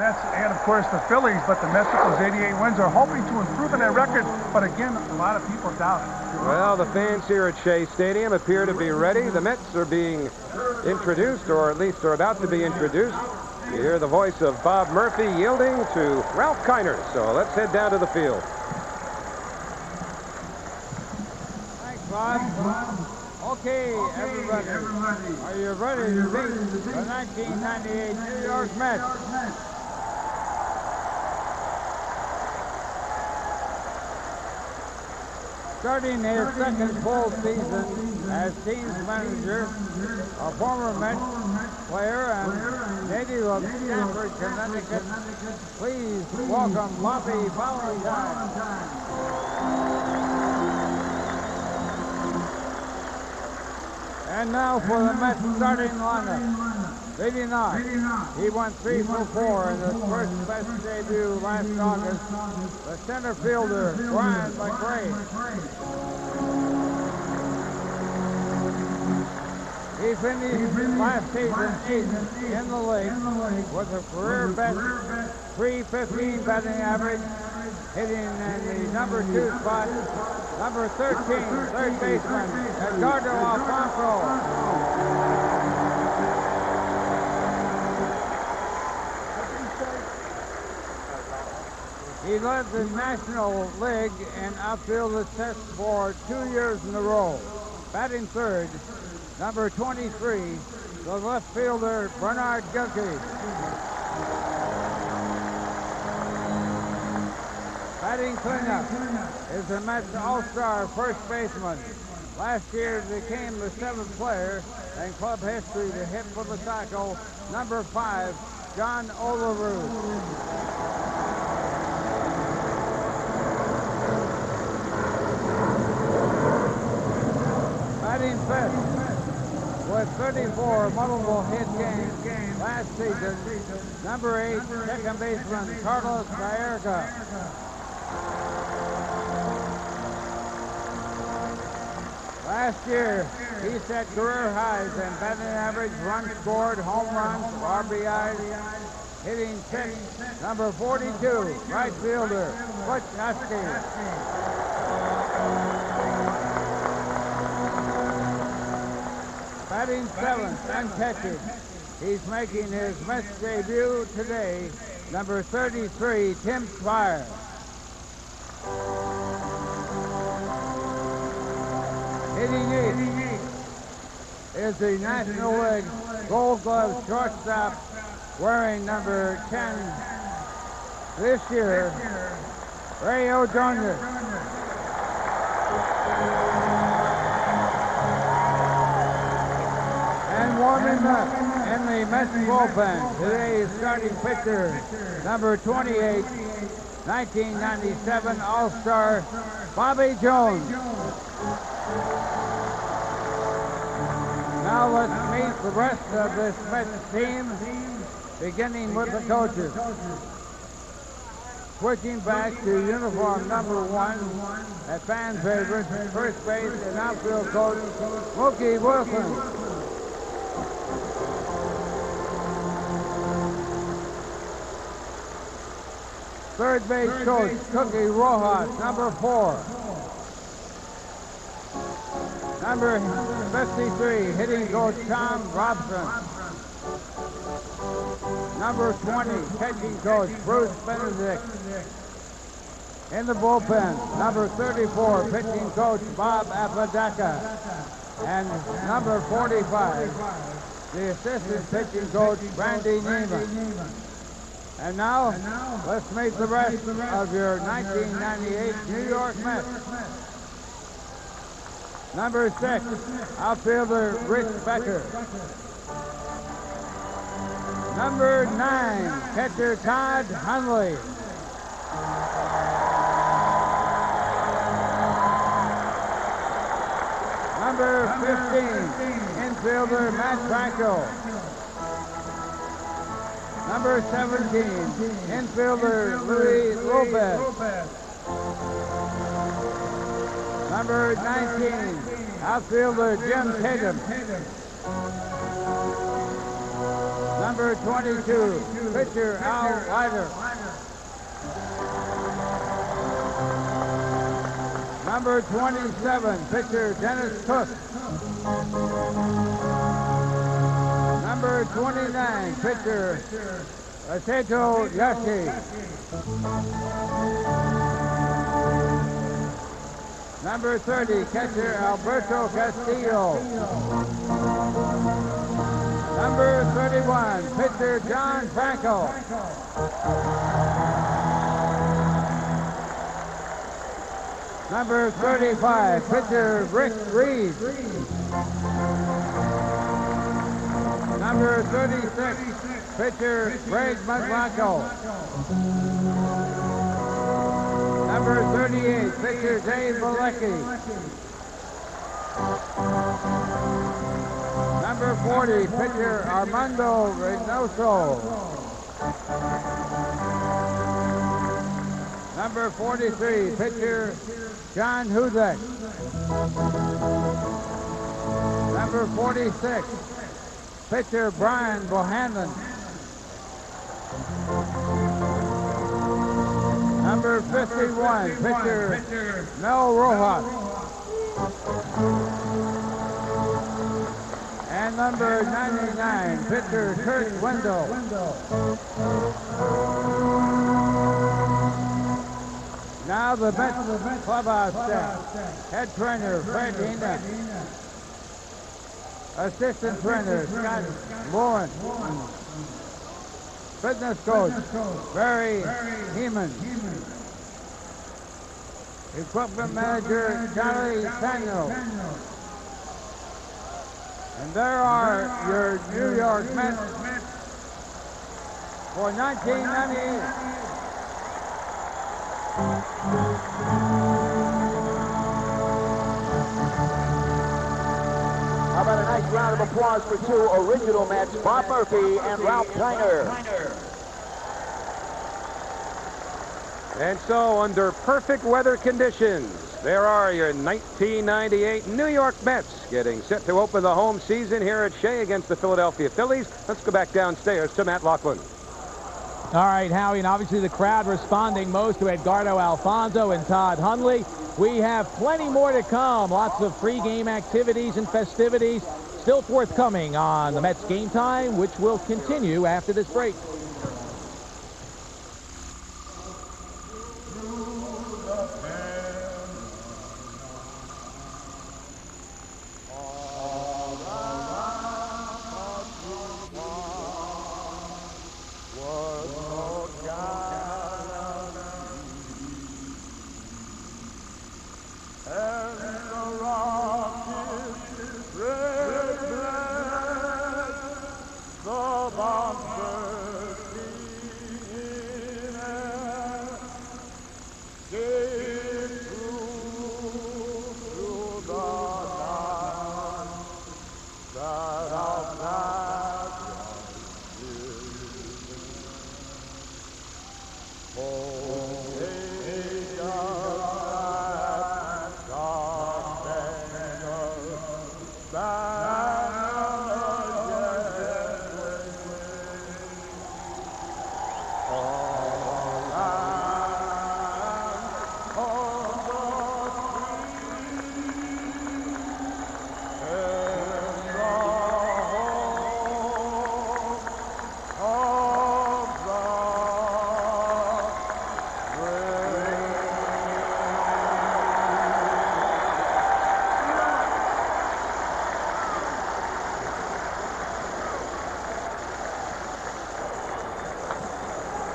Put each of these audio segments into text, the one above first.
Mets and, of course, the Phillies, but the Mets with those 88 wins are hoping to improve on that record, but again, a lot of people doubt it. Well, the fans here at Shea Stadium appear to be ready. The Mets are being introduced, or at least are about to be introduced. You hear the voice of Bob Murphy yielding to Ralph Kiner, so let's head down to the field. Thanks, Bob. Okay, everybody, are you ready to meet the 1998 New York Mets? Starting his second full season as team's manager, a former Mets player and native of Stamford, Connecticut, please welcome Bobby Valentine. And now for the Mets starting lineup. Leading off, he went 3 for 4 in his first Mets debut last August. The center fielder, Brian McRae. He finished last season 8th in the league with a career best .315 batting average, hitting in the number 2 spot. Number 13, third baseman, Edgardo Alfonso. He led the National League in outfield assists for 2 years in a row. Batting third, number 23, the left fielder, Bernard Gilkey. Batting cleanup is the Mets All-Star first baseman. Last year became the 7th player in club history to hit for the tackle, number 5, John Olerud. Batting fifth with 34 multiple hit games last season, number 8, second baseman, Carlos Baerga. Last year, he set career highs in batting average, runs scored, home runs, RBIs, hitting 6, number 42, right fielder, Butch Husky. Batting 7th and catching. He's making his Mets debut today, number 33, Tim Spire. Hitting 8th is the National League Gold Glove shortstop wearing number 10 this year, Ray O'Jones. And warming up in the Mets bullpen, today's starting pitcher, number 28, 1997 All-Star, Bobby Jones. Now let's meet the rest of this Mets team, beginning with the coaches. Switching back to uniform number 1, a fan favorite, first base and outfield coach, Mookie Wilson. Third base coach, Cookie Rojas, number 4. Number 53, hitting coach Tom Robson. Number 20, catching coach Bruce Benedict. In the bullpen, number 34, pitching coach Bob Apodaca. And number 45, the assistant pitching coach Randy Neiman. And now, let's meet the rest of your 1998 New York Mets. Number 6, outfielder Rich Becker. Number 9, catcher Todd Hundley. Number 15, infielder Matt Franco. Number 17, infielder Louis Lopez. Number 19, outfielder Jim Tatum. Number 22, pitcher Al Leiter. Number 27, pitcher Dennis Cook. Number 29, pitcher Aseto Yashi. Number 30, catcher Alberto Castillo. Number 31, pitcher John Franco. Number 35, pitcher Rick Reed. Number 36, pitcher Greg Mazzanco. Number 38, pitcher Dave Malecki. Number 40, pitcher Armando Reynoso. Number 43, pitcher John Hudek. Number 46, pitcher Brian Bohannon. Number 51, pitcher Mel Rojas. And number 99, pitcher Kurt Wendell. Now the Mets clubhouse staff. Head trainer Fred Hina. Assistant trainer Scott Lawrence. Fitness coach Barry Heeman. Equipment manager Charlie Samuel. And there are your New York Mets for 1998. How about a nice round of applause for two original Mets, Bob Murphy and Ralph Kiner. And so, under perfect weather conditions, there are your 1998 New York Mets getting set to open the home season here at Shea against the Philadelphia Phillies. Let's go back downstairs to Matt Loughlin. All right, Howie, and obviously the crowd responding most to Edgardo Alfonso and Todd Hundley. We have plenty more to come. Lots of pregame activities and festivities still forthcoming on the Mets Game Time, which will continue after this break.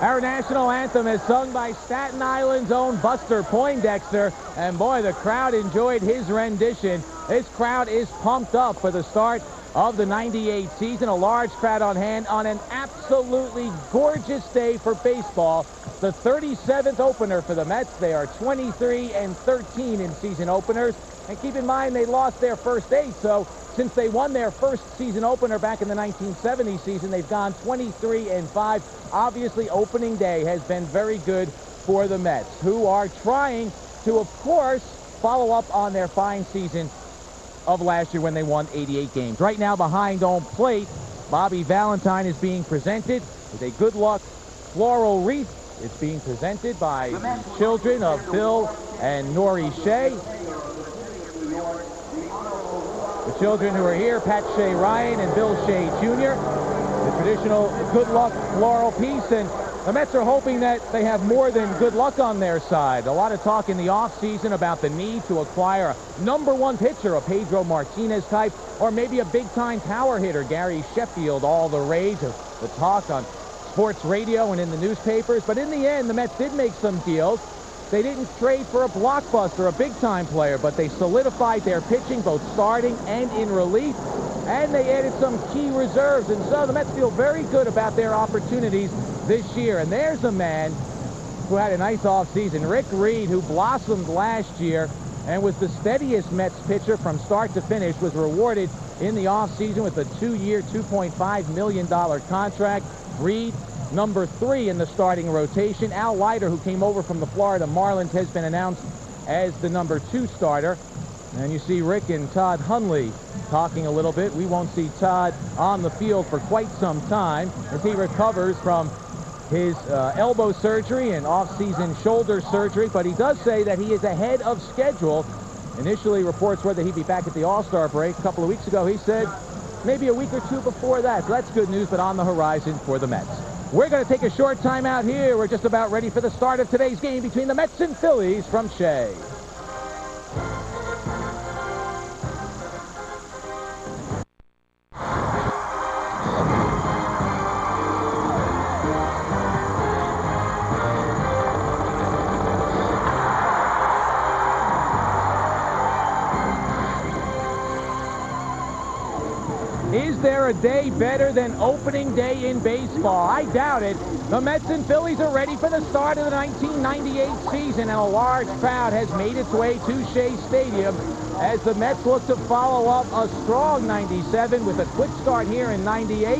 Our national anthem is sung by Staten Island's own Buster Poindexter, and boy, the crowd enjoyed his rendition. This crowd is pumped up for the start of the '98 season. A large crowd on hand on an absolutely gorgeous day for baseball. The 37th opener for the Mets. They are 23-13 in season openers. And keep in mind, they lost their first 8, so since they won their first season opener back in the 1970 season, they've gone 23-5. Obviously, opening day has been very good for the Mets, who are trying to, of course, follow up on their fine season of last year when they won 88 games. Right now, behind home plate Bobby Valentine is being presented with a good luck floral wreath. It's being presented by the children of Bill and Nori Shea. The children who are here, Pat Shea Ryan and Bill Shea Jr. The traditional good luck floral piece, and the Mets are hoping that they have more than good luck on their side. A lot of talk in the offseason about the need to acquire a #1 pitcher, a Pedro Martinez type, or maybe a big-time power hitter, Gary Sheffield, all the rage of the talk on sports radio and in the newspapers. But in the end, the Mets did make some deals. They didn't trade for a blockbuster, a big-time player, but they solidified their pitching, both starting and in relief, and they added some key reserves. And so the Mets feel very good about their opportunities this year. And there's a man who had a nice offseason, Rick Reed, who blossomed last year and was the steadiest Mets pitcher from start to finish, was rewarded in the offseason with a 2-year, $2.5 million contract. Reed, number 3 in the starting rotation. Al Leiter, who came over from the Florida Marlins, has been announced as the number 2 starter. And you see Rick and Todd Hundley talking a little bit. We won't see Todd on the field for quite some time as he recovers from his elbow surgery and off-season shoulder surgery, but he does say that he is ahead of schedule. Initially, reports were that he'd be back at the All-Star break. A couple of weeks ago, he said maybe a week or 2 before that. So that's good news, but on the horizon for the Mets. We're going to take a short time out here. We're just about ready for the start of today's game between the Mets and Phillies from Shea. Is there a day better than opening day in baseball? I doubt it. The Mets and Phillies are ready for the start of the 1998 season, and a large crowd has made its way to Shea Stadium as the Mets look to follow up a strong 97 with a quick start here in 98.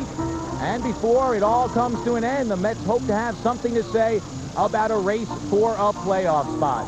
And before it all comes to an end, the Mets hope to have something to say about a race for a playoff spot.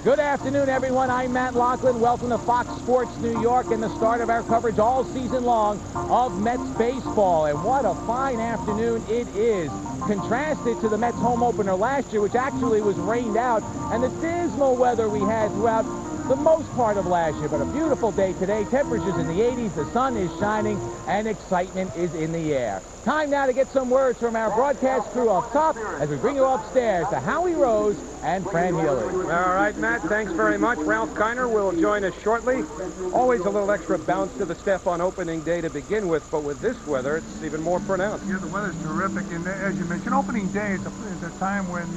Good afternoon, everyone. I'm Matt Loughlin. Welcome to Fox Sports New York and the start of our coverage all season long of Mets baseball. And what a fine afternoon it is. Contrasted to the Mets home opener last year, which actually was rained out, and the dismal weather we had throughout the most part of last year. But a beautiful day today. Temperatures in the 80s, the sun is shining, and excitement is in the air. Time now to get some words from our broadcast crew up top as we bring you upstairs to Howie Rose and Fran Healy. All right, Matt, thanks very much. Ralph Kiner will join us shortly. Always a little extra bounce to the step on opening day to begin with, but with this weather, it's even more pronounced. Yeah, the weather's terrific, and as you mentioned, opening day is a time when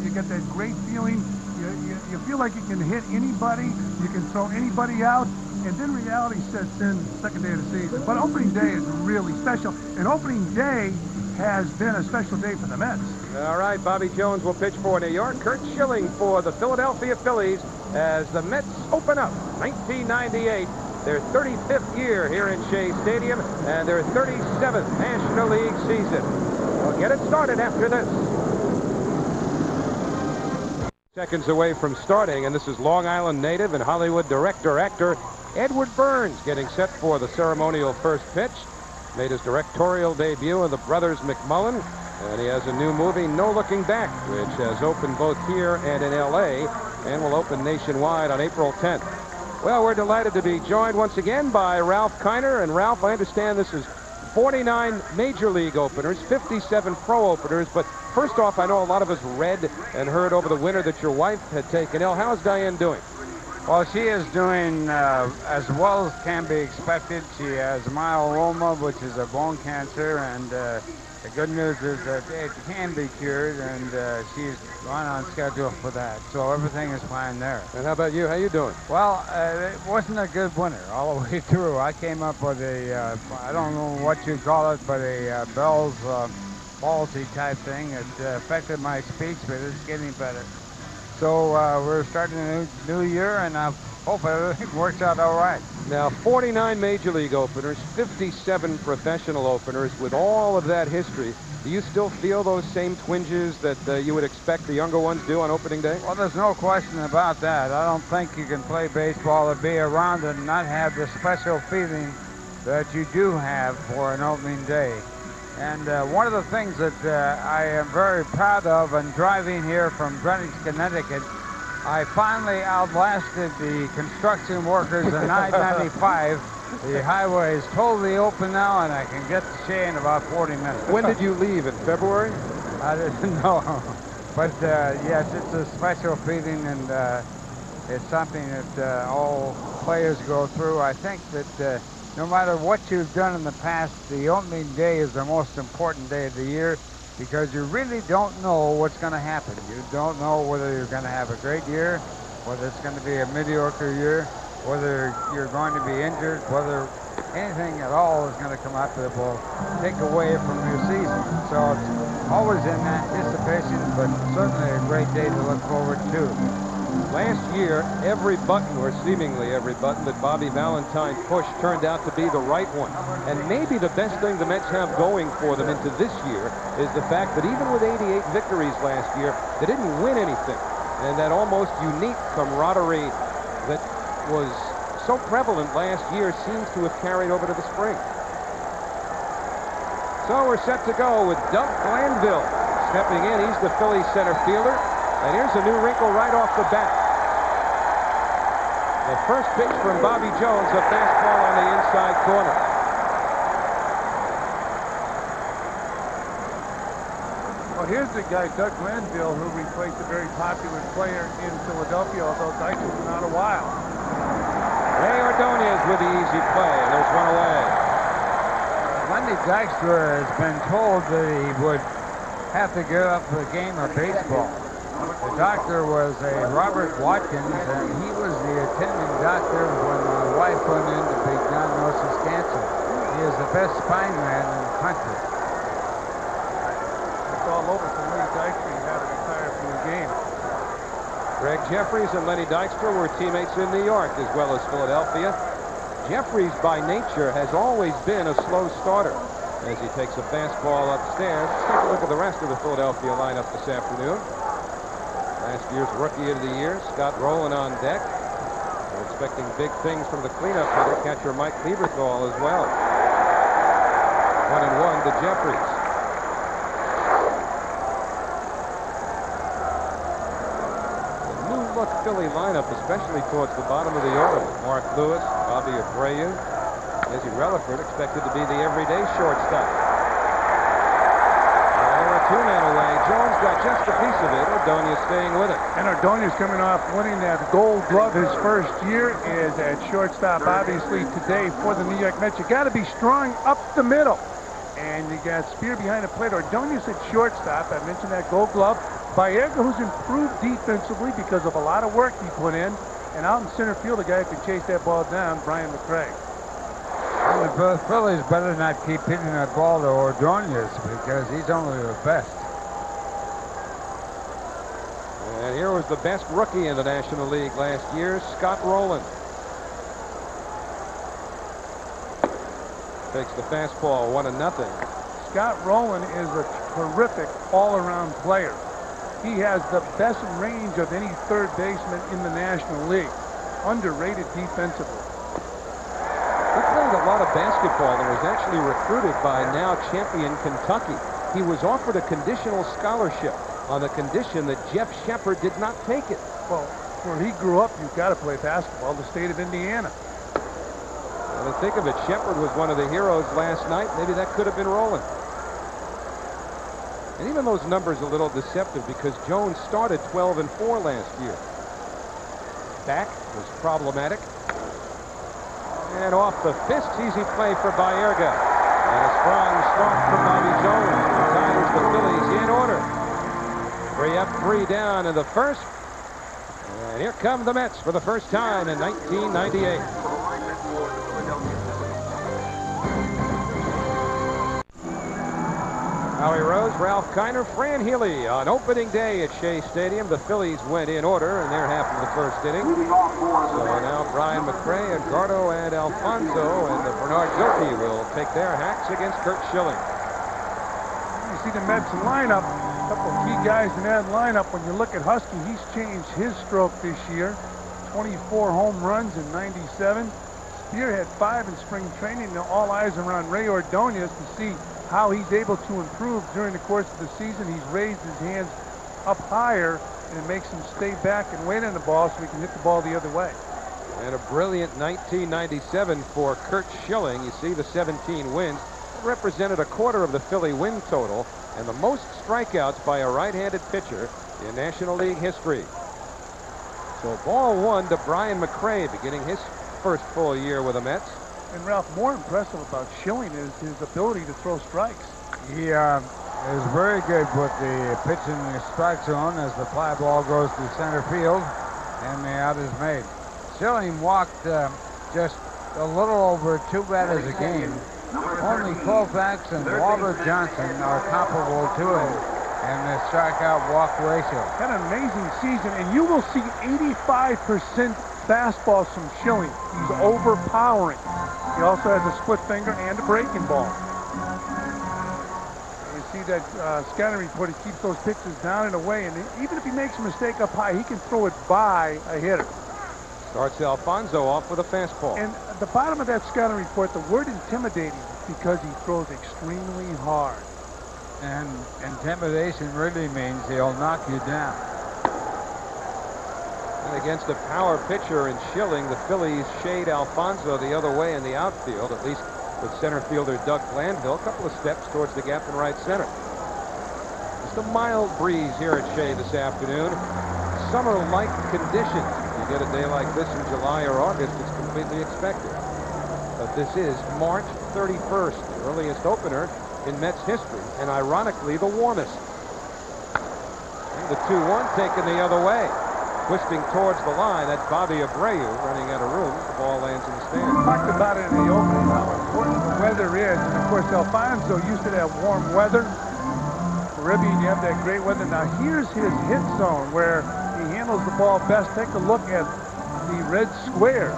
you get that great feeling. You feel like you can hit anybody, you can throw anybody out, and then reality sets in second day of the season. But opening day is really special, and opening day has been a special day for the Mets. All right, Bobby Jones will pitch for New York. Kurt Schilling for the Philadelphia Phillies as the Mets open up 1998, their 35th year here in Shea Stadium, and their 37th National League season. We'll get it started after this. Seconds away from starting, and this is Long Island native and Hollywood director-actor Edward Burns getting set for the ceremonial first pitch. Made his directorial debut in The Brothers McMullen, and he has a new movie, No Looking Back, which has opened both here and in L.A. and will open nationwide on April 10th. Well, we're delighted to be joined once again by Ralph Kiner. And Ralph, I understand this is 49 Major League openers, 57 pro openers, but first off, I know a lot of us read and heard over the winter that your wife had taken ill. How's Diane doing? Well, she is doing as well as can be expected. She has myeloma, which is a bone cancer, and the good news is that it can be cured, and she's on schedule for that. So everything is fine there. And how about you? How you doing? Well, it wasn't a good winter all the way through. I came up with a, I don't know what you call it, but a Bell's palsy type thing. It affected my speech, but it's getting better. So we're starting a new year, and I hope everything works out all right. Now, 49 Major League openers, 57 professional openers. With all of that history, do you still feel those same twinges that you would expect the younger ones do on opening day? Well, there's no question about that. I don't think you can play baseball or be around it and not have the special feeling that you do have for an opening day. And one of the things that I am very proud of in driving here from Greenwich, Connecticut, I finally outlasted the construction workers on I-95. The highway is totally open now, and I can get to Shea in about 40 minutes. When did you leave? In February? I didn't know. But yes, it's a special feeling, and it's something that all players go through. I think that no matter what you've done in the past, the opening day is the most important day of the year, because you really don't know what's going to happen. You don't know whether you're going to have a great year, whether it's going to be a mediocre year, whether you're going to be injured, whether anything at all is going to come out that will take away from your season. So it's always in anticipation, but certainly a great day to look forward to. Last year, every button, or seemingly every button, that Bobby Valentine pushed turned out to be the right one. And maybe the best thing the Mets have going for them into this year is the fact that even with 88 victories last year, they didn't win anything. And that almost unique camaraderie that was so prevalent last year seems to have carried over to the spring. So we're set to go with Doug Glanville stepping in. He's the Phillies center fielder. And here's a new wrinkle right off the bat. The first pitch from Bobby Jones, a fastball on the inside corner. Well, here's the guy, Doug Glanville, who replaced a very popular player in Philadelphia, although Dykes was not a while. Ray Ordonez with the easy play, and there's one away. Lenny Dykstra has been told that he would have to give up the game of baseball. The doctor was a Robert Watkins, and he was the attending doctor when my wife went in to be diagnosed with cancer. He is the best spine man in the country. It's all over for Lenny Dykstra. He had to retire from the game. Greg Jeffries and Lenny Dykstra were teammates in New York as well as Philadelphia. Jeffries, by nature, has always been a slow starter as he takes a fastball upstairs. Let's take a look at the rest of the Philadelphia lineup this afternoon. Last year's Rookie of the Year, Scott Rowland on deck. We're expecting big things from the cleanup hitter, catcher Mike Lieberthal as well. 1-1 to Jeffries. Look, Philly lineup, especially towards the bottom of the order. Mark Lewis, Bobby Abreu, Izzy Relaford expected to be the everyday shortstop. There are two men away. Jones got just a piece of it. Ordonez staying with it. And Ordonez coming off winning that Gold Glove his first year is at shortstop, obviously, today for the New York Mets. You got to be strong up the middle. And you got Spear behind the plate. Ordonez at shortstop. I mentioned that Gold Glove. Baerga, who's improved defensively because of a lot of work he put in. And out in center field, the guy who can chase that ball down, Brian McCray. Well, the Phillies better not keep hitting that ball to Ordonez, because he's only the best. And here was the best rookie in the National League last year, Scott Rowland. Takes the fastball, 1-0. Scott Rowland is a terrific all-around player. He has the best range of any third baseman in the National League. Underrated defensively. He played a lot of basketball and was actually recruited by now champion Kentucky. He was offered a conditional scholarship on the condition that Jeff Shepard did not take it. Well, where he grew up, you've got to play basketball, the state of Indiana. And think of it, Shepard was one of the heroes last night. Maybe that could have been Rowland. And even those numbers are a little deceptive because Jones started 12-4 last year. Back was problematic. And off the fist, easy play for Baerga. And a strong start for Bobby Jones. Ties the Phillies in order. 3 up, 3 down in the first. And here come the Mets for the first time in 1998. Howie Rose, Ralph Kiner, Fran Healy on opening day at Shea Stadium. The Phillies went in order in their half of the first inning. So now Brian McCray, Edgardo, and Alfonso, and the Bernard Gilkey will take their hacks against Kurt Schilling. You see the Mets lineup, a couple of key guys in that lineup. When you look at Husky, he's changed his stroke this year. 24 home runs in 97. spearhead 5 in spring training. Now all eyes are on Ray Ordonez to see how he's able to improve during the course of the season. He's raised his hands up higher, and it makes him stay back and wait on the ball so he can hit the ball the other way. And a brilliant 1997 for Curt Schilling. You see the 17 wins. It represented a quarter of the Philly win total and the most strikeouts by a right-handed pitcher in National League history. So ball 1 to Brian McRae, beginning his first full year with the Mets. And Ralph, more impressive about Schilling is his ability to throw strikes. He is very good with the pitch in the strike zone as the fly ball goes to center field and the out is made. Schilling walked just a little over 2 batters a game. Only Koufax and Walter Johnson are comparable to him in the strikeout walk ratio. Had an amazing season, and you will see 85% fastballs from Schilling. He's overpowering. He also has a split finger and a breaking ball. You see that scouting report, he keeps those pitches down and away, and even if he makes a mistake up high, he can throw it by a hitter. Starts Alfonso off with a fastball. And at the bottom of that scouting report, the word intimidating, because he throws extremely hard. And intimidation really means he'll knock you down. And against a power pitcher in Schilling, the Phillies shade Alfonso the other way in the outfield, at least with center fielder Doug Glanville, a couple of steps towards the gap in right center. Just a mild breeze here at Shea this afternoon. Summer-like conditions. You get a day like this in July or August, it's completely expected. But this is March 31st, the earliest opener in Mets history, and ironically the warmest. And the 2-1 taken the other way. Twisting towards the line, that's Bobby Abreu running out of room. The ball lands in the stand. We talked about it in the opening, how important the weather is. And of course, Alfonso used to that warm weather. Caribbean, you have that great weather. Now here's his hit zone where he handles the ball best. Take a look at the red squares.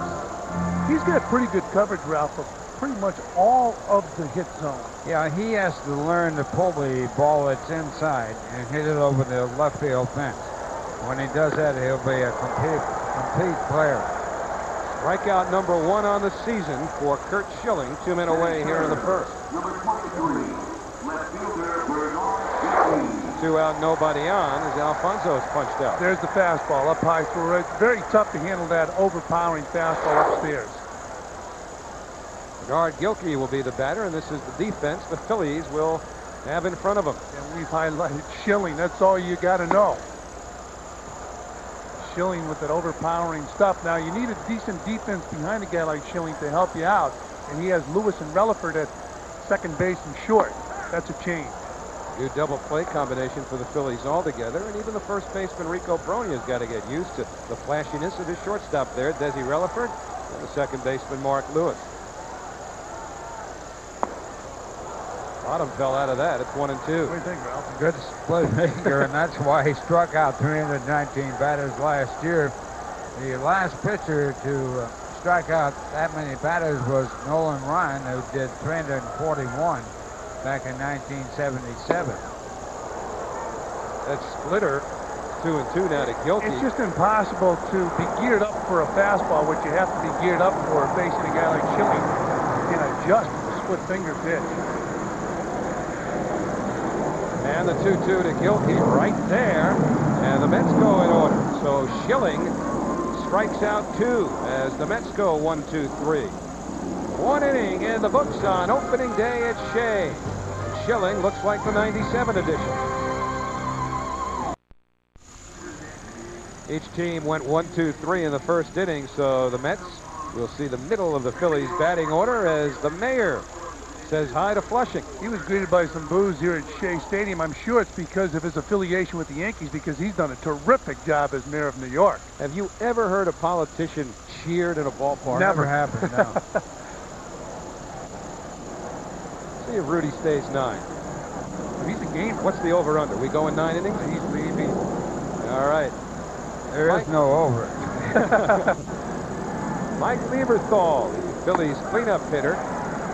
He's got pretty good coverage, Ralph, of pretty much all of the hit zone. Yeah, he has to learn to pull the ball that's inside and hit it over the left field fence. When he does that, he'll be a complete player. Strikeout number 1 on the season for Curt Schilling. 2 men away here in the first. Number 23, left fielder Bernard. 2 out, nobody on as Alfonso is punched out. There's the fastball up high through it. Very tough to handle that overpowering fastball upstairs. Bernard Gilkey will be the batter, and this is the defense the Phillies will have in front of them. And we've highlighted Schilling. That's all you got to know. Schilling with that overpowering stuff. Now you need a decent defense behind a guy like Schilling to help you out, and he has Lewis and Relaford at second base and short. That's a change. New double play combination for the Phillies altogether, and even the first baseman Rico Bronia's got to get used to the flashiness of his shortstop there, Desi Relaford, and the second baseman Mark Lewis. Bottom fell out of that. It's 1-2. What do you think, Ralph? Good split finger, and that's why he struck out 319 batters last year. The last pitcher to strike out that many batters was Nolan Ryan, who did 341 back in 1977. That splitter, 2-2 now to Gilkey. It's just impossible to be geared up for a fastball, which you have to be geared up for facing a guy like Schilling and adjust to the split finger pitch. And the 2-2 to Gilkey right there. And the Mets go in order. So Schilling strikes out 2 as the Mets go 1-2-3. 1 inning in the books on opening day at Shea. Schilling looks like the 97 edition. Each team went 1-2-3 in the first inning, so the Mets will see the middle of the Phillies batting order as the mayor says hi to Flushing. He was greeted by some boos here at Shea Stadium. I'm sure it's because of his affiliation with the Yankees, because he's done a terrific job as mayor of New York. Have you ever heard a politician cheered in a ballpark? Never happened, no. See if Rudy stays 9. He's a gamer. What's the over-under? We going 9 innings? He's leaving. All right. There is no over. Mike Lieberthal, the Phillies cleanup hitter,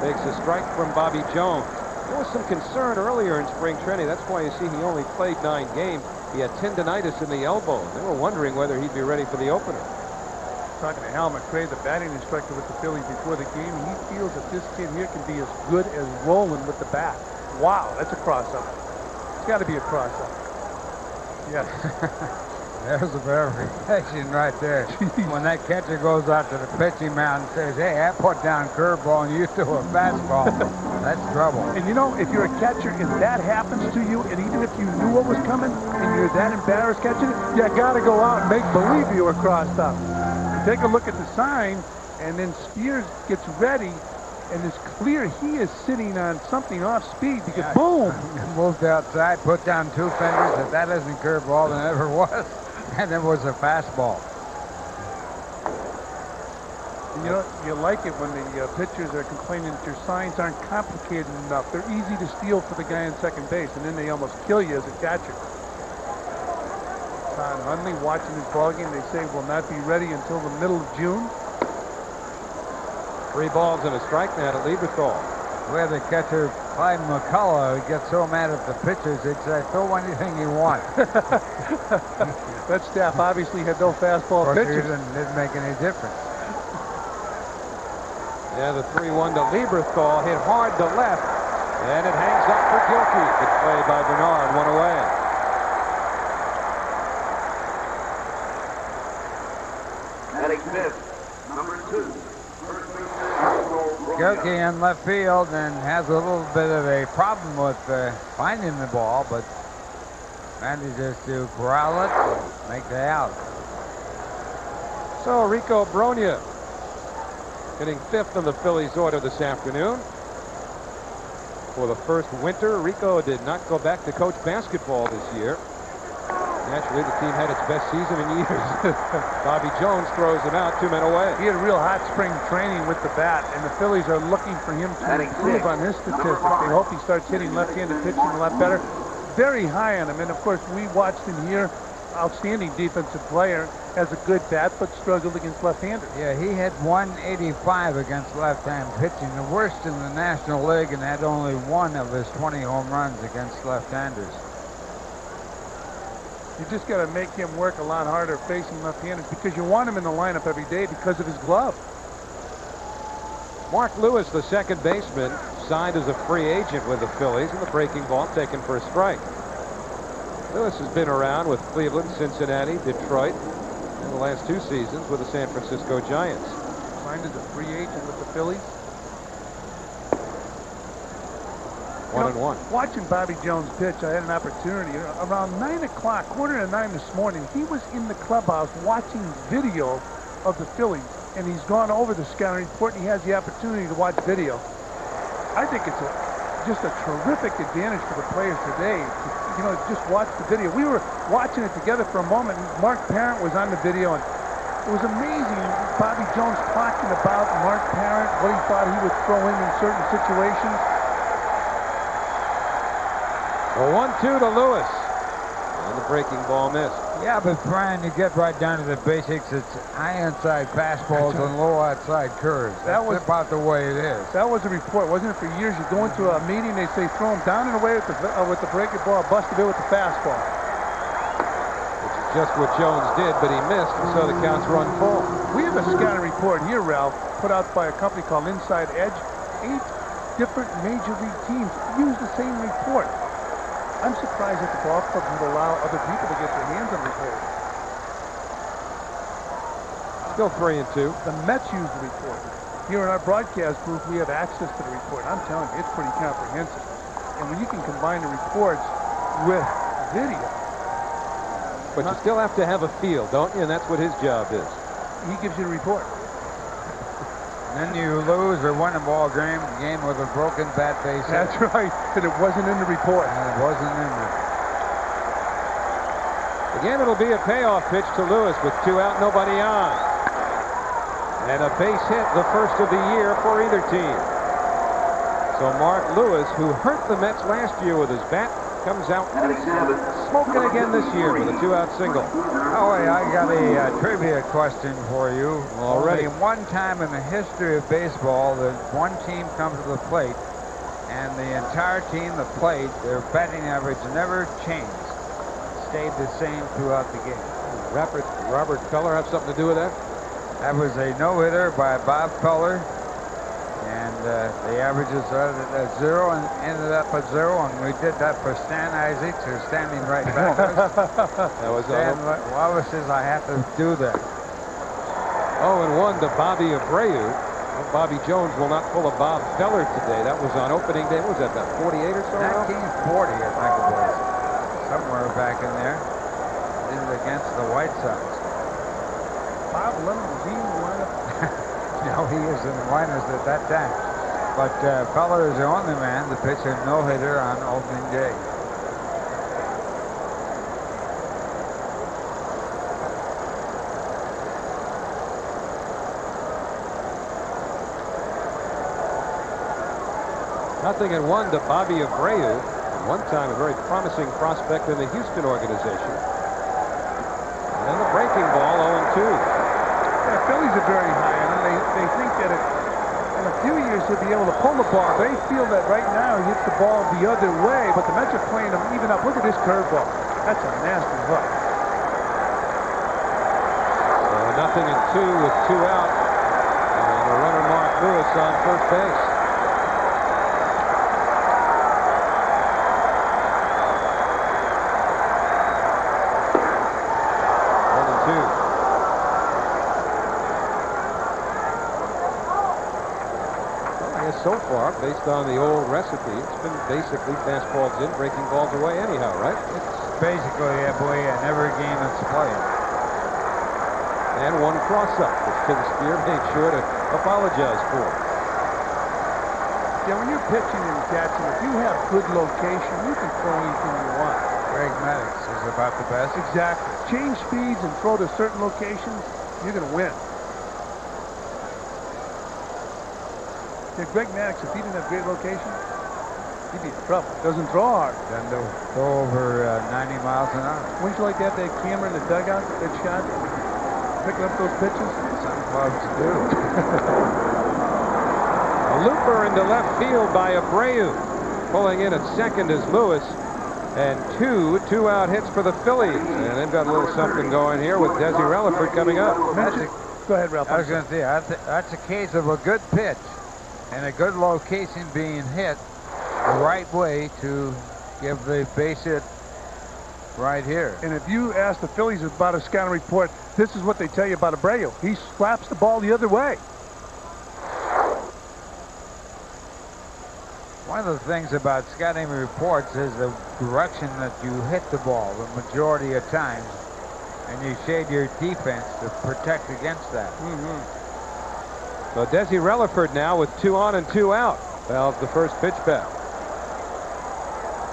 takes a strike from Bobby Jones. There was some concern earlier in spring training. That's why you see he only played 9 games. He had tendonitis in the elbow. They were wondering whether he'd be ready for the opener. talking to Hal McRae, the batting instructor with the Phillies before the game. He feels that this kid here can be as good as rolling with the bat. Wow, that's a crossover. It's got to be a crossover. Yes. There's a verification right there. When that catcher goes out to the pitching mound and says, hey, I put down curveball and you threw a fastball, that's trouble. And you know, if you're a catcher and that happens to you, and even if you knew what was coming and you're that embarrassed catching it, you got to go out and make believe you were crossed up. Take a look at the sign, and then Spears gets ready, and it's clear he is sitting on something off speed because boom! Moved outside, put down 2 fingers. If that isn't curveball, then it never was. And it was a fastball. And you know, you like it when the pitchers are complaining that your signs aren't complicated enough. They're easy to steal for the guy on second base, and then they almost kill you as a catcher. Todd Hundley watching this ballgame, they say will not be ready until the middle of June. 3 balls and a strike now to Lieberthal. Where the catcher, Clyde McCullough, gets so mad at the pitchers, he'd say, throw anything you want. That staff obviously had no fastball pitchers. Didn't make any difference. Yeah, the 3-1 to Lieberthal, hit hard to left, and it hangs up for Gilkey. Good play by Bernard, 1 away. Batting fifth, number 2. Gilkey in left field and has a little bit of a problem with finding the ball, but manages to corral it and make the out. So Rico Bronya hitting 5th on the Phillies order this afternoon. For the first winter, Rico did not go back to coach basketball this year. Naturally, the team had its best season in years. Bobby Jones throws him out, 2 men away. He had a real hot spring training with the bat, and the Phillies are looking for him to improve on his statistics. They hope he starts hitting left-handed pitching a lot better. Very high on him, and of course, we watched him here. Outstanding defensive player, has a good bat, but struggled against left-handers. Yeah, he hit 185 against left-hand pitching, the worst in the National League, and had only 1 of his 20 home runs against left-handers. You just got to make him work a lot harder facing left-handers because you want him in the lineup every day because of his glove. Mark Lewis, the second baseman, signed as a free agent with the Phillies, and the breaking ball taken for a strike. Lewis has been around with Cleveland, Cincinnati, Detroit, in the last 2 seasons with the San Francisco Giants. Signed as a free agent with the Phillies. 1-1. Watching Bobby Jones pitch, I had an opportunity around 9 o'clock, 8:45 this morning. He was in the clubhouse watching video of the Phillies, and he's gone over the scouting report, and he has the opportunity to watch video. I think it's just a terrific advantage for the players today to, just watch the video. We were watching it together for a moment, and Mark Parent was on the video, and it was amazing. Bobby Jones talking about Mark Parent, what he thought he would throw in certain situations. A 1-2 to Lewis. And the breaking ball missed. Yeah, but Brian, you get right down to the basics. It's high inside fastballs and low outside curves. That's about the way it is. That was a report, wasn't it? For years, you go into a meeting, they say throw him down and away with the breaking ball, busted it with the fastball. Which is just what Jones did, but he missed, and so the counts run full. We have a scouting report here, Ralph, put out by a company called Inside Edge. 8 different major league teams use the same report. I'm surprised that the ball club would allow other people to get their hands on the report. Still 3-2. The Mets use the report. Here in our broadcast booth, we have access to the report. I'm telling you, it's pretty comprehensive. And when you can combine the reports with video. But you still have to have a feel, don't you? And that's what his job is. He gives you the report. And then you lose or win a ball game with a broken bat face. That's right. And it wasn't in the report. And it wasn't in there. Again, it'll be a payoff pitch to Lewis with 2 out, nobody on. And a base hit, the first of the year for either team. So Mark Lewis, who hurt the Mets last year with his bat, comes out smoking again this year with a 2-out single. Oh, wait, I got a trivia question for you. Already. Only one time in the history of baseball that one team comes to the plate and the entire team that played, their batting average never changed. It stayed the same throughout the game. Robert Feller have something to do with that? That was a no-hitter by Bob Feller. And the averages started at 0 and ended up at 0. And we did that for Stan Isaacs, who's standing right back to us. That was Stan Wallace says I have to do that. 0-1 to Bobby Abreu. Well, Bobby Jones will not pull a Bob Feller today. That was on opening day. What was that, about 48 or so? 1940, I think it was. Somewhere back in there. This is against the White Sox. Bob Lemon was he in the lineup? No, he is in the minors at that time. But Feller is the only man to pitch a no-hitter on opening day. Nothing in 1 to Bobby Abreu. At one time, a very promising prospect in the Houston organization. And the breaking ball, 0-2. Yeah, Phillies are very high on him. They think that in a few years he'll be able to pull the ball. They feel that right now he hits the ball the other way, but the Mets are playing him even up. Look at this curveball. That's a nasty hook. So 0-2 with 2 out. And the runner Mark Lewis on first base. So far, based on the old recipe, it's been basically fastballs in, breaking balls away anyhow, right? It's basically that way in every game that's played. And 1 cross-up, which Tim Spear made sure to apologize for. Yeah, when you're pitching and catching, if you have good location, you can throw anything you want. Greg Maddox is about the best. Exactly. Change speeds and throw to certain locations, you're going to win. Yeah, Greg Maddox, if he didn't have great location, he'd be in trouble. Doesn't throw hard. Then they'll throw over 90 miles an hour. Wouldn't you like to have that camera in the dugout, that shot, picking up those pitches? Some clubs do. A looper into left field by Abreu. Pulling in at second is Lewis. And 2 2-out hits for the Phillies. And they've got a little something going here with Desi Relaford coming up. Go ahead, Ralph. I was going to say, that's a case of a good pitch and a good location being hit the right way to give the base hit right here. And if you ask the Phillies about a scouting report, this is what they tell you about Abreu. He slaps the ball the other way. One of the things about scouting reports is the direction that you hit the ball the majority of times, and you shade your defense to protect against that. So Desi Relaford now with 2 on and 2 out. Fouls the first pitch back.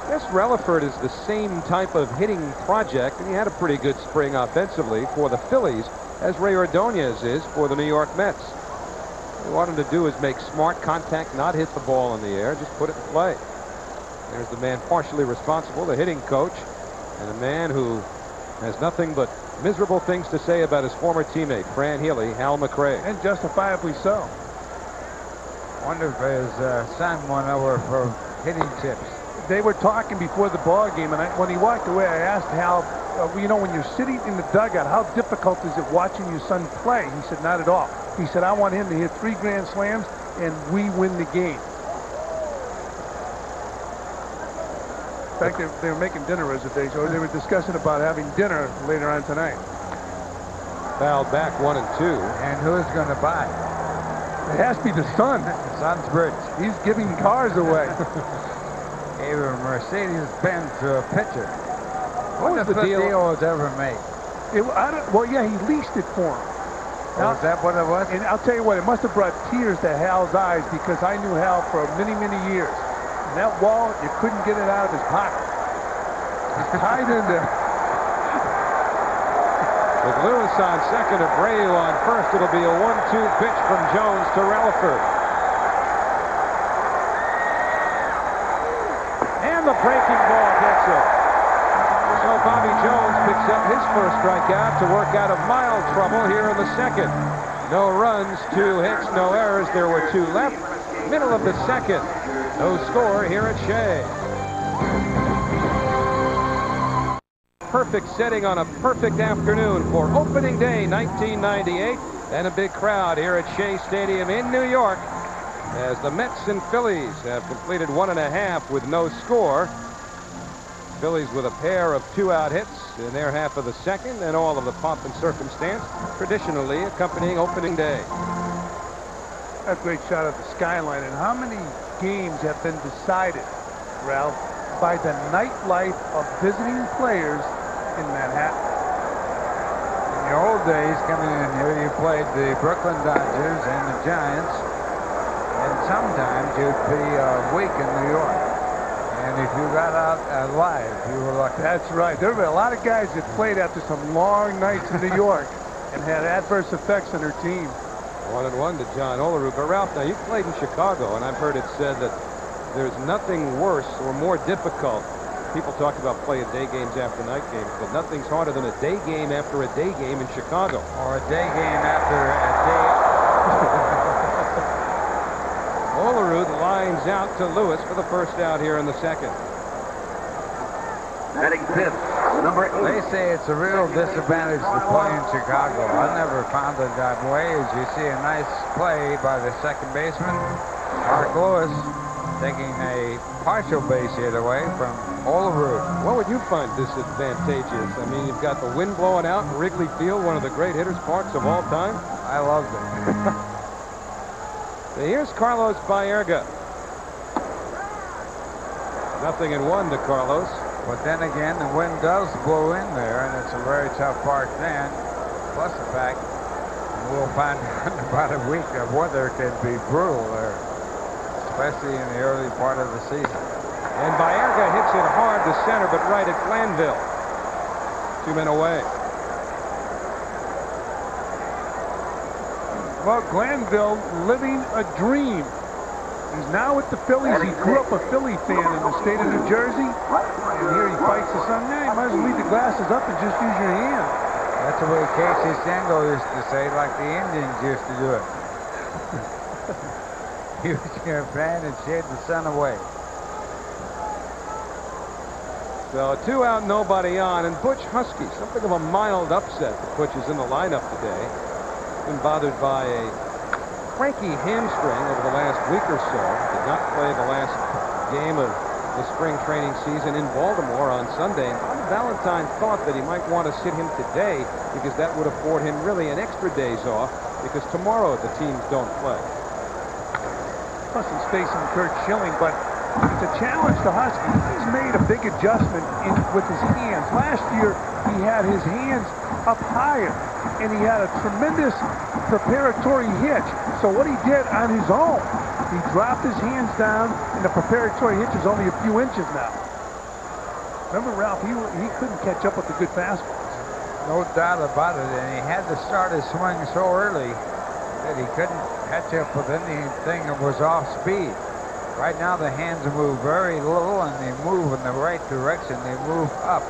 I guess Relaford is the same type of hitting project, and he had a pretty good spring offensively for the Phillies as Ray Ordonez is for the New York Mets. What we want him to do is make smart contact, not hit the ball in the air, just put it in play. There's the man partially responsible, the hitting coach, and a man who has nothing but miserable things to say about his former teammate, Fran Healy, Hal McRae. And justifiably so. Wonder if his son went over for hitting tips. They were talking before the ball game, and when he walked away, I asked Hal, you know, when you're sitting in the dugout, how difficult is it watching your son play? He said, not at all. He said, I want him to hit 3 grand slams, and we win the game. In fact, they were making dinner reservations, or they were discussing about having dinner later on tonight. Fouled back 1 and 2. And who's going to buy? It has to be the son. Son's rich. He's giving cars away. Gave a Mercedes-Benz to a pitcher. What was the deal was ever made? Well, yeah, he leased it for him. Now, is that what it was? And I'll tell you what, it must have brought tears to Hal's eyes because I knew Hal for many, many years. And that wallet, you couldn't get it out of his pocket. It's tied in there. With Lewis on second, Abreu on first, it'll be a 1-2 pitch from Jones to Relaford. And the breaking ball gets it. So Bobby Jones picks up his first strikeout to work out of mild trouble here in the second. No runs, 2 hits, no errors. There were 2 left. Middle of the second. No score here at Shea. Perfect setting on a perfect afternoon for opening day 1998. And a big crowd here at Shea Stadium in New York as the Mets and Phillies have completed 1.5 with no score. Phillies with a pair of 2-out hits in their half of the second, and all of the pomp and circumstance traditionally accompanying opening day. That's a great shot of the skyline. And how many games have been decided, Ralph, by the nightlife of visiting players in Manhattan? In the old days, coming in here, you played the Brooklyn Dodgers and the Giants, and sometimes you'd be a week in New York. And if you got out alive, you were lucky. That's right. There were a lot of guys that played after some long nights in New York and had adverse effects on their team. 1-1 to John Olerud. But Ralph, now you played in Chicago, and I've heard it said that there's nothing worse or more difficult. People talk about playing day games after night games, but nothing's harder than a day game after a day game in Chicago. Or a day game after a day. Olerud lines out to Lewis for the first out here in the second. Batting fifth, number 8. They say it's a real disadvantage to play in Chicago. I never found it that way. As you see a nice play by the second baseman, Mark Lewis, taking a partial base hit away from Olerud. What would you find disadvantageous? I mean, you've got the wind blowing out in Wrigley Field, one of the great hitters' parks of all time. I loved it. Here's Carlos Baerga. 0-1 to Carlos. But then again, the wind does blow in there, and it's a very tough park then. Plus the fact, we'll find out in about a week of weather can be brutal there, especially in the early part of the season. And Baerga hits it hard to center, but right at Glanville. 2 men away. Well, Glanville living a dream. He's now with the Phillies. He grew up a Philly fan in the state of New Jersey. And here he fights the sun. Now you might as well leave the glasses up and just use your hand. That's the way Casey Stengel used to say, like the Indians used to do it. Use your fan and shade the sun away. So 2 out, nobody on. And Butch Husky, something of a mild upset that Butch is in the lineup today. Been bothered by a cranky hamstring over the last week or so. Did not play the last game of the spring training season in Baltimore on Sunday. And Bobby Valentine thought that he might want to sit him today because that would afford him really an extra days off, because tomorrow the teams don't play. Plus he's facing Kurt Schilling, but it's a challenge to Husky. He's made a big adjustment with his hands. Last year he had his hands up higher, and he had a tremendous preparatory hitch. So what he did on his own, he dropped his hands down, and the preparatory hitch is only a few inches now. Remember, Ralph, he couldn't catch up with the good fastballs. No doubt about it, and he had to start his swing so early that he couldn't catch up with anything that was off speed. Right now the hands move very little, and they move in the right direction. They move up.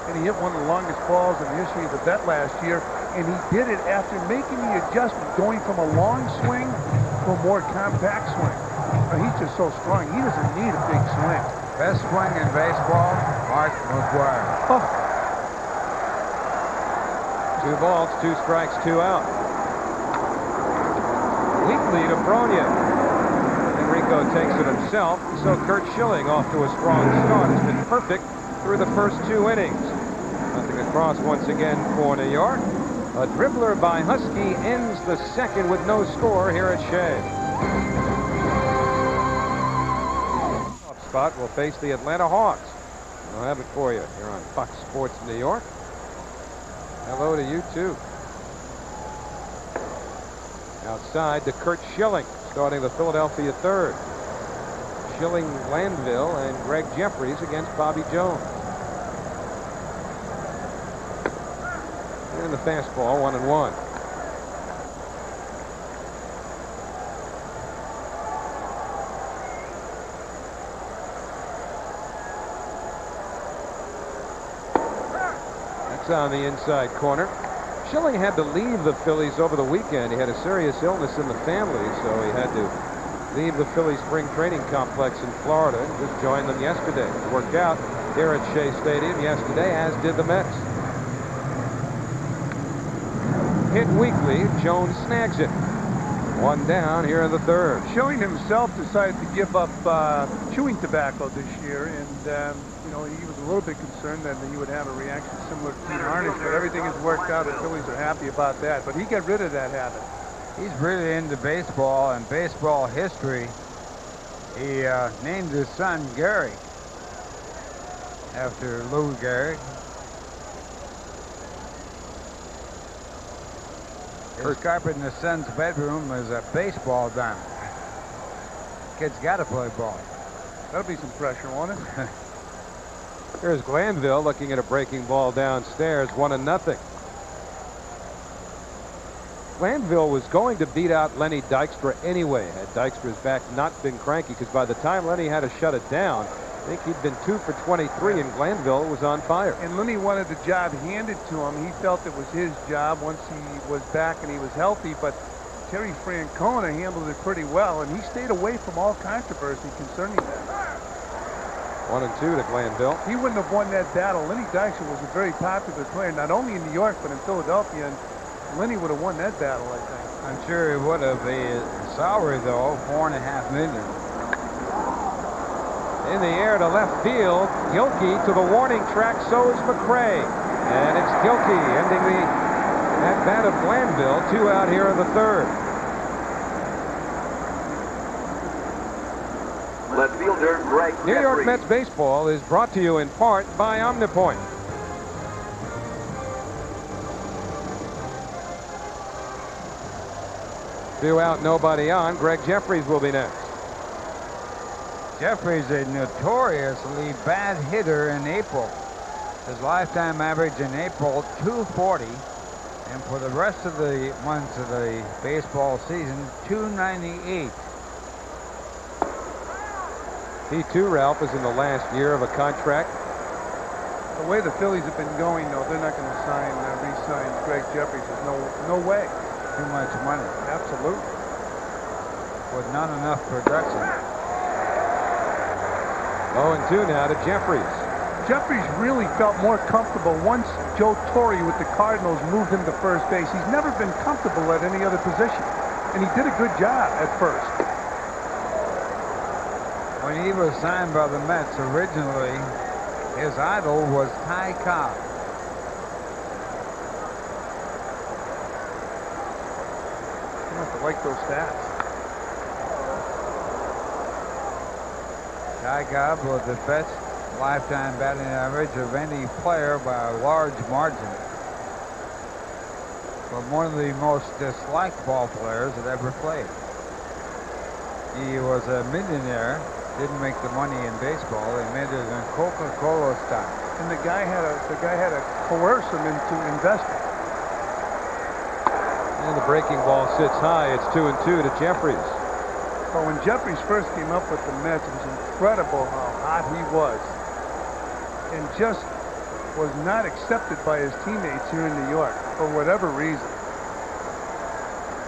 And he hit one of the longest balls in the history of the bet last year, and he did it after making the adjustment, going from a long swing to a more compact swing. He's just so strong. He doesn't need a big swing. Best swing in baseball, Mark McGwire. Oh. 2 balls, 2 strikes, 2 out. Weak lead of Bronya. Enrico takes it himself, so Kurt Schilling off to a strong start. Has been perfect through the first 2 innings. Nothing across once again for New York. A dribbler by Husky ends the second with no score here at Shea. Spot will face the Atlanta Hawks. We'll have it for you here on Fox Sports New York. Hello to you too. Outside to Kurt Schilling, starting the Philadelphia third. Schilling, Glanville, and Greg Jeffries against Bobby Jones. And the fastball, 1-1. That's on the inside corner. Schilling had to leave the Phillies over the weekend. He had a serious illness in the family, so he had to leave the Phillies spring training complex in Florida and just joined them yesterday. It worked out here at Shea Stadium yesterday, as did the Mets. hit weakly. Jones snags it. One down here in the third. Schilling himself decided to give up chewing tobacco this year, and you know, he was a little bit concerned that he would have a reaction similar to Pete Harnish, but everything has worked out. The Phillies are happy about that. But he got rid of that habit. He's really into baseball and baseball history. He named his son Gary after Lou Gehrig. His carpet in his son's bedroom is a baseball diamond. Kid's got to play ball. That'll be some pressure, won't it? Here's Glanville looking at a breaking ball downstairs, 1-0. Glanville was going to beat out Lenny Dykstra anyway, had Dykstra's back not been cranky, because by the time Lenny had to shut it down, I think he'd been 2 for 23, and Glanville was on fire. And Lenny wanted the job handed to him. He felt it was his job once he was back and he was healthy, but Terry Francona handled it pretty well, and he stayed away from all controversy concerning that. 1-2 to Glanville. He wouldn't have won that battle. Lenny Dykstra was a very popular player, not only in New York, but in Philadelphia, and Lenny would have won that battle, I think. I'm sure he would have. The salary, though, $4.5 million. In the air to left field. Gilkey to the warning track. So is McRae. And it's Gilkey ending the at-bat of Glanville. 2 out here in the third. Left fielder Greg New York Jeffries. Mets baseball is brought to you in part by Omnipoint. Two out, nobody on. Greg Jeffries will be next. Jeffries a notoriously bad hitter in April. His lifetime average in April, 240. And for the rest of the months of the baseball season, 298. He too, Ralph, is in the last year of a contract. The way the Phillies have been going, though, they're not going to re-sign Greg Jeffries. There's no way. Too much money. Absolutely. With not enough production. 0-2 now to Jeffries. Jeffries really felt more comfortable once Joe Torre with the Cardinals moved him to first base. He's never been comfortable at any other position, and he did a good job at first. When he was signed by the Mets originally, his idol was Ty Cobb. You have to like those stats. Ty Cobb was the best lifetime batting average of any player by a large margin. But one of the most disliked ball players that ever played. He was a millionaire, didn't make the money in baseball. He made it in Coca-Cola stock. And the guy had to coerce him into investing. And the breaking ball sits high. It's 2-2 to Jeffries. But when Jeffries first came up with the Mets, it was incredible how hot he was. And just was not accepted by his teammates here in New York for whatever reason.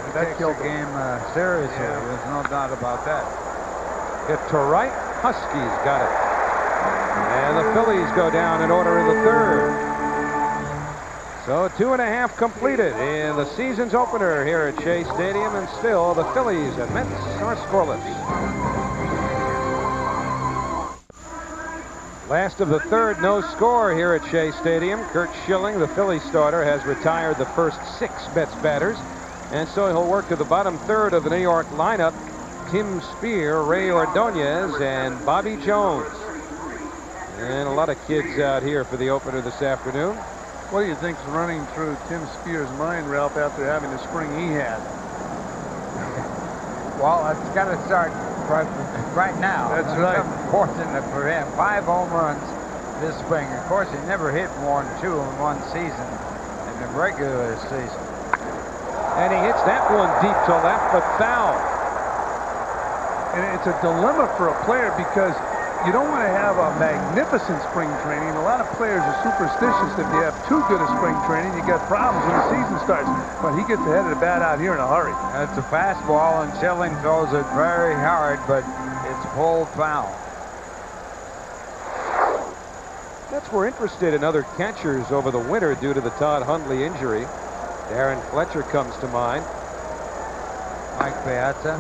He That takes killed the him. game seriously. Yeah. There's no doubt about that. Hit to right. Huskies got it. And the Phillies go down in order in the third. So 2.5 completed in the season's opener here at Shea Stadium, and still the Phillies and Mets are scoreless. Last of the third, no score here at Shea Stadium. Curt Schilling, the Phillies starter, has retired the first 6 Mets batters, and so he'll work to the bottom third of the New York lineup. Tim Spear, Ray Ordonez, and Bobby Jones. And a lot of kids out here for the opener this afternoon. What do you think's running through Tim Spear's mind, Ralph, after having the spring he had? Well, it's got to start right now. That's right. It's fortunate for him. 5 home runs this spring. Of course, he never hit more than 2 in one season in the regular season. And he hits that one deep to left, but foul. And it's a dilemma for a player because you don't want to have a magnificent spring training. A lot of players are superstitious. If you have too good a spring training, you got problems when the season starts. But he gets ahead of the bat out here in a hurry. It's a fastball, and Schilling throws it very hard, but it's pulled foul. Mets were interested in other catchers over the winter due to the Todd Hundley injury. Darren Fletcher comes to mind. Mike Piazza.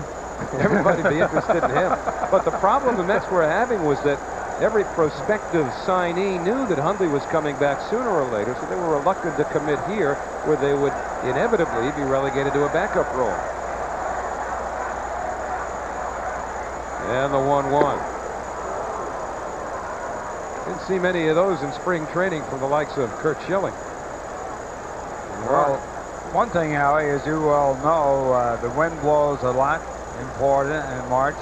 Everybody be interested in him. But the problem the Mets were having was that every prospective signee knew that Hundley was coming back sooner or later, so they were reluctant to commit here, where they would inevitably be relegated to a backup role. And the 1-1. Didn't see many of those in spring training from the likes of Curt Schilling. Well, one thing, Howie, as you well know, the wind blows a lot in Florida in March.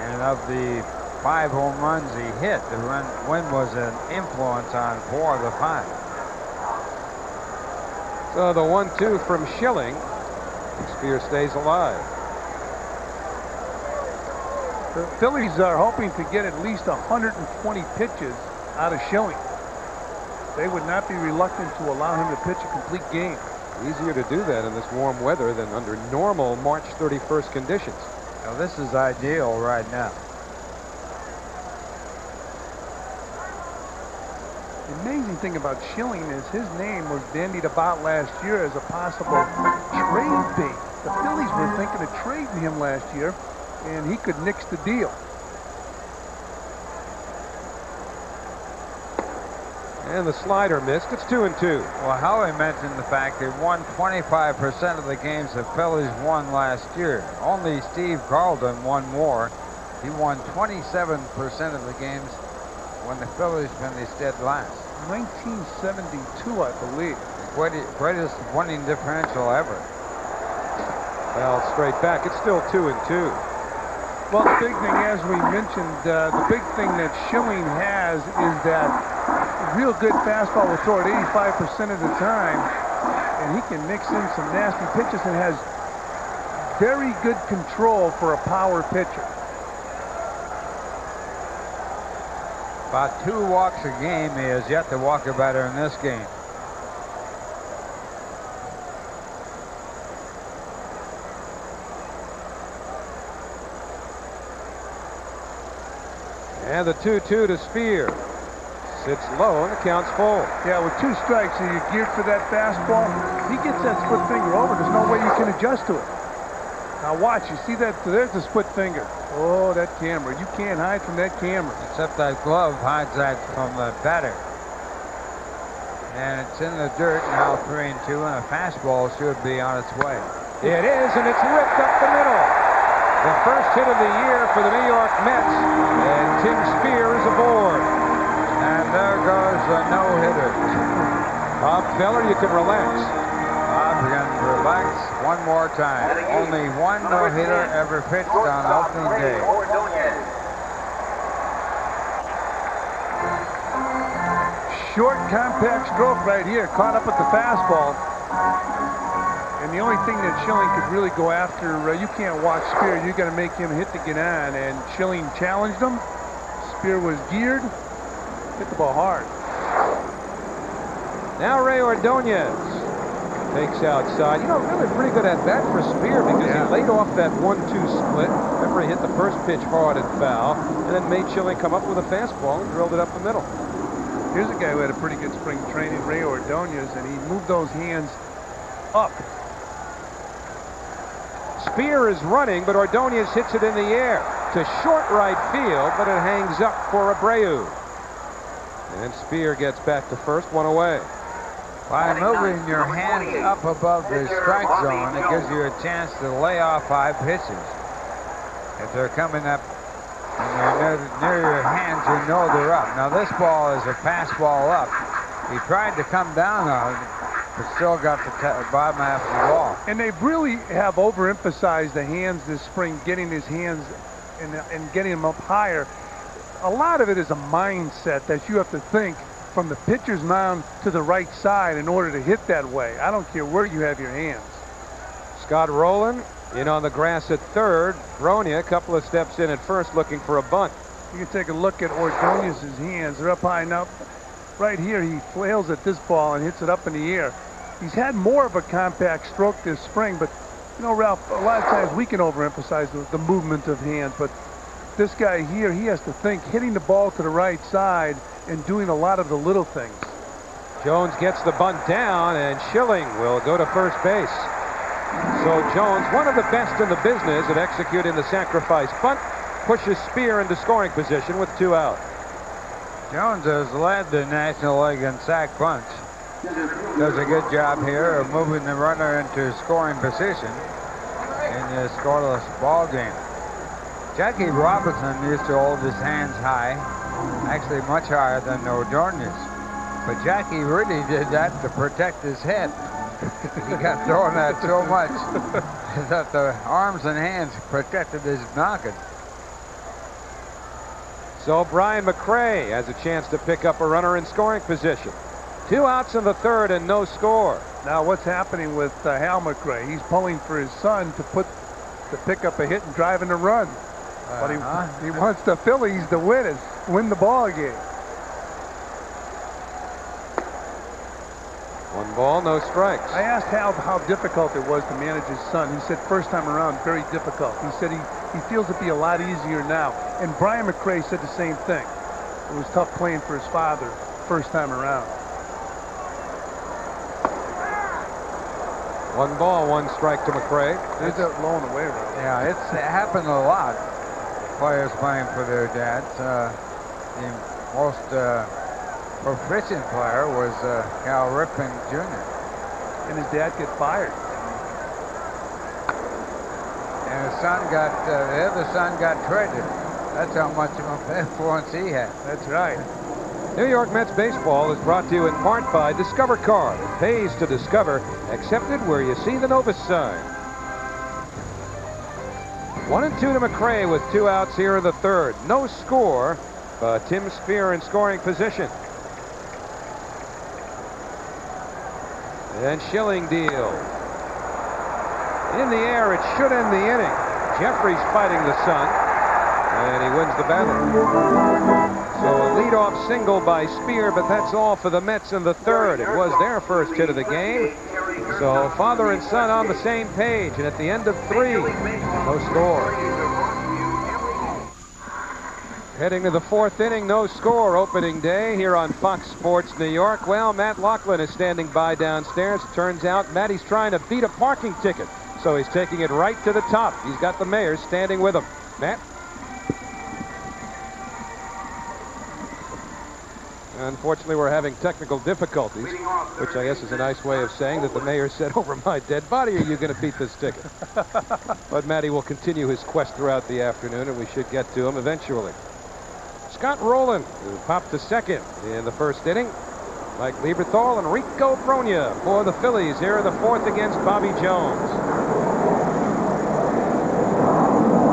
And of the 5 home runs he hit, the wind was an influence on 4 of the 5. So the 1-2 from Schilling. Spear stays alive. The Phillies are hoping to get at least 120 pitches out of Schilling. They would not be reluctant to allow him to pitch a complete game. Easier to do that in this warm weather than under normal March 31st conditions. Now this is ideal right now. The amazing thing about Schilling is his name was bandied about last year as a possible trade bait. The Phillies were thinking of trading him last year, and he could nix the deal. And the slider missed. It's 2-2. Well, Howie mentioned the fact they won 25% of the games the Phillies won last year. Only Steve Carlton won more. He won 27% of the games when the Phillies finished dead last. 1972, I believe. Greatest winning differential ever. Well, straight back. It's still 2-2. Well, the big thing, as we mentioned, the big thing that Schilling has is that real good fastball will throw it 85% of the time, and he can mix in some nasty pitches and has very good control for a power pitcher. About 2 walks a game. He has yet to walk a batter in this game. And the 2-2 to Spear. Sits low and the count's full. Yeah, with 2 strikes, and you're geared for that fastball. He gets that split finger over. There's no way you can adjust to it. Now watch, you see that? There's the split finger. Oh, that camera. You can't hide from that camera. Except that glove hides that from the batter. And it's in the dirt now, 3-2, and a fastball should be on its way. It is, and it's ripped up the middle. The first hit of the year for the New York Mets, and Tim Spear is aboard. And there goes the no-hitter. Bob Feller, you can relax. Bob can relax one more time. Only one no-hitter ever pitched on opening day. Short, compact stroke right here, caught up with the fastball. And the only thing that Schilling could really go after, you can't watch Spear. You got to make him hit to get on. And Schilling challenged him. Spear was geared, hit the ball hard. Now Ray Ordonez takes outside. You know, really pretty good at bat for Spear because he laid off that 1-2 split. Remember, he hit the first pitch hard and foul, and then made Schilling come up with a fastball and drilled it up the middle. Here's a guy who had a pretty good spring training, Ray Ordonez, and he moved those hands up. Spear is running, but Ordonez hits it in the air to short right field, but it hangs up for Abreu. And Spear gets back to first, 1 away. By moving your hands up above the strike zone, it gives you a chance to lay off 5 pitches. If they're coming up and they're near your hands, you know they're up. Now this ball is a fastball up. He tried to come down on it, but still got the bottom half of the ball. And they really have overemphasized the hands this spring, getting his hands and getting them up higher. A lot of it is a mindset that you have to think from the pitcher's mound to the right side in order to hit that way. I don't care where you have your hands. Scott Rowland in on the grass at third. Bronya a couple of steps in at first looking for a bunt. You can take a look at Ordonez's hands. They're up high now. Right here, he flails at this ball and hits it up in the air. He's had more of a compact stroke this spring, but, you know, Ralph, a lot of times we can overemphasize the movement of hands, but this guy here, he has to think hitting the ball to the right side and doing a lot of the little things. Jones gets the bunt down, and Schilling will go to first base. So Jones, one of the best in the business at executing the sacrifice bunt, pushes Spear into scoring position with 2 out. Jones has led the National League in sac bunts. Does a good job here of moving the runner into scoring position in a scoreless ball game. Jackie Robinson used to hold his hands high, actually much higher than Ordonez. But Jackie really did that to protect his head. He got thrown at so much that the arms and hands protected his noggin. So Brian McRae has a chance to pick up a runner in scoring position. 2 outs in the third and no score. Now what's happening with Hal McRae? He's pulling for his son to pick up a hit and drive in a run. But he wants the Phillies to win the ball game. 1 ball, no strikes. I asked Hal how difficult it was to manage his son. He said first time around, very difficult. He said he feels it'd be a lot easier now. And Brian McRae said the same thing. It was tough playing for his father first time around. 1 ball, 1 strike to McRae. There's that low and away run. Yeah, it happened a lot. Players playing for their dads. The most proficient player was Cal Ripken Jr. And his dad get fired. And his son the other son got traded. That's how much of an influence he had. That's right. New York Mets baseball is brought to you in part by Discover Card. It pays to discover, accepted where you see the Novus sign. 1 and 2 to McRae with 2 outs here in the third. No score, but Tim Spear in scoring position. And Schilling deal. In the air, it should end the inning. Jeffries fighting the sun, and he wins the battle. So a leadoff single by Spear, but that's all for the Mets in the third. It was their first hit of the game. So father and son on the same page, and at the end of 3, no score. Heading to the 4th inning, no score opening day here on Fox Sports New York. Well, Matt Loughlin is standing by downstairs. Turns out Matty's trying to beat a parking ticket, so he's taking it right to the top. He's got the mayor standing with him. Matt? Unfortunately, we're having technical difficulties, which I guess is a nice way of saying that the mayor said, over my dead body, are you going to beat this ticket? But Matty will continue his quest throughout the afternoon, and we should get to him eventually. Scott Rowland, who popped to second in the first inning. Mike Lieberthal and Rico Bronya for the Phillies here in the 4th against Bobby Jones.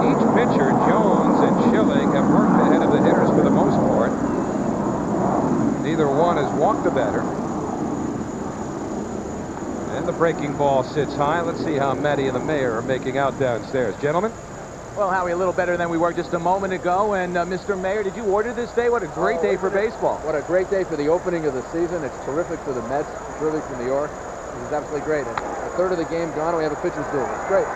Each pitcher, Jones and Schilling, have worked ahead of the hitters for the most part. Neither one has walked a batter. And the breaking ball sits high. Let's see how Matty and the mayor are making out downstairs. Gentlemen? Well, Howie, a little better than we were just a moment ago. And Mr. Mayor, did you order this day? What a great day for baseball. What a great day for the opening of the season. It's terrific for the Mets. It's really for New York. This is absolutely great. And a third of the game gone, and we have a pitcher's duel. It's great.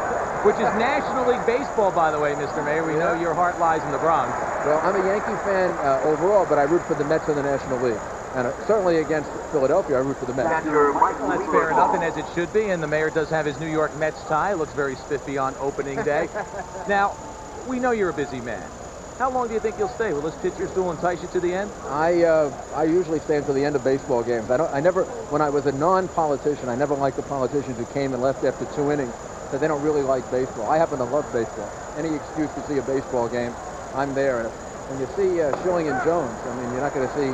Which is National League Baseball, by the way, Mr. Mayor. We know your heart lies in the Bronx. Well, I'm a Yankee fan overall, but I root for the Mets in the National League. And certainly against Philadelphia, I root for the Mets. Well, that's fair enough, and as it should be. And the mayor does have his New York Mets tie. It looks very spiffy on opening day. Now, we know you're a busy man. How long do you think you'll stay? Will this pitcher's duel entice you to the end? I usually stay until the end of baseball games. I never, when I was a non-politician, I never liked the politicians who came and left after 2 innings, because they don't really like baseball. I happen to love baseball. Any excuse to see a baseball game, I'm there. And when you see Schilling and Jones, I mean, you're not going to see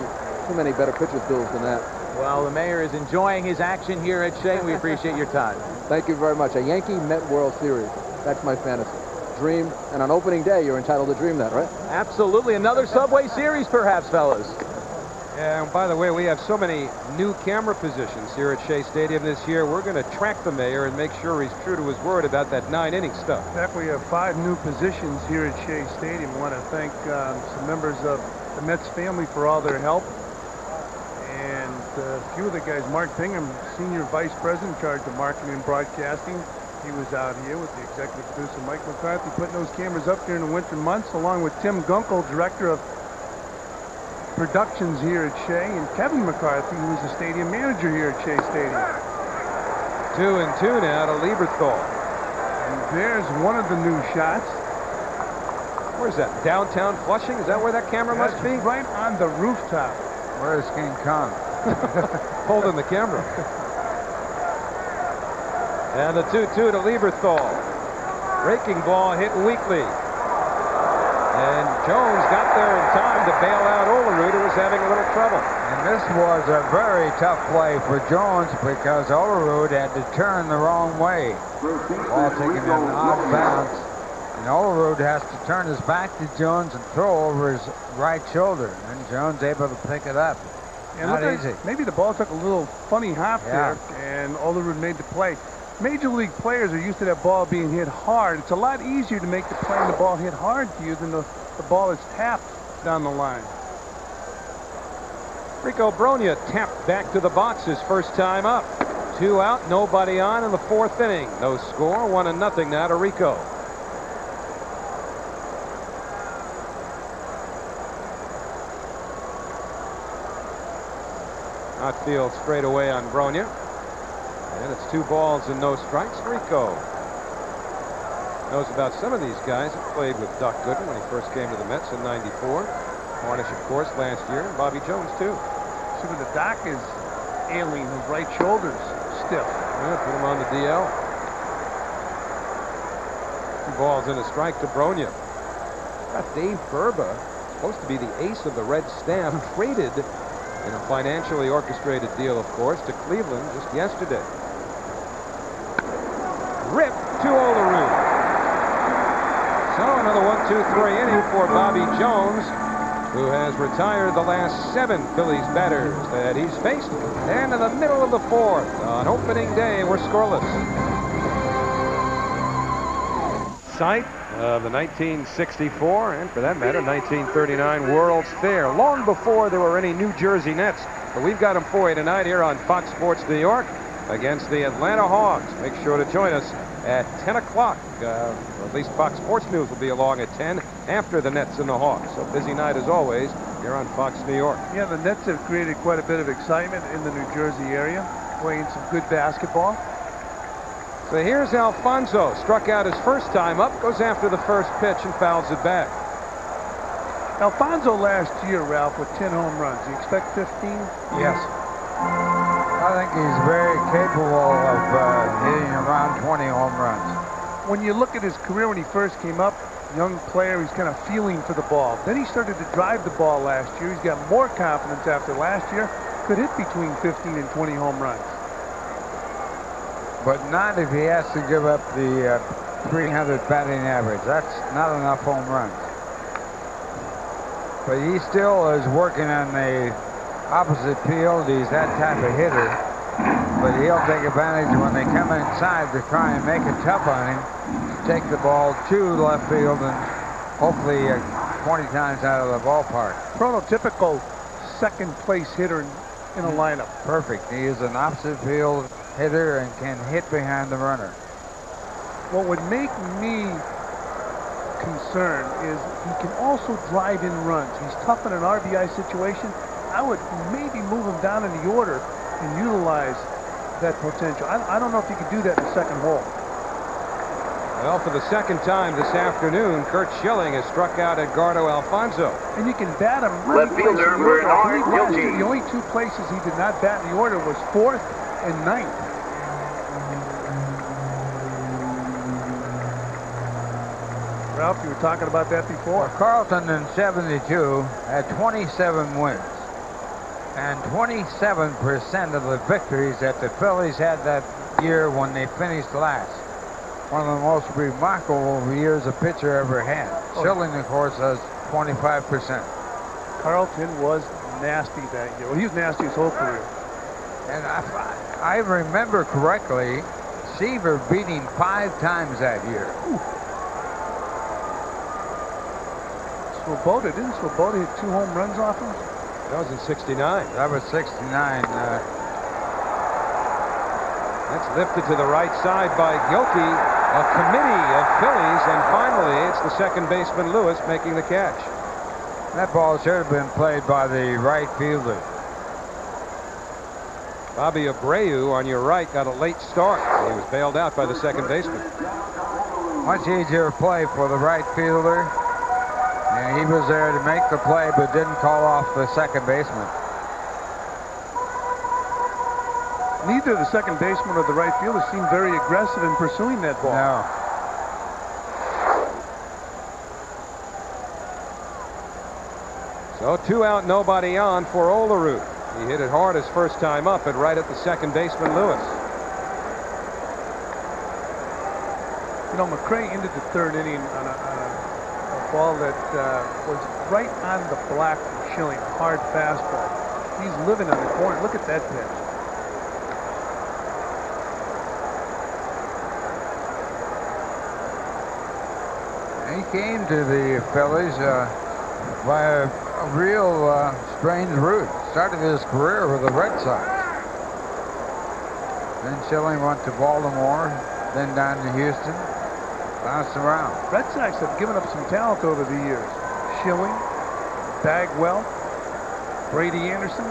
too many better pitcher's duels than that. Well, the mayor is enjoying his action here at Shea, and we appreciate your time. Thank you very much. A Yankee-Met World Series. That's my fantasy. Dream, and on opening day, you're entitled to dream that, right? Absolutely. Another Subway Series, perhaps, fellas. Yeah, and by the way, we have so many new camera positions here at Shea Stadium this year. We're going to track the mayor and make sure he's true to his word about that 9-inning stuff. In fact, we have 5 new positions here at Shea Stadium. I want to thank some members of the Mets family for all their help. And a few of the guys, Mark Pingham, Senior Vice President in charge of marketing and broadcasting. He was out here with the executive producer, Mike McCarthy, putting those cameras up during the winter months, along with Tim Gunkel, director of productions here at Shea, and Kevin McCarthy, who is the stadium manager here at Shea Stadium. 2-2 now to Lieberthal. And there's one of the new shots. Where's that? Downtown Flushing? Is that where that camera must be? Right on the rooftop. Where's King Kong? Holding the camera. And the 2-2 to Lieberthal. Breaking ball hit weakly. And Jones got there in time to bail out Olerud, who was having a little trouble. And this was a very tough play for Jones because Olerud had to turn the wrong way. Ball taking an odd bounce. And Olerud has to turn his back to Jones and throw over his right shoulder. And Jones able to pick it up. And Not easy. Maybe the ball took a little funny hop there, and Olerud made the play. Major league players are used to that ball being hit hard. It's a lot easier to make the play and the ball hit hard to you than the ball is tapped down the line. Rico Brogna tapped back to the box his first time up. 2 out, nobody on in the 4th inning. No score, 1-0 now to Rico. Outfield straight away on Brogna. And it's 2 balls and no strikes. Rico knows about some of these guys. He played with Duck Gooden when he first came to the Mets in '94. Harnish, of course, last year. And Bobby Jones, too. See, but the Doc is ailing. His right shoulder's stiff. Yeah, put him on the DL. 2 balls and a strike to Brogna. Got Dave Burba, supposed to be the ace of the Red staff, traded in a financially orchestrated deal, of course, to Cleveland just yesterday. Rip to Olerud. So another 1-2-3 inning for Bobby Jones, who has retired the last 7 Phillies batters that he's faced. And in the middle of the 4th, on opening day, we're scoreless. Site of the 1964, and for that matter, 1939 World's Fair, long before there were any New Jersey Nets. But we've got them for you tonight here on Fox Sports New York against the Atlanta Hawks. Make sure to join us at 10 o'clock. Or at least Fox Sports News will be along at 10 after the Nets and the Hawks. So busy night as always here on Fox New York. Yeah, the Nets have created quite a bit of excitement in the New Jersey area, playing some good basketball. So here's Alfonso, struck out his first time up, goes after the first pitch and fouls it back. Alfonso last year, Ralph, with 10 home runs. You expect 15? Yes. I think he's very capable of hitting around 20 home runs. When you look at his career when he first came up, young player, he's kind of feeling for the ball. Then he started to drive the ball last year. He's got more confidence after last year. Could hit between 15 and 20 home runs. But not if he has to give up the 300 batting average. That's not enough home runs. But he still is working on the opposite field. He's that type of hitter. But he'll take advantage when they come inside to try and make it tough on him. Take the ball to left field and hopefully 20 times out of the ballpark. Prototypical second place hitter in a lineup. Perfect. He is an opposite field hitter and can hit behind the runner. What would make me concerned is he can also drive in runs. He's tough in an RBI situation. I would maybe move him down in the order and utilize that potential. I don't know if he could do that in the second hole. Well, for the second time this afternoon, Curt Schilling has struck out Edgardo Alfonso. And you can bat him Left fielder Bernard Gilkey. The only 2 places he did not bat in the order was 4th and 9th. Ralph, you were talking about that before. Well, Carlton in '72 had 27 wins. And 27% of the victories that the Phillies had that year when they finished last. One of the most remarkable years a pitcher ever had. Schilling, of course, has 25%. Carlton was nasty that year. Well, he was nasty his whole career. And I remember correctly, Seaver beat him 5 times that year. Ooh. Swoboda, didn't Swoboda hit 2 home runs off him? That was in '69. That was '69. That's lifted to the right side by Gilkey. A committee of Phillies, and finally it's the second baseman Lewis making the catch. That ball should have been played by the right fielder. Bobby Abreu on your right got a late start. He was bailed out by the second baseman. Much easier play for the right fielder. And he was there to make the play, but didn't call off the second baseman. Neither the second baseman or the right fielder seemed very aggressive in pursuing that ball. No. So 2 out, nobody on for Olerud. He hit it hard his first time up and right at the second baseman, Lewis. You know, McRae ended the third inning on a ball that was right on the block from Schilling, a hard fastball. He's living on the corner. Look at that pitch. He came to the Phillies by a real strange route. Started his career with the Red Sox. Then Schilling went to Baltimore, then down to Houston. Bounced around. Red Sox have given up some talent over the years. Schilling, Bagwell, Brady Anderson.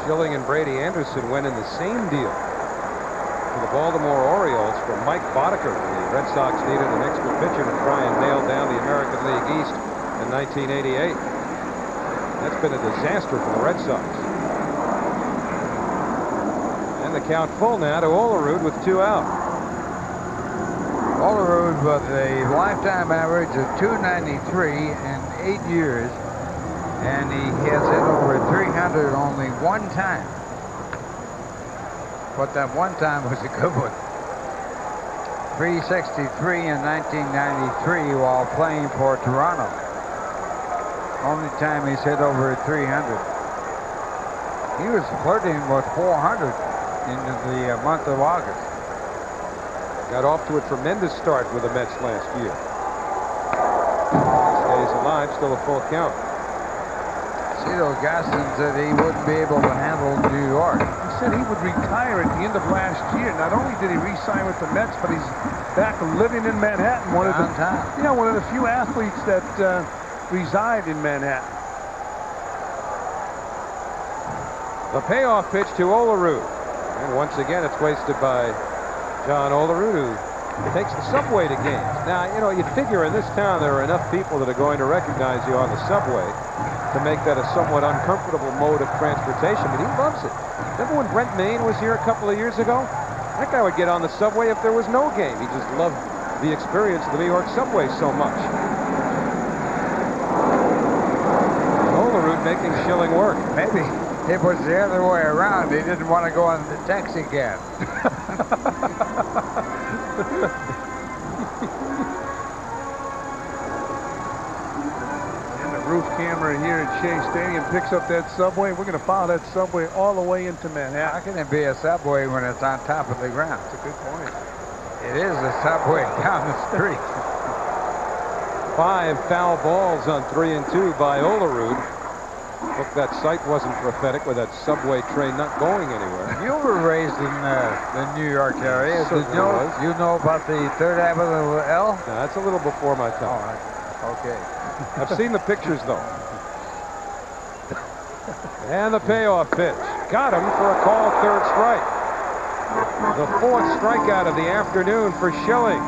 Schilling and Brady Anderson went in the same deal to the Baltimore Orioles for Mike Boddicker. The Red Sox needed an extra pitcher to try and nail down the American League East in 1988. That's been a disaster for the Red Sox. And the count full now to Olerud with 2 out. Olerud with a lifetime average of .293 in 8 years, and he has hit over 300 only one time. But that one time was a good one. 363 in 1993 while playing for Toronto. Only time he's hit over 300. He was flirting with 400 in the month of August. Got off to a tremendous start with the Mets last year. Stays alive, still a full count. Cito Gaston said he wouldn't be able to handle New York. He said he would retire at the end of last year. Not only did he re-sign with the Mets, but he's back living in Manhattan. One of the few athletes that reside in Manhattan. The payoff pitch to Olerud. And once again, it's wasted by John Olerud, who takes the subway to games. Now, you know, you'd figure in this town there are enough people that are going to recognize you on the subway to make that a somewhat uncomfortable mode of transportation, but he loves it. Remember when Brent Maine was here a couple of years ago? That guy would get on the subway if there was no game. He just loved the experience of the New York subway so much. Olerud making Schilling work. Maybe it was the other way around. He didn't want to go on the taxi cab. And the roof camera here at Shea Stadium picks up that subway. We're going to follow that subway all the way into Manhattan. How can it be a subway when it's on top of the ground? That's a good point. It is a subway down the street. 5 foul balls on 3 and 2 by Olerud. Look, that sight wasn't prophetic with that subway train not going anywhere. You were raised in the New York area. Did you know about the 3rd Avenue L? No, that's a little before my time. Oh, okay. I've seen the pictures, though. And the payoff pitch. Got him for a called 3rd strike. The 4th strikeout of the afternoon for Schilling.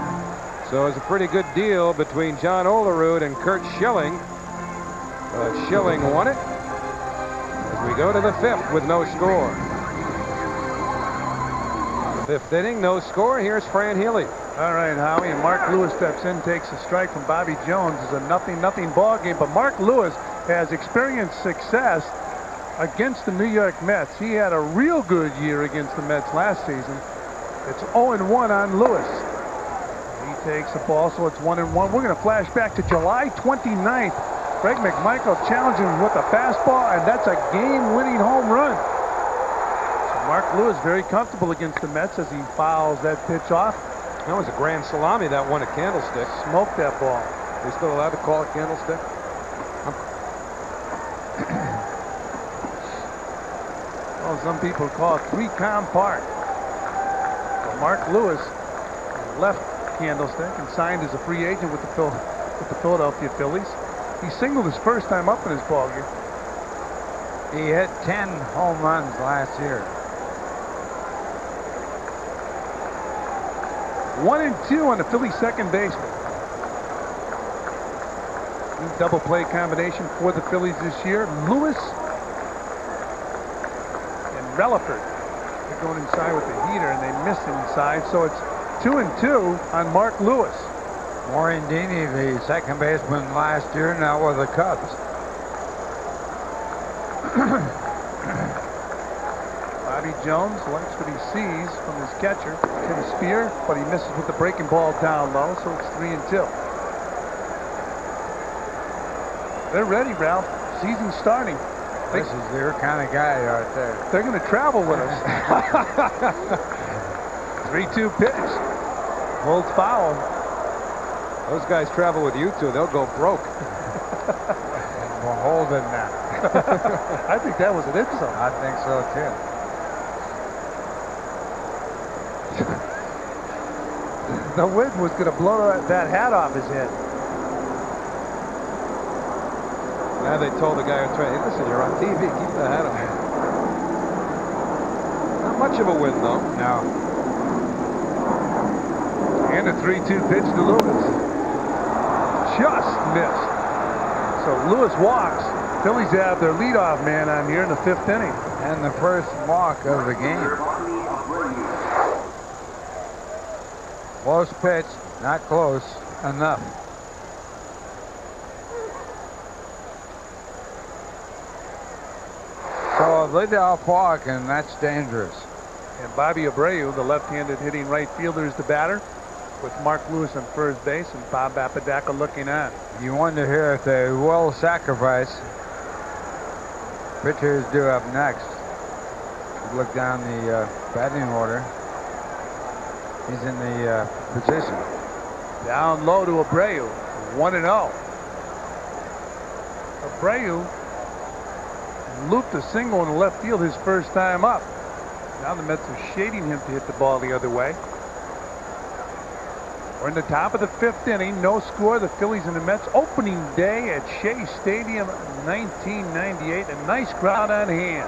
So it's a pretty good deal between John Olerud and Curt Schilling. Schilling won it. As we go to the 5th with no score. 5th inning, no score. Here's Fran Healy. All right, Howie, and Mark Lewis steps in, takes a strike from Bobby Jones. It's a 0-0 ball game, but Mark Lewis has experienced success against the New York Mets. He had a real good year against the Mets last season. It's 0-1 on Lewis. He takes the ball, so it's 1-1. We're going to flash back to July 29th. Greg McMichael challenging him with a fastball, and that's a game-winning home run. So Mark Lewis very comfortable against the Mets as he fouls that pitch off. That was a grand salami that won a candlestick. Smoked that ball. They still allowed to call it candlestick? Well, some people call it 3-com park. So Mark Lewis left Candlestick and signed as a free agent with the Philadelphia Phillies. He singled his first time up in his ball game. He hit 10 home runs last year. 1-2 on the Phillies second baseman. New double play combination for the Phillies this year. Lewis and Relaford. They're going inside with the heater and they miss inside, so it's 2-2 on Mark Lewis. Morandini, the second baseman last year, now with the Cubs. Bobby Jones likes what he sees from his catcher, Tim Spear, but he misses with the breaking ball down low, so it's 3-2. They're ready, Ralph. Season's starting. This is your kind of guy right there. They're going to travel with us. 3-2 pitch. Pulled foul. Those guys travel with you two. They'll go broke. We're holding that. I think that was an insult. I think so, too. The wind was going to blow that hat off his head. Now they told the guy who trained, hey, listen, you're on TV. Keep the hat on. Not much of a win, though. No. And a 3-2 pitch to Lewis. Just missed. So Lewis walks. Phillies have their leadoff man on here in the 5th inning. And the first walk of the game. Close pitch, not close enough. So a leadoff walk, and that's dangerous. And Bobby Abreu, the left-handed hitting right fielder, is the batter, with Mark Lewis on first base and Bob Apodaca looking on. You wonder here if they will sacrifice. Pitchers due up next. You look down the batting order. He's in the position. Down low to Abreu, 1-0. Abreu looped a single in the left field his first time up. Now the Mets are shading him to hit the ball the other way. We're in the top of the 5th inning. No score. The Phillies and the Mets opening day at Shea Stadium, 1998. A nice crowd on hand.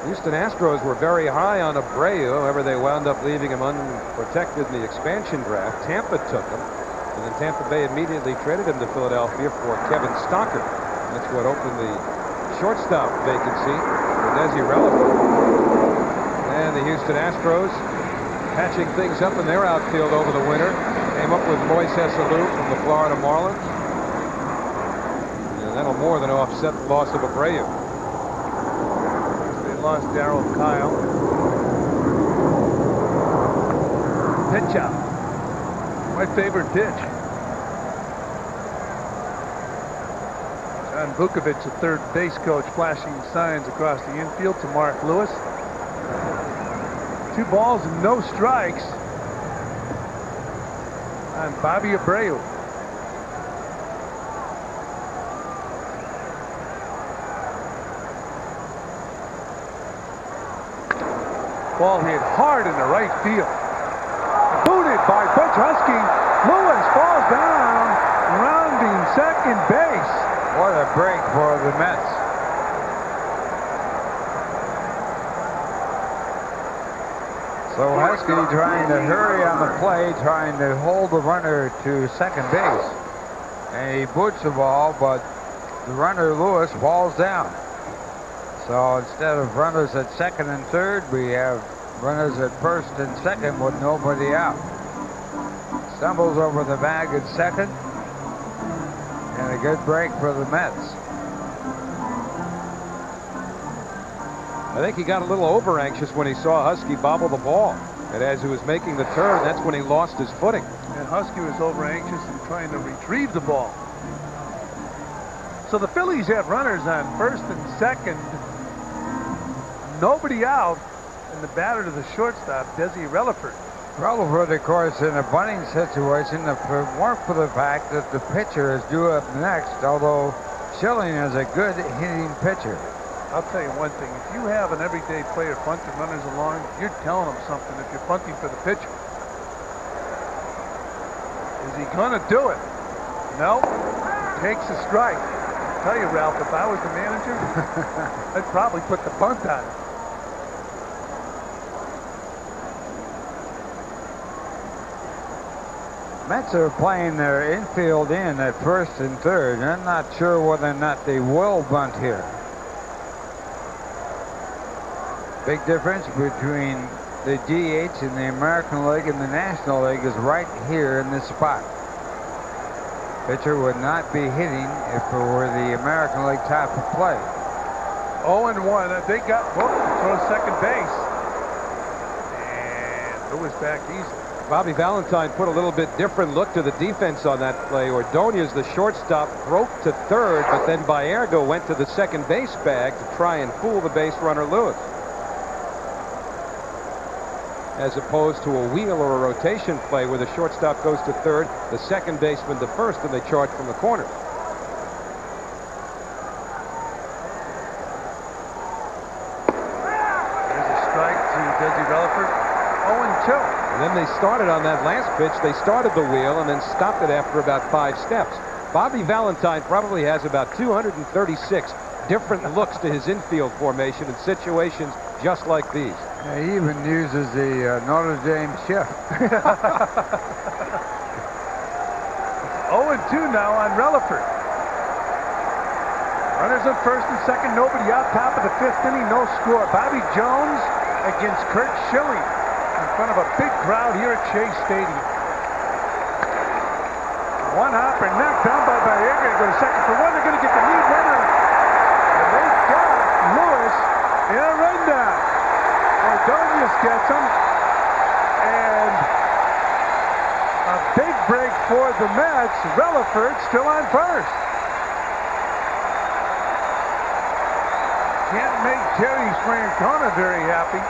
Houston Astros were very high on Abreu. However, they wound up leaving him unprotected in the expansion draft. Tampa took him. And then Tampa Bay immediately traded him to Philadelphia for Kevin Stocker. That's what opened the shortstop vacancy for Desi Relaford. And the Houston Astros patching things up in their outfield over the winter. Came up with Moises Alou from the Florida Marlins. And that'll more than offset the loss of Abreu. They lost Darryl Kyle. Pitch out. My favorite pitch. John Vukovic, the third base coach, flashing signs across the infield to Mark Lewis. 2 balls and no strikes on Bobby Abreu. Ball hit hard in the right field. Booted by Butch Husky. Lewis falls down, rounding second base. What a break for the Mets. So Husky trying to hurry on the play, trying to hold the runner to second base. And he boots the ball, but the runner, Lewis, falls down. So instead of runners at second and third, we have runners at first and second with nobody out. Stumbles over the bag at second. And a good break for the Mets. I think he got a little over anxious when he saw Husky bobble the ball. And as he was making the turn, that's when he lost his footing. And Husky was over anxious in trying to retrieve the ball. So the Phillies have runners on first and second. Nobody out. And the batter to the shortstop, Desi Relaford. Relaford, of course, in a bunting situation, if it weren't for the fact that the pitcher is due up next, although Schilling is a good hitting pitcher. I'll tell you one thing. If you have an everyday player bunting runners along, you're telling them something if you're bunting for the pitcher. Is he going to do it? Nope. Takes a strike. I'll tell you, Ralph, if I was the manager, I'd probably put the bunt on it. Mets are playing their infield in at first and third. I'm not sure whether or not they will bunt here. Big difference between the DH in the American League and the National League is right here in this spot. Pitcher would not be hitting if it were the American League type of play. 0-1. They got booked to throw second base. And Lewis back easy. Bobby Valentine put a little bit different look to the defense on that play. Ordonez, the shortstop, broke to third, but then Baerga went to the second base bag to try and fool the base runner Lewis. As opposed to a wheel or a rotation play where the shortstop goes to third, the second baseman to first, and they charge from the corner. There's a strike to Desi Relaford. 0-2. And then they started on that last pitch. They started the wheel and then stopped it after about 5 steps. Bobby Valentine probably has about 236 different looks to his infield formation in situations just like these. Yeah, he even uses the Notre Dame shift. 0-2 now on Relaford. Runners on first and second, nobody out. Top of the 5th inning, no score. Bobby Jones against Curt Schilling in front of a big crowd here at Shea Stadium. One hopper knocked down by Baerga to go to second for one. They're going to get the lead runner. And they've got Lewis in a rundown. Ordonez gets him. And a big break for the Mets. Relaford still on first. Can't make Terry Francona very happy.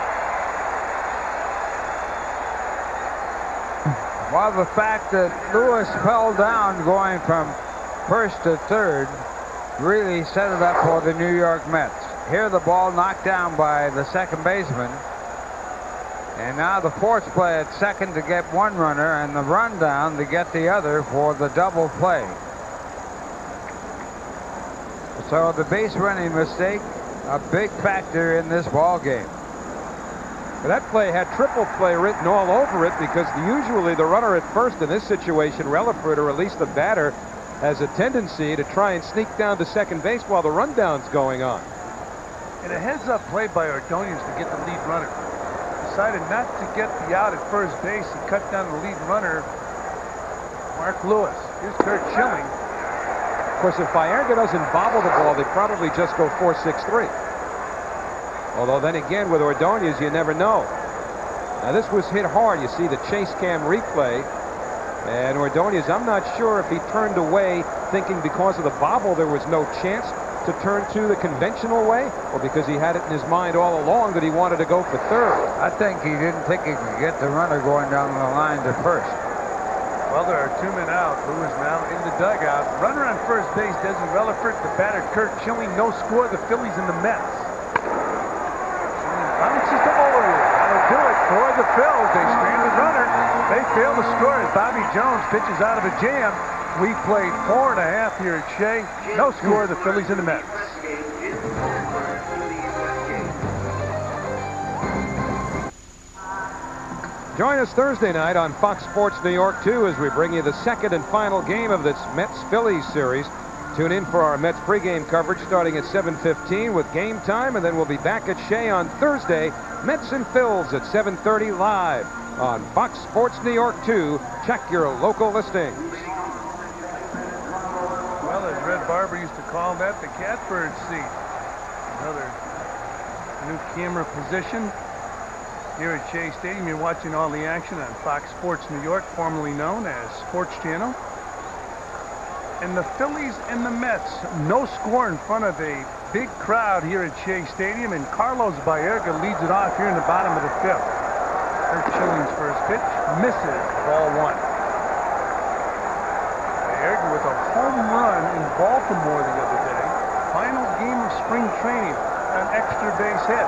Well, the fact that Lewis fell down going from first to third really set it up for the New York Mets. Here the ball knocked down by the second baseman. And now the force play at second to get one runner and the run down to get the other for the double play. So the base running mistake, a big factor in this ball game. That play had triple play written all over it because usually the runner at first in this situation, Relaford, or at least the batter, has a tendency to try and sneak down to second base while the rundown's going on. And a heads-up play by Ordonez to get the lead runner. Decided not to get the out at first base. He cut down the lead runner, Mark Lewis. Here's Curt Schilling. Of course, if Baerga doesn't bobble the ball, they probably just go 4-6-3. Although then again, with Ordonez, you never know. Now this was hit hard. You see the chase cam replay. And Ordonez, I'm not sure if he turned away thinking because of the bobble there was no chance to turn to the conventional way, or because he had it in his mind all along that he wanted to go for third. I think he didn't think he could get the runner going down the line to first. Well, there are 2 men out. Lewis now in the dugout. Runner on first base, Desi Relaford. The batter, Curt Schilling. No score. The Phillies and the Mets. Bounces to Olerud. That'll do it for the Phils. They stranded runner. They fail to score as Bobby Jones pitches out of a jam. We played 4.5 here at Shea. No score. The Phillies and the Mets. Join us Thursday night on Fox Sports New York 2 as we bring you the second and final game of this Mets-Phillies series. Tune in for our Mets pregame coverage starting at 7:15 with game time, and then we'll be back at Shea on Thursday. Mets and Phils at 7:30 live on Fox Sports New York 2. Check your local listings. Well, as Red Barber used to call that, the catbird seat. Another new camera position here at Shea Stadium. You're watching all the action on Fox Sports New York, formerly known as Sports Channel. And the Phillies and the Mets, no score in front of a big crowd here at Shea Stadium, and Carlos Baerga leads it off here in the bottom of the 5th. Curt Schilling's first pitch misses, ball 1. Baerga with a home run in Baltimore the other day. Final game of spring training, an extra base hit.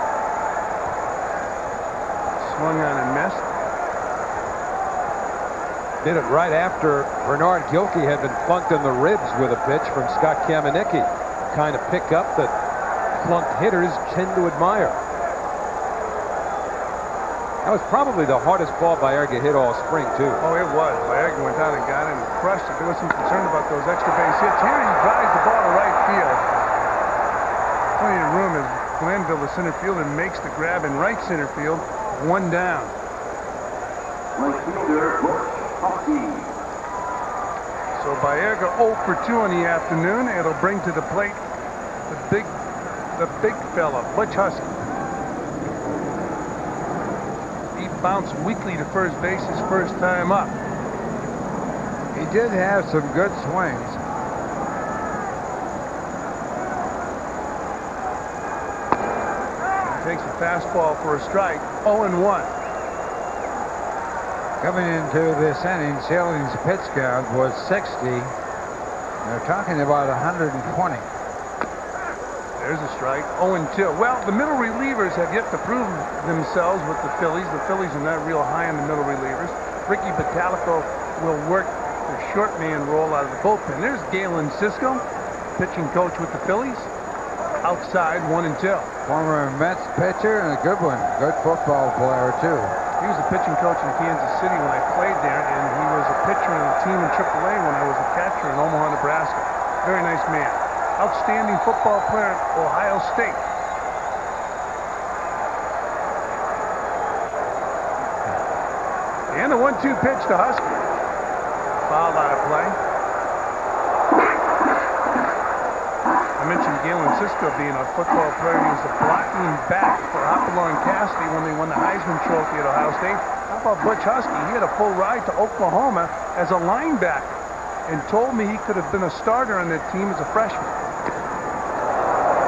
Swung on and missed. Did it right after Bernard Gilkey had been plunked in the ribs with a pitch from Scott Kamenicki. Kind of pickup that plunked hitters tend to admire. That was probably the hardest ball Baerga hit all spring, too. Oh, it was. Baerga went down and got it and crushed it. There was some concern about those extra base hits. Here he drives the ball to right field. Plenty of room as Glenville, the center fielder, makes the grab in right center field. One down. Right fielder, So Baerga 0 for 2 in the afternoon. It'll bring to the plate the big fella, Butch Husky. He bounced weakly to first base his first time up. He did have some good swings. He takes a fastball for a strike. 0-1. Coming into this inning, Shilling's pitch count was 60. They're talking about 120. There's a strike. 0-2. Well, the middle relievers have yet to prove themselves with the Phillies. The Phillies are not real high on the middle relievers. Ricky Batalico will work the short man role out of the bullpen. There's Galen Cisco, pitching coach with the Phillies. Outside, 1-2. Former Mets pitcher and a good one. Good football player, too. He was a pitching coach in Kansas City when I played there, and he was a pitcher on the team in AAA when I was a catcher in Omaha, Nebraska. Very nice man. Outstanding football player at Ohio State. And the 1-2 pitch to Husky. Foul out of play. I mentioned Galen Cisco being a football player. He was a blocking back for Hopalong Cassidy when they won the Heisman Trophy at Ohio State. How about Butch Husky? He had a full ride to Oklahoma as a linebacker and told me he could have been a starter on that team as a freshman.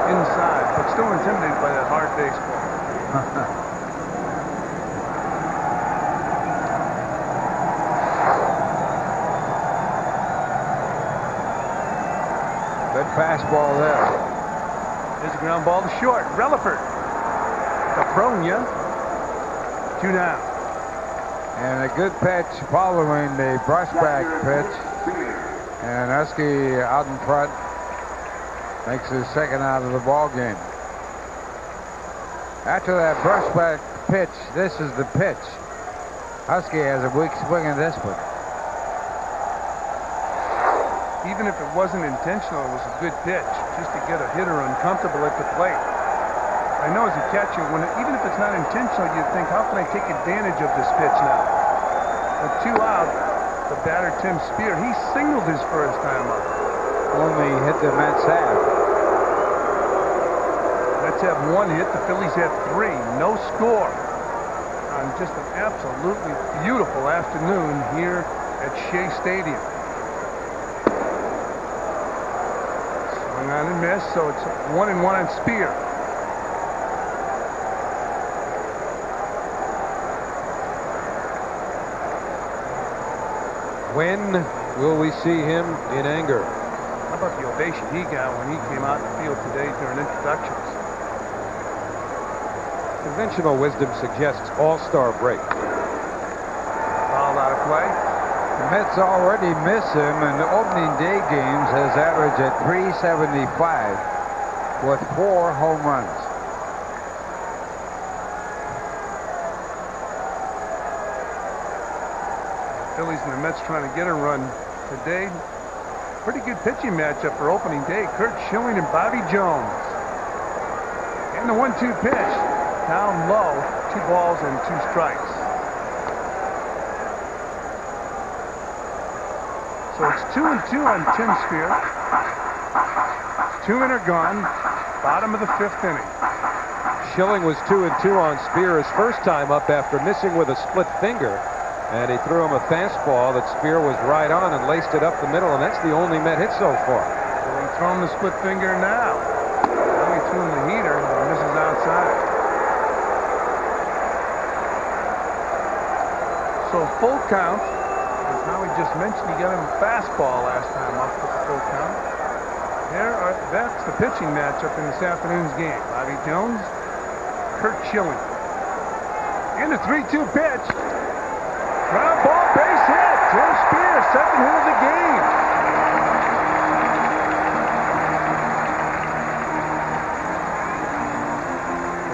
Inside, but still intimidated by that hard baseball. Good fastball there. There's a ground ball to short. Relaford. Capronia. 2 down. And a good pitch following the brushback pitch. And Husky out in front makes his second out of the ball game. After that brushback pitch, this is the pitch. Husky has a weak swing in this one. Even if it wasn't intentional, it was a good pitch just to get a hitter uncomfortable at the plate. I know as a catcher, even if it's not intentional, you think, how can I take advantage of this pitch now? With 2 out, the batter Tim Spear, he singled his first time up. Only hit the Mets half. Mets have 1 hit. The Phillies have 3. No score. On just an absolutely beautiful afternoon here at Shea Stadium. Swung on and missed, so it's 1-1 on Spear. When will we see him in anger? How about the ovation he got when he came out in the field today during introductions? Conventional wisdom suggests all-star break. Foul out of play. The Mets already miss him in the opening day games, has averaged at .375 with 4 home runs. Phillies and the Mets trying to get a run today. Pretty good pitching matchup for opening day. Curt Schilling and Bobby Jones. And the 1-2 pitch. Down low. 2 balls and 2 strikes. So it's 2-2 on Tim Spear. 2 men are gone. Bottom of the 5th inning. Schilling was 2-2 on Spear his first time up after missing with a split finger. And he threw him a fastball that Spear was right on and laced it up the middle, and that's the only Met hit so far. Well, he's throwing the split finger now. Now he threw him the heater and misses outside. So full count. As Howie just mentioned, he got him a fastball last time up with the full count. That's the pitching matchup in this afternoon's game. Bobby Jones, Curt Schilling. And the 3-2 pitch. Ground ball, base hit. Tim Spear, second hit of the game.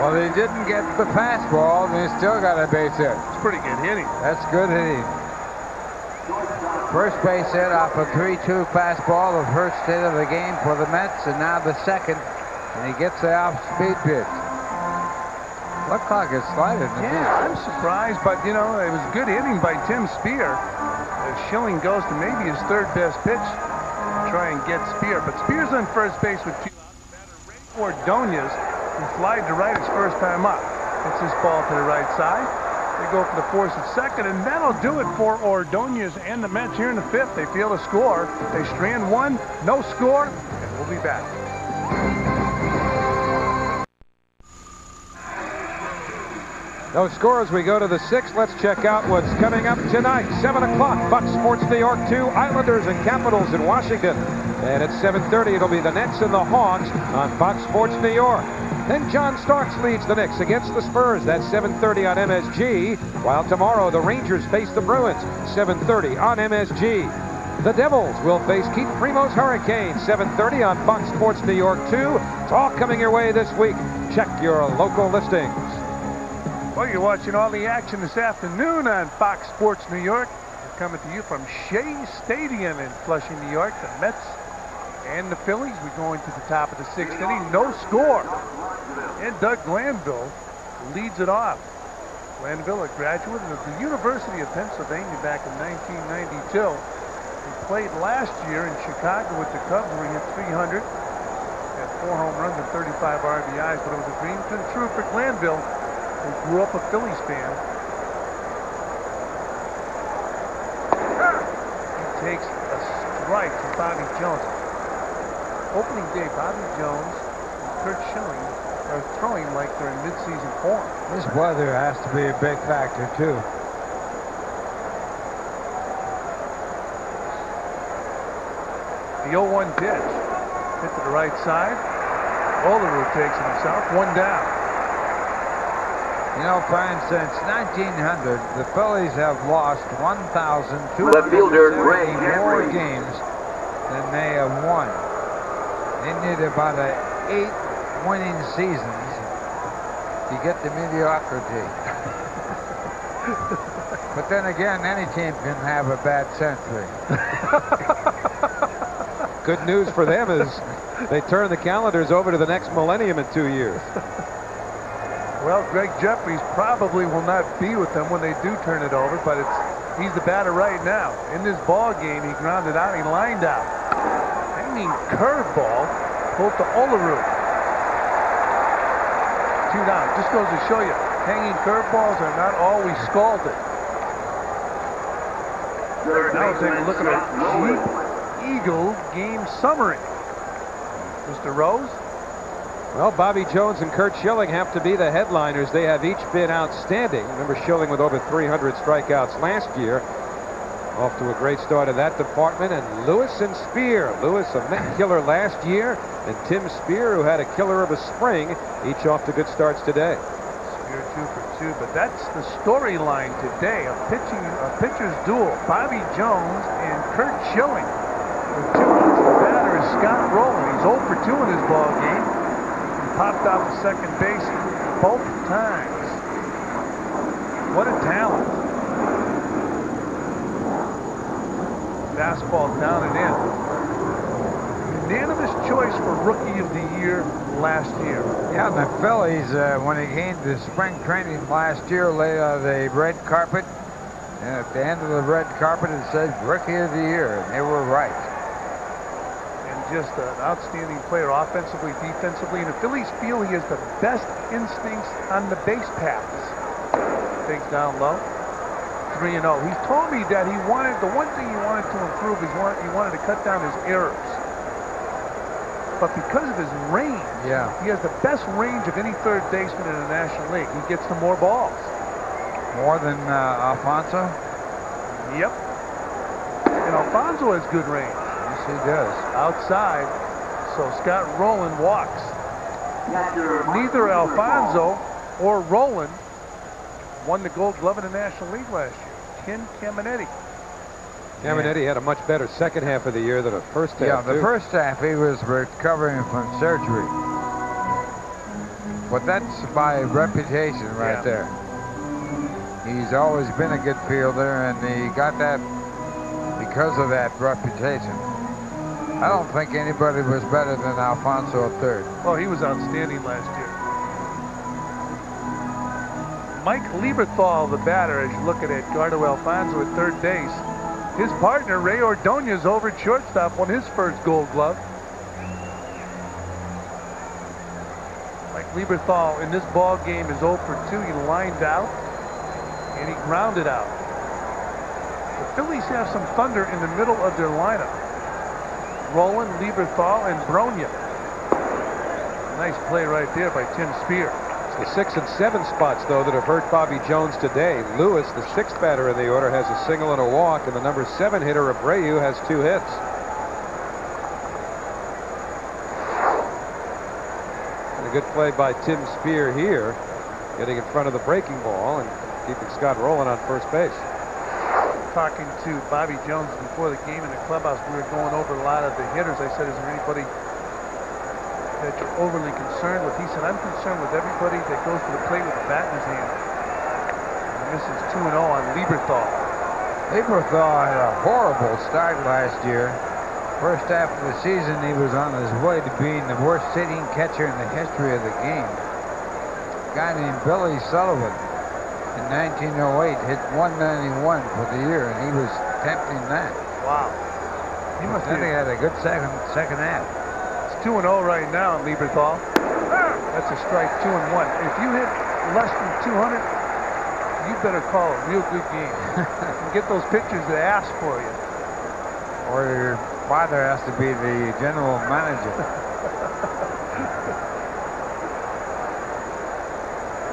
Well, they didn't get the fastball, and they still got a base hit. It's pretty good hitting. That's good hitting. First base hit off a 3-2 fastball, the first hit of the game for the Mets, and now the second, and he gets the off-speed pitch. Looked like it slided. Yeah, I'm surprised, but, you know, it was good hitting by Tim Spear. Schilling goes to maybe his third best pitch to try and get Spear. But Spear's on first base with 2 outs. Batter Ray Ordonez, who flied to right his first time up. Hits his ball to the right side. They go for the force at second, and that'll do it for Ordonez and the Mets here in the 5th. They fail to score. They strand 1, no score, and we'll be back. No score as we go to the 6th. Let's check out what's coming up tonight. 7 o'clock, Fox Sports New York 2, Islanders and Capitals in Washington. And at 7:30, it'll be the Nets and the Hawks on Fox Sports New York. Then John Starks leads the Knicks against the Spurs. That's 7:30 on MSG. While tomorrow, the Rangers face the Bruins, 7:30 on MSG. The Devils will face Keith Primo's Hurricanes, 7:30 on Fox Sports New York 2. It's all coming your way this week. Check your local listings. Well, you're watching all the action this afternoon on Fox Sports New York. We're coming to you from Shea Stadium in Flushing, New York. The Mets and the Phillies. We're going to the top of the 6th inning. No score. And Doug Glanville leads it off. Glanville, a graduate of the University of Pennsylvania back in 1992. He played last year in Chicago with the Cubs where he hit 300. Had 4 home runs and 35 RBIs, but it was a dream come true for Glanville, who grew up a Phillies fan. He takes a strike from Bobby Jones. Opening day, Bobby Jones and Curt Schilling are throwing like they're in mid-season form. This weather has to be a big factor, too. The 0-1 pitch. Hit to the right side. Olerud takes it himself. 1 down. You know, Brian, since 1900, the Phillies have lost 1,270 more games than they have won. They need about 8 winning seasons to get the mediocrity. But then again, any team can have a bad century. Good news for them is they turn the calendars over to the next millennium in 2 years. Well, Greg Jeffries probably will not be with them when they do turn it over, but he's the batter right now. In this ball game, he grounded out, he lined out. Hanging curveball pulled to Olerud. 2 down. Just goes to show you, hanging curveballs are not always scalded. Now we'll take a look at our Jeep Eagle game summary. Mr. Rose? Well, Bobby Jones and Curt Schilling have to be the headliners. They have each been outstanding. Remember Schilling with over 300 strikeouts last year. Off to a great start in that department. And Lewis and Spear. Lewis, a Met killer last year, and Tim Spear, who had a killer of a spring, each off to good starts today. Spear 2 for 2, but that's the storyline today. A pitcher's duel. Bobby Jones and Curt Schilling. With 2 outs, the batter is Scott Rowland. He's 0 for 2 in his ball game. Popped out to second base both times. What a talent. Fastball down and in. Unanimous choice for Rookie of the Year last year. Yeah, the Phillies, when they came to spring training last year, laid out the red carpet. And at the end of the red carpet, it said Rookie of the Year, and they were right. Just an outstanding player offensively, defensively, and the Phillies feel he has the best instincts on the base paths. Takes down low, 3-0. He's told me that the one thing he wanted to improve is he wanted to cut down his errors. But because of his range, he has the best range of any third baseman in the National League. He gets to more balls. More than Alfonso? Yep. And Alfonso has good range. He does. Outside, so Scott Rowland walks. Neither Alfonso or Rowland won the Gold Glove in the National League last year. Ken Caminetti Caminetti had a much better second half of the year than the first half. Yeah, the too. first half he was recovering from surgery. But that's by reputation right there. He's always been a good fielder, and he got that because of that reputation. I don't think anybody was better than Alfonso at third. Oh, he was outstanding last year. Mike Lieberthal, the batter, as you look at Edgardo Alfonso at third base. His partner, Ray Ordonez, over at shortstop, won his first Gold Glove. Mike Lieberthal in this ball game is 0 for 2. He lined out, and he grounded out. The Phillies have some thunder in the middle of their lineup. Roland, Lieberthal, and Bronya. Nice play right there by Tim Spear. It's the 6 and 7 spots, though, that have hurt Bobby Jones today. Lewis, the 6th batter in the order, has a single and a walk, and the number 7 hitter, Abreu, has 2 hits. And a good play by Tim Spear here, getting in front of the breaking ball and keeping Scott Rowland on first base. Talking to Bobby Jones before the game in the clubhouse, we were going over a lot of the hitters. I said, is there anybody that you're overly concerned with? He said, I'm concerned with everybody that goes to the plate with a bat in his hand. And this is 2-0 on Lieberthal. Lieberthal had a horrible start last year. First half of the season, he was on his way to being the worst sitting catcher in the history of the game. A guy named Billy Sullivan in 1908 hit 191 for the year, and he was attempting that. Wow. He must Then he had a good second half. It's 2-0 right now on Lieberthal. That's a strike, 2-1. If you hit less than 200, you better call a real good game. And get those pitchers that ask for you. Or your father has to be the general manager.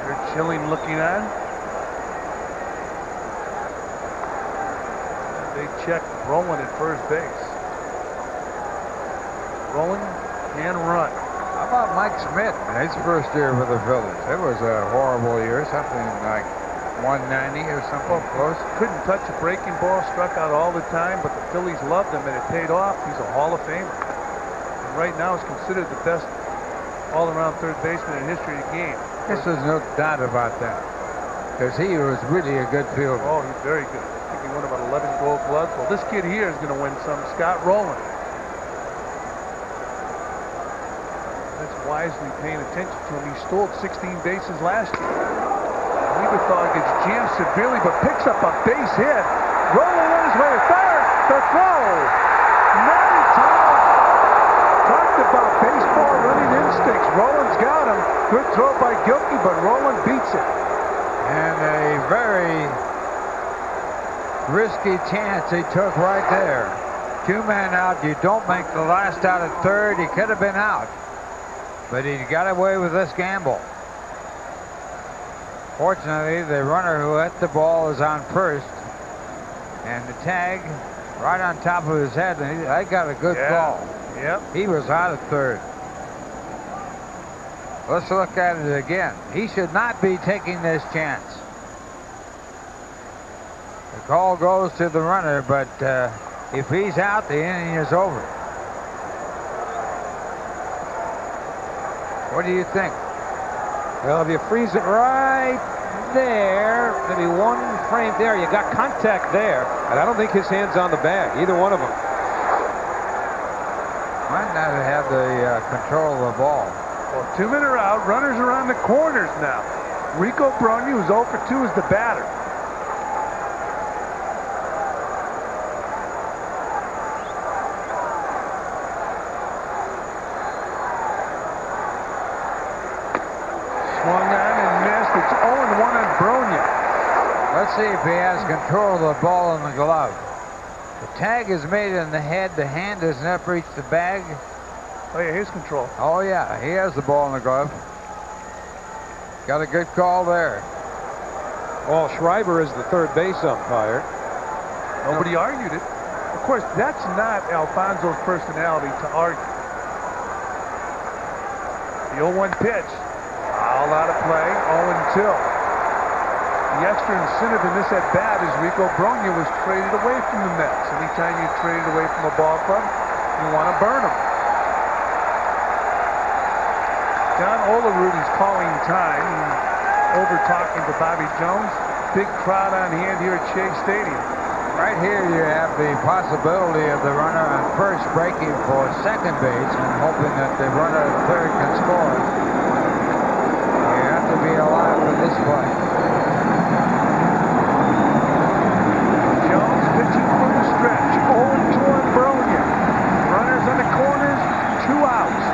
They're chilling looking on. They check Rowland at first base. Rowland can run. How about Mike Smith? His first year with the Phillies. It was a horrible year, something like 190 or something close. Couldn't touch a breaking ball, struck out all the time, but the Phillies loved him and it paid off. He's a Hall of Famer. And right now is considered the best all-around third baseman in the history of the game. There's no doubt about that. Because he was really a good fielder. Oh, he's very good. I think he won about 11 Gold Gloves. Well, this kid here is going to win some. Scott Rowland. That's wisely paying attention to him. He stole 16 bases last year. Lieberthal gets jammed severely, but picks up a base hit. Rowland on his way to third. The throw. Not in time. Talked about baseball running instincts. Rowland's got him. Good throw by Gilkey, but Rowland beats it. And a very risky chance he took right there. 2 men out. You don't make the last out at third. He could have been out. But he got away with this gamble. Fortunately, the runner who hit the ball is on first. And the tag right on top of his head. And I got a good call. Yep. He was out at third. Let's look at it again. He should not be taking this chance. The call goes to the runner, but if he's out, the inning is over. What do you think? Well, if you freeze it right there, maybe 1 frame there, you got contact there. And I don't think his hand's on the bag, either one of them. Might not have the control of the ball. Well, 2 men are out. Runners around the corners now. Rico Bronya, who's 0 for 2, is the batter. Swung on and missed. It's 0-1 on Bronya. Let's see if he has control of the ball in the glove. The tag is made in the head. The hand does not reach the bag. Oh, yeah, here's control. Oh, yeah, he has the ball in the glove. Got a good call there. Paul Schreiber is the third base umpire. Nobody argued it. Of course, that's not Alfonso's personality to argue. The 0-1 pitch. Foul out of play, 0-2. The extra incentive in this at bat is Rico Brogna was traded away from the Mets. Anytime you traded away from a ball club, you want to burn them. John Olerud is calling time, over talking to Bobby Jones. Big crowd on hand here at Shea Stadium. Right here you have the possibility of the runner on first breaking for second base and hoping that the runner at third can score. You have to be alive for this play. Jones pitching from the stretch. 0-2 on Brogna. Runners on the corners, 2 outs.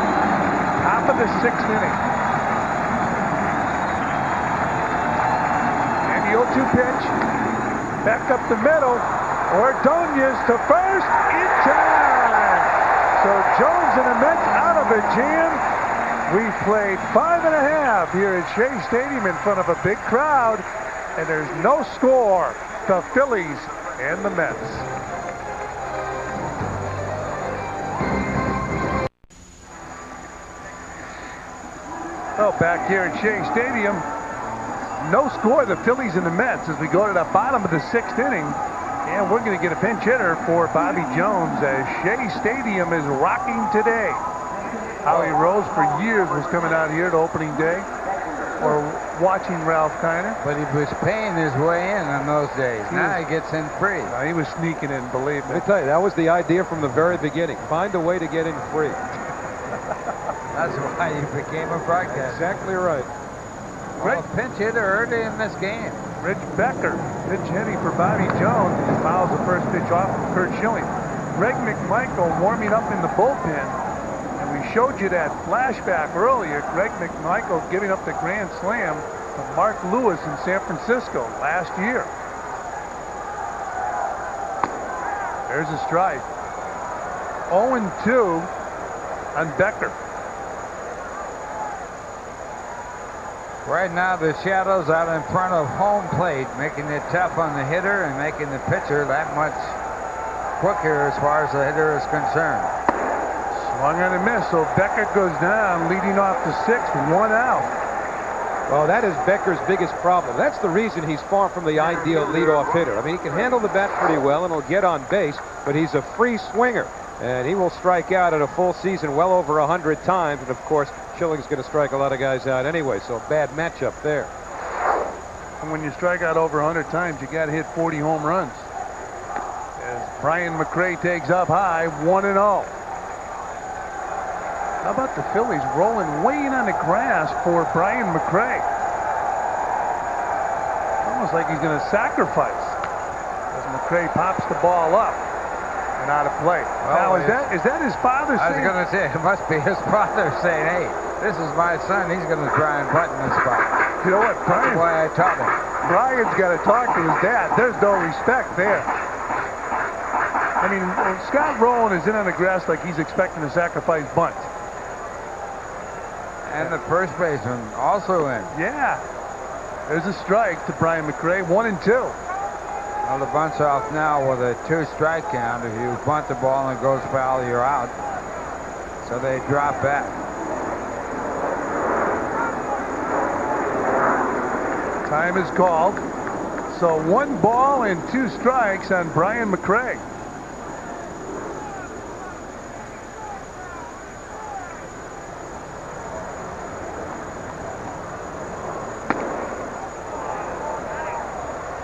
Top of the 6th inning. And the 0-2 pitch. Back up the middle. Ordonez to first in time. So Jones and the Mets out of a jam. We played 5.5 here at Shea Stadium in front of a big crowd. And there's no score. The Phillies and the Mets. Well, back here at Shea Stadium, no score, the Phillies and the Mets as we go to the bottom of the 6th inning. And we're going to get a pinch hitter for Bobby Jones as Shea Stadium is rocking today. Howie Rose for years was coming out here to opening day or watching Ralph Kiner. But he was paying his way in those days. Now he gets in free. He was sneaking in, believe me. Let me tell you, that was the idea from the very beginning. Find a way to get in free. That's why he became a broadcaster. Exactly right. Well, pinch hitter early in this game. Rich Becker, pitch hitting for Bobby Jones. He fouls the first pitch off of Curt Schilling. Greg McMichael warming up in the bullpen. And we showed you that flashback earlier. Greg McMichael giving up the grand slam to Mark Lewis in San Francisco last year. There's a strike. 0-2 on Becker. Right now, the shadows out in front of home plate, making it tough on the hitter and making the pitcher that much quicker as far as the hitter is concerned. Swung on a miss, so Becker goes down, leading off the 6th, 1 out. Well, that is Becker's biggest problem. That's the reason he's far from the ideal leadoff hitter. I mean, he can handle the bat pretty well and he'll get on base, but he's a free swinger. And he will strike out in a full season well over 100 times. And, of course, Schilling's going to strike a lot of guys out anyway, so bad matchup there. And when you strike out over 100 times, you got to hit 40 home runs. As Brian McRae takes up high, 1-0. How about the Phillies rolling way in on the grass for Brian McRae? Almost like he's going to sacrifice as McRae pops the ball up. And out of play. Well, now, is that his father saying? I was going to say, it must be his father saying, hey, this is my son. He's going to try and button this spot. You know what, Brian? That's why I taught him. Brian's got to talk to his dad. There's no respect there. I mean, Scott Rowland is in on the grass like he's expecting to sacrifice bunt. And the first baseman also in. Yeah. There's a strike to Brian McRae, 1-2. Well, the bunt's off now with a 2-strike count. If you bunt the ball and it goes foul, you're out. So they drop back. Time is called. So 1 ball and 2 strikes on Brian McRae.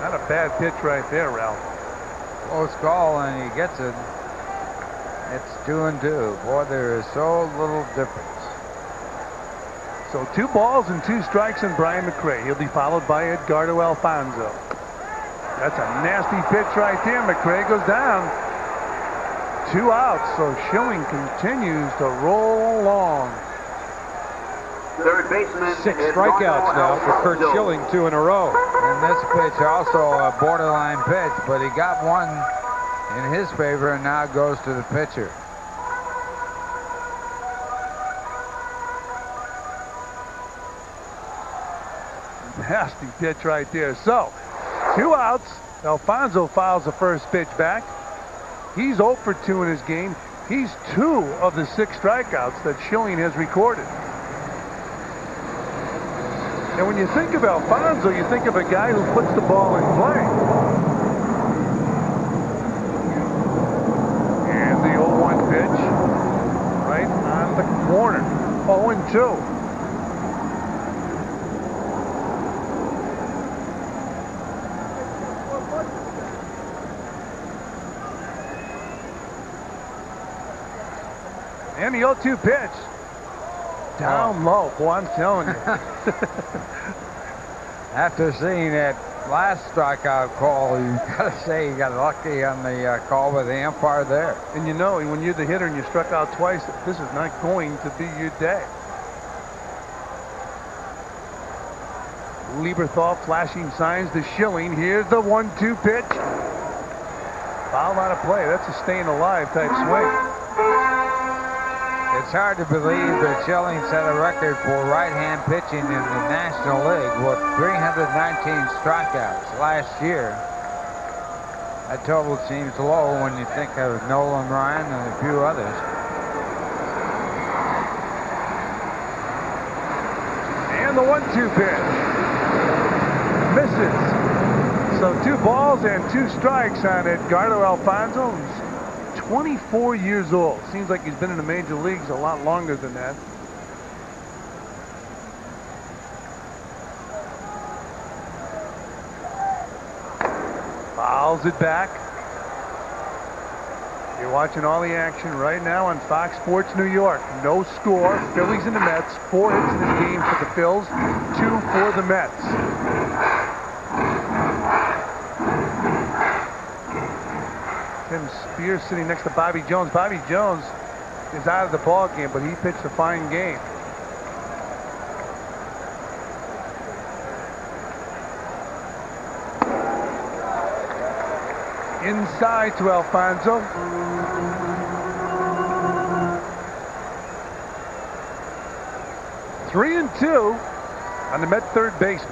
Not a bad pitch right there, Ralph. Close call, and he gets it. It's 2-2. Boy, there is so little difference. So 2 balls and 2 strikes on Brian McRae. He'll be followed by Edgardo Alfonzo. That's a nasty pitch right there. McRae goes down. 2 outs. So Schilling continues to roll along. Third baseman. 6 strikeouts now for Curt Schilling, 2 in a row. And this pitch also a borderline pitch, but he got one in his favor and now goes to the pitcher. Nasty pitch right there. So 2 outs. Alfonso fouls the first pitch back. He's 0 for 2 in his game. He's 2 of the 6 strikeouts that Schilling has recorded. And when you think of Alfonso, you think of a guy who puts the ball in play. And the 0-1 pitch right on the corner. 0-2. And the 0-2 pitch. Down low. Boy, I'm telling you. After seeing that last strikeout call, you got to say you got lucky on the call with the umpire there. And you know, when you're the hitter and you struck out twice, this is not going to be your day. Lieberthal flashing signs to Schilling. Here's the 1-2 pitch. Foul out of play. That's a staying alive type swing. It's hard to believe that Schilling set a record for right-hand pitching in the National League with 319 strikeouts last year. That total seems low when you think of Nolan Ryan and a few others. And the 1-2 pitch. Misses. So 2 balls and 2 strikes on Edgardo Alfonso, who's 24 years old. Seems like he's been in the major leagues a lot longer than that. Fouls it back. You're watching all the action right now on Fox Sports New York. No score. Phillies and the Mets. 4 hits in this game for the Phils. 2 for the Mets. Tim Spears sitting next to Bobby Jones. Bobby Jones is out of the ball game, but he pitched a fine game. Inside to Alfonso. Three and 2 on the Met third baseman.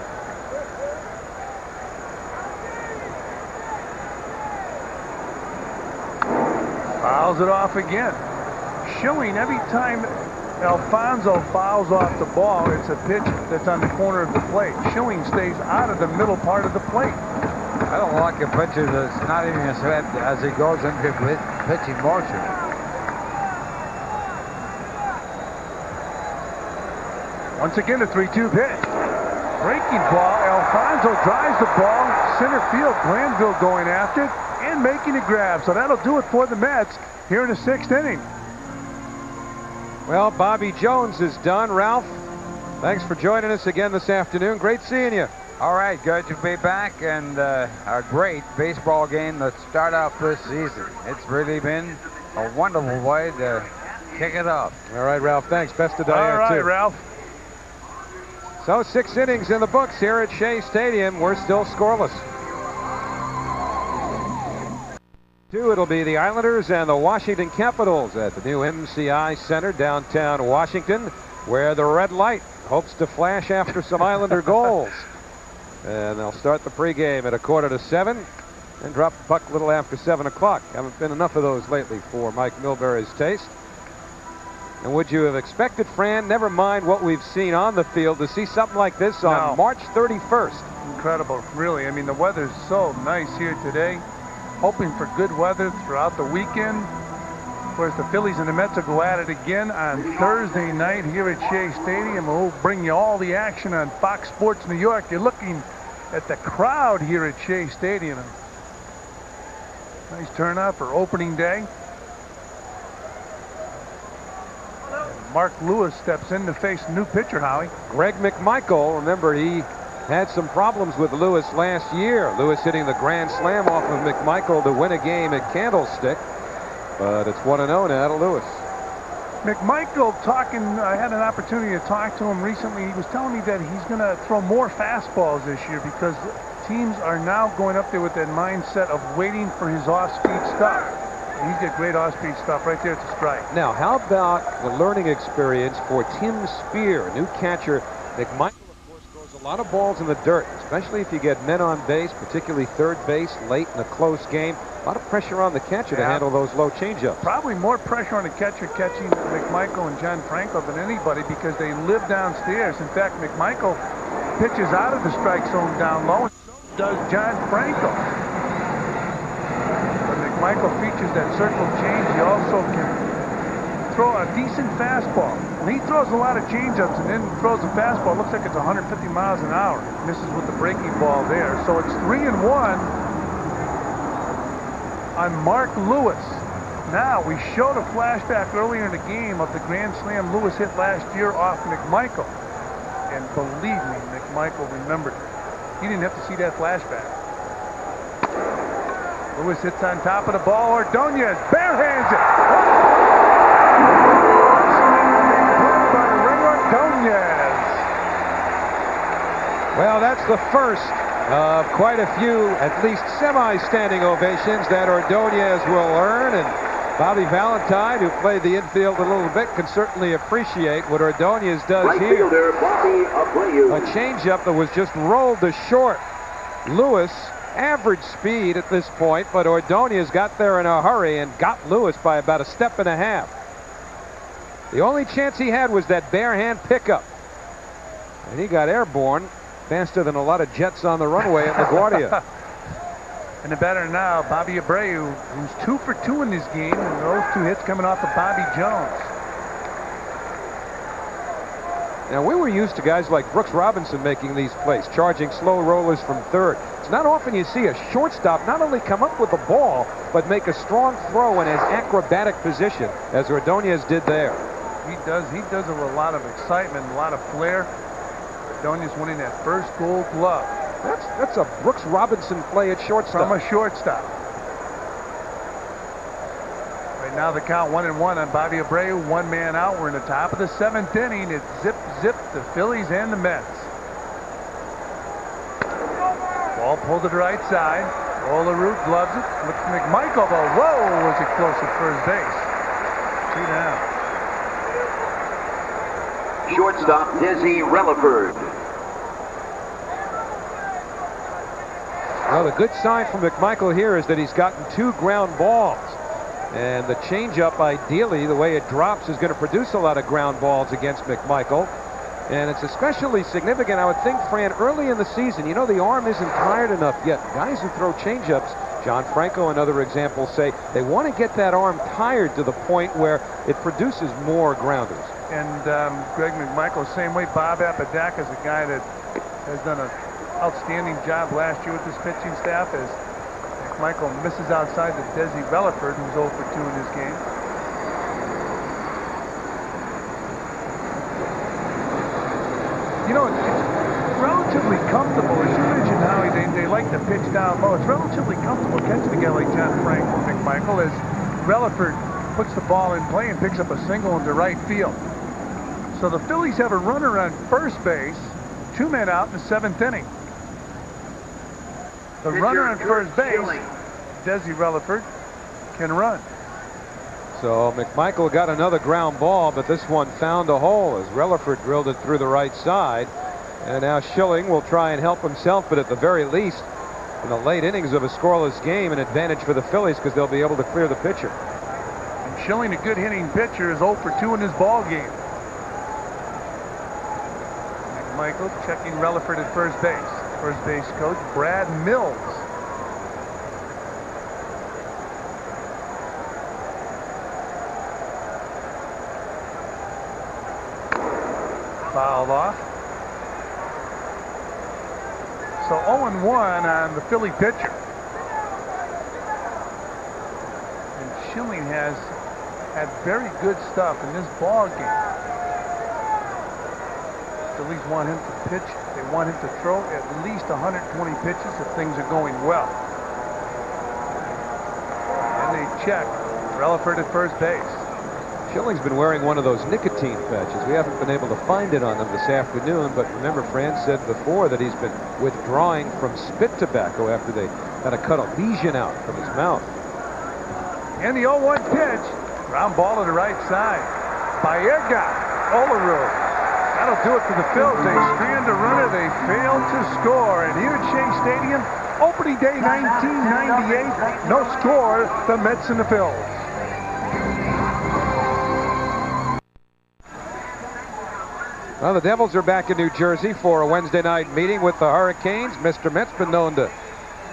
Fouls it off again. Schilling, every time Alfonso fouls off the ball, it's a pitch that's on the corner of the plate. Schilling stays out of the middle part of the plate. I don't like a pitcher that's not even a threat as he goes into pitching motion. Once again, a 3-2 pitch. Breaking ball. Alfonso drives the ball. Center field. Glanville going after it and making a grab. So that'll do it for the Mets here in the 6th inning. Well, Bobby Jones is done. Ralph, thanks for joining us again this afternoon. Great seeing you. All right, good to be back, and a great baseball game to start out this season. It's really been a wonderful way to kick it off. All right, Ralph, thanks. Best of All right, too. Ralph. So 6 innings in the books here at Shea Stadium. We're still scoreless. 2, it'll be the Islanders and the Washington Capitals at the new MCI Center downtown Washington, where the red light hopes to flash after some Islander goals. And they'll start the pregame at 6:45 and drop the puck a little after 7 o'clock. Haven't been enough of those lately for Mike Milbury's taste. And would you have expected, Fran, never mind what we've seen on the field, to see something like this on March 31st? Incredible, really. I mean, the weather's so nice here today. Hoping for good weather throughout the weekend. Of course, the Phillies and the Mets will go at it again on Thursday night here at Shea Stadium. We'll bring you all the action on Fox Sports New York. You're looking at the crowd here at Shea Stadium. Nice turnout for opening day. And Mark Lewis steps in to face a new pitcher, Howie. Greg McMichael, remember, he had some problems with Lewis last year. Lewis hitting the grand slam off of McMichael to win a game at Candlestick. But it's 1-0 now to Lewis. McMichael talking, I had an opportunity to talk to him recently. He was telling me that he's going to throw more fastballs this year because teams are now going up there with that mindset of waiting for his off-speed stuff. And he's got great off-speed stuff right there at the strike. Now, how about the learning experience for Tim Spear, new catcher? McMichael, of course, throws a lot of balls in the dirt, especially if you get men on base, particularly third base late in a close game. A lot of pressure on the catcher to handle those low changeups. Probably more pressure on the catcher catching McMichael and John Franco than anybody because they live downstairs. In fact, McMichael, pitches out of the strike zone down low, and so does John Franco. But McMichael features that circle change. He also can throw a decent fastball. When he throws a lot of changeups and then throws a fastball, it looks like it's 150 miles an hour. Misses with the breaking ball there. So it's 3-1 on Mark Lewis. Now, we showed a flashback earlier in the game of the grand slam Lewis hit last year off McMichael. And believe me, McMichael remembered it. He didn't have to see that flashback. Lewis hits on top of the ball. Ordonez barehands it. By Ray Ordonez. Well, that's the first of quite a few, at least semi-standing ovations that Ordonez will earn. And Bobby Valentine, who played the infield a little bit, can certainly appreciate what Ordonez does Right here. fielder, Bobby Abreu. A changeup that was just rolled to short. Lewis, average speed at this point, but Ordonez got there in a hurry and got Lewis by about a step and a half. The only chance he had was that bare hand pickup. And he got airborne faster than a lot of jets on the runway at LaGuardia. And the batter now, Bobby Abreu, who's 2 for 2 in this game, and those 2 hits coming off of Bobby Jones. Now, we were used to guys like Brooks Robinson making these plays, charging slow rollers from third. It's not often you see a shortstop not only come up with the ball, but make a strong throw in as acrobatic position as Ordonez did there. He does it with a lot of excitement, a lot of flair. Ordonez winning that first Gold Glove. That's a Brooks Robinson play at shortstop. From a shortstop. Right now the count 1-1 on Bobby Abreu, 1 man out. We're in the top of the 7th inning. It's zip, the Phillies and the Mets. Ball pulled to the right side. Olerud gloves it. Looks to McMichael, but whoa, was it close at first base. 2 down. Shortstop, Desi Relaford. Well, the good sign from McMichael here is that he's gotten 2 ground balls. And the changeup, ideally, the way it drops, is going to produce a lot of ground balls against McMichael. And it's especially significant, I would think, Fran, early in the season. You know, the arm isn't tired enough yet. Guys who throw changeups, John Franco and other examples say, they want to get that arm tired to the point where it produces more grounders. And Greg McMichael, same way. Bob Apodaca is a guy that has done an outstanding job last year with this pitching staff, as McMichael misses outside to Desi Relaford, who's 0 for 2 in this game. You know, it's relatively comfortable. As you mentioned, Howie, they like to pitch down low. It's relatively comfortable catching a guy like John Frank McMichael as Relaford puts the ball in play and picks up a single into right field. So the Phillies have a runner on first base, 2 men out in the 7th inning. The runner on first base, Desi Relaford, can run. So McMichael got another ground ball, but this one found a hole as Relaford drilled it through the right side. And now Schilling will try and help himself, but at the very least, in the late innings of a scoreless game, an advantage for the Phillies because they'll be able to clear the pitcher. And Schilling, a good hitting pitcher, is 0 for 2 in this ball game. McMichael checking Relaford at first base. First base coach Brad Mills. Fouled off. So 0-1 on the Philly pitcher. And Schilling has had very good stuff in this ball game. Phillies want him to pitch. They want him to throw at least 120 pitches if things are going well. And they check Relaford at first base. Schilling's been wearing one of those nicotine patches. We haven't been able to find it on him this afternoon, but remember, Fran said before that he's been withdrawing from spit tobacco after they had to cut a lesion out from his mouth. And the 0-1 pitch. Ground ball to the right side. Baerga. Olerud. That'll do it for the Phils. They strand a runner. They fail to score. And here at Shea Stadium, opening day 1998, no score, the Mets and the Phils. Well, the Devils are back in New Jersey for a Wednesday night meeting with the Hurricanes. Mr. Met's been known to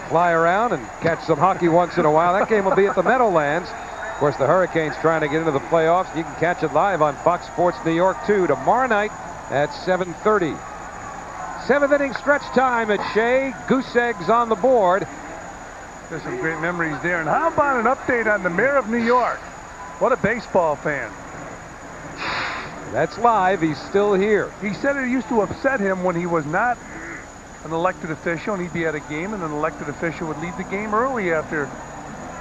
fly around and catch some hockey once in a while. That game will be at the Meadowlands. Of course, the Hurricanes trying to get into the playoffs. You can catch it live on Fox Sports New York 2 tomorrow night at 7:30. Seventh inning stretch time at Shea. Goose eggs on the board. There's some great memories there. And how about an update on the mayor of New York? What a baseball fan. That's live. He's still here. He said it used to upset him when he was not an elected official and he'd be at a game and an elected official would leave the game early after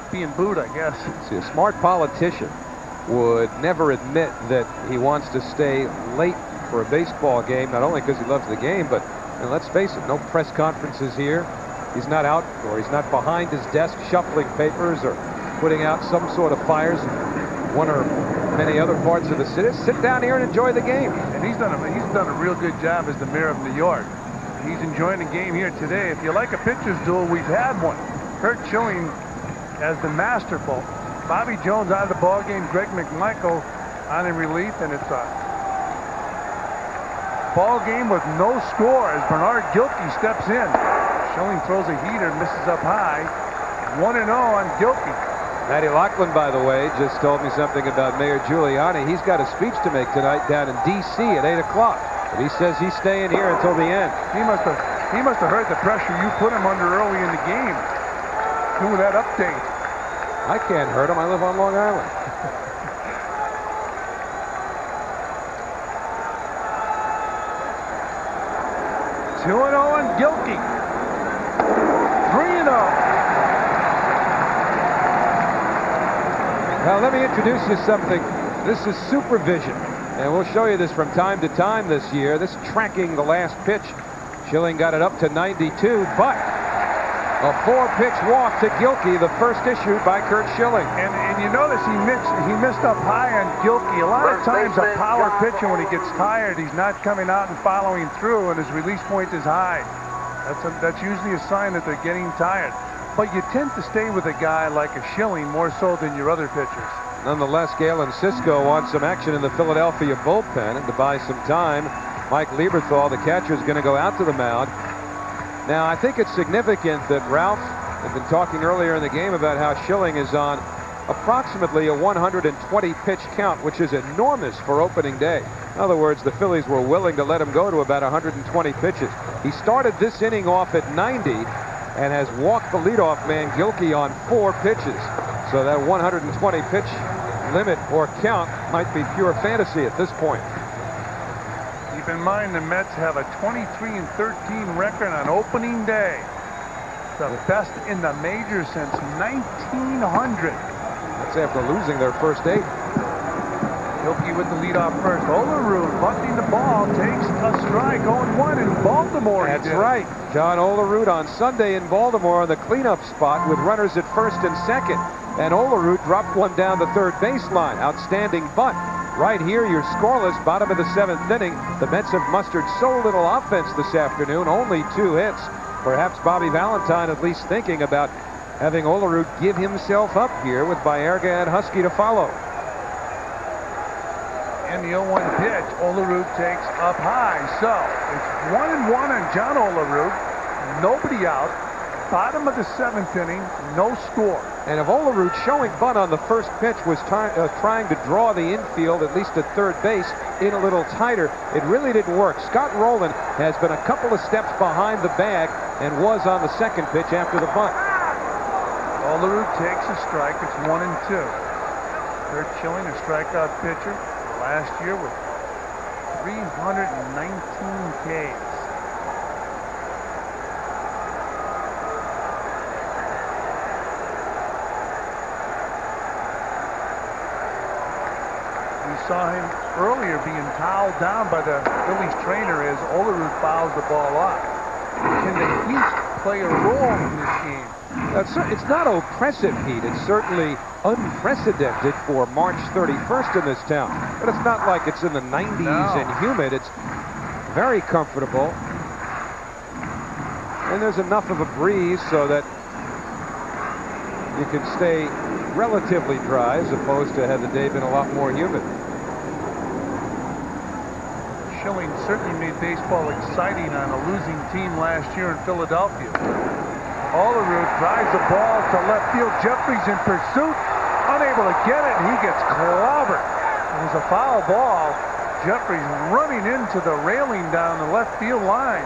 being booed, I guess. See, a smart politician would never admit that he wants to stay late for a baseball game, not only because he loves the game, but let's face it, no press conferences here. He's not out, or he's not behind his desk shuffling papers or putting out some sort of fires in one or many other parts of the city. Sit down here and enjoy the game. And he's done a real good job as the mayor of New York. He's enjoying the game here today. If you like a pitcher's duel, we've had one. Curt Schilling as the masterful. Bobby Jones out of the ball game. Greg McMichael on in relief, and it's a ball game with no score as Bernard Gilkey steps in. Schilling throws a heater, misses up high. 1-0 on Gilkey. Matty Lachlan, by the way, just told me something about Mayor Giuliani. He's got a speech to make tonight down in D.C. at 8 o'clock. But he says he's staying here until the end. He must have heard the pressure you put him under early in the game. Do that update. I can't hurt him. I live on Long Island. Two 2-0 on Gilkey. 3-0. Now let me introduce you to something. This is supervision, and we'll show you this from time to time this year. This tracking the last pitch. Schilling got it up to 92, but a 4-pitch walk to Gilkey, the first issued by Curt Schilling. And you notice he missed up high on Gilkey. A lot of times a power pitcher, when he gets tired, he's not coming out and following through, and his release point is high. That's usually a sign that they're getting tired. But you tend to stay with a guy like a Schilling more so than your other pitchers. Nonetheless, Galen Cisco wants some action in the Philadelphia bullpen, and to buy some time, Mike Lieberthal, the catcher, is going to go out to the mound. Now, I think it's significant that Ralph had been talking earlier in the game about how Schilling is on approximately a 120-pitch count, which is enormous for opening day. In other words, the Phillies were willing to let him go to about 120 pitches. He started this inning off at 90 and has walked the leadoff man Gilkey on 4 pitches. So that 120-pitch limit or count might be pure fantasy at this point. Keep in mind the Mets have a 23-13 record on opening day. The best in the majors since 1900. That's after losing their first 8. Gilkey with the leadoff first. Olerud bunting the ball, takes a strike, 0-1 in Baltimore. That's right. John Olerud on Sunday in Baltimore on the cleanup spot with runners at first and second. And Olerud dropped one down the third baseline. Outstanding bunt. Right here, you're scoreless, bottom of the 7th inning. The Mets have mustered so little offense this afternoon, only 2 hits. Perhaps Bobby Valentine at least thinking about having Olerud give himself up here with Baerga and Husky to follow. And the 0-1 pitch, Olerud takes up high. So it's 1-1 on John Olerud. Nobody out. Bottom of the 7th inning, no score. And if Olerud showing bunt on the first pitch was trying to draw the infield, at least at third base, in a little tighter, it really didn't work. Scott Rowland has been a couple of steps behind the bag and was on the second pitch after the bunt. Olerud takes a strike. It's 1-2. Curt Schilling, a strikeout pitcher last year with 319 Ks. Saw him earlier being toweled down by the Phillies trainer as Olerud fouls the ball off. Can the East play a role in this game? It's not oppressive heat. It's certainly unprecedented for March 31st in this town. But it's not like it's in the 90s and humid. It's very comfortable. And there's enough of a breeze so that you can stay relatively dry as opposed to had the day been a lot more humid. Schilling Schilling certainly made baseball exciting on a losing team last year in Philadelphia. Olerud drives the ball to left field. Jeffries in pursuit, unable to get it. He gets clobbered. It was a foul ball. Jeffries running into the railing down the left field line.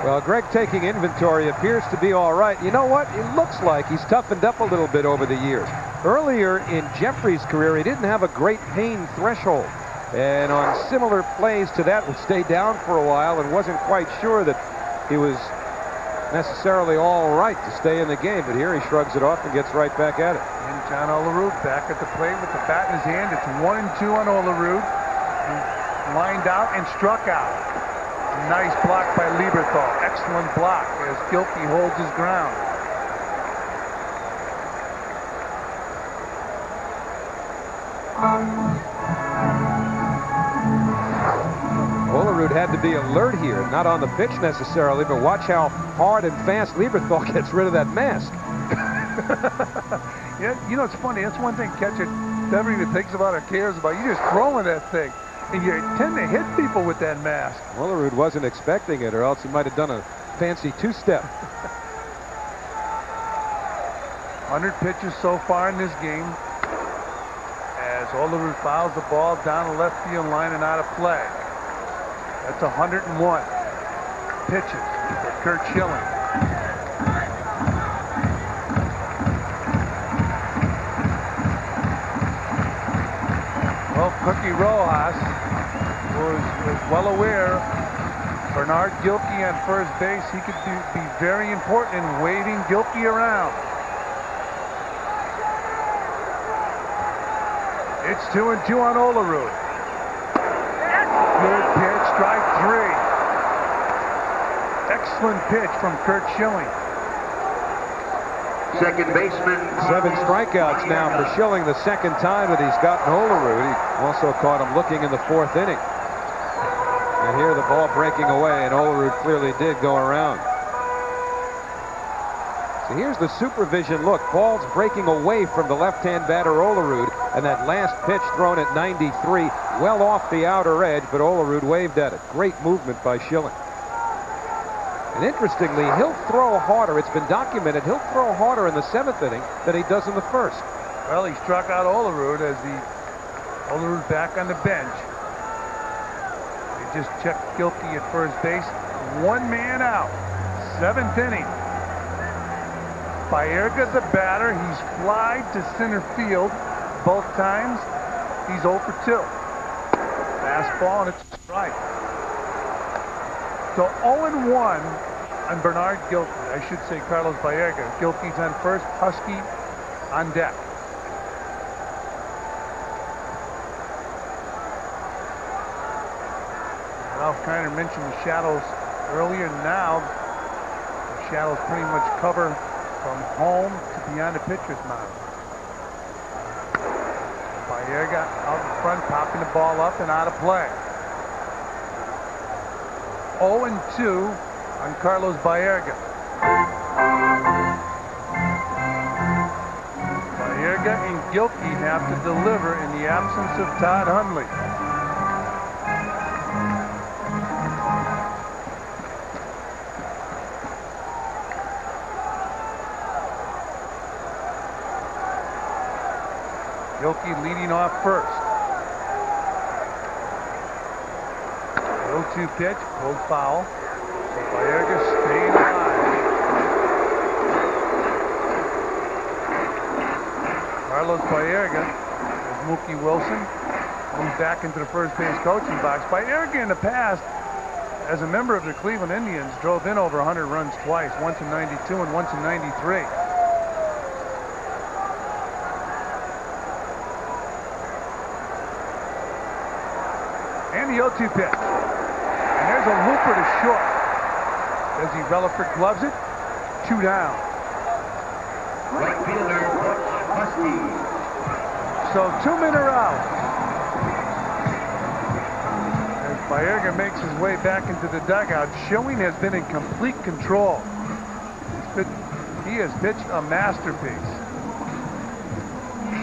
Well, Greg taking inventory appears to be all right. You know what? It looks like he's toughened up a little bit over the years. Earlier in Jeffries' career, he didn't have a great pain threshold. And on similar plays to that, would stay down for a while and wasn't quite sure that he was necessarily all right to stay in the game. But here he shrugs it off and gets right back at it. And John Olerud back at the plate with the bat in his hand. It's 1-2 on Olerud. Lined out and struck out. Nice block by Lieberthal. Excellent block as Gilkey holds his ground. Olerud had to be alert here, not on the pitch necessarily, but watch how hard and fast Lieberthal gets rid of that mask. Yeah, you know, it's funny. That's one thing catcher never even thinks about or cares about. You just throwing that thing, and you tend to hit people with that mask. Olerud wasn't expecting it, or else he might have done a fancy two-step. 100 pitches so far in this game as Olerud fouls the ball down the left field line and out of play. That's 101 pitches for Curt Schilling. Well, Cookie Rojas was well aware Bernard Gilkey on first base. He could be very important in waving Gilkey around. It's 2-2 on Olerud. Good pitch, strike three. Excellent pitch from Curt Schilling. Second baseman. 7 strikeouts now for Schilling, the second time that he's gotten Olerud. He also caught him looking in the 4th inning. And here the ball breaking away, and Olerud clearly did go around. So here's the supervision look. Ball's breaking away from the left-hand batter Olerud, and that last pitch thrown at 93, well off the outer edge, but Olerud waved at it. Great movement by Schilling. And interestingly, he'll throw harder. It's been documented. He'll throw harder in the 7th inning than he does in the 1st. Well, he struck out Olerud as Olerud back on the bench. They just checked Gilkey at first base. 1 man out. 7th inning. Baerga, the batter, he's flied to center field both times. He's 0 for 2. Fastball, and it's a strike. So 0-1 on Bernard Gilkey. I should say Carlos Baerga. Gilkey's on first, Husky on deck. Ralph Kiner mentioned the shadows earlier. Now the shadows pretty much cover from home to beyond the pitcher's mound. Baerga out in front, popping the ball up and out of play. 0-2 on Carlos Baerga. Baerga and Gilkey have to deliver in the absence of Todd Hundley. Gilkey leading off first. 0-2 pitch, pulled foul. So Baerga staying alive. Carlos Baerga, as Mookie Wilson moves back into the first base coaching box. Baerga in the past, as a member of the Cleveland Indians, drove in over 100 runs twice, once in '92 and once in '93. And the 0-2 pitch. And there's a looper to short. Desi Relaford gloves it. 2 down. Right fielder, Husky. So 2 men are out. As Baerga makes his way back into the dugout, Schilling has been in complete control. He he has pitched a masterpiece.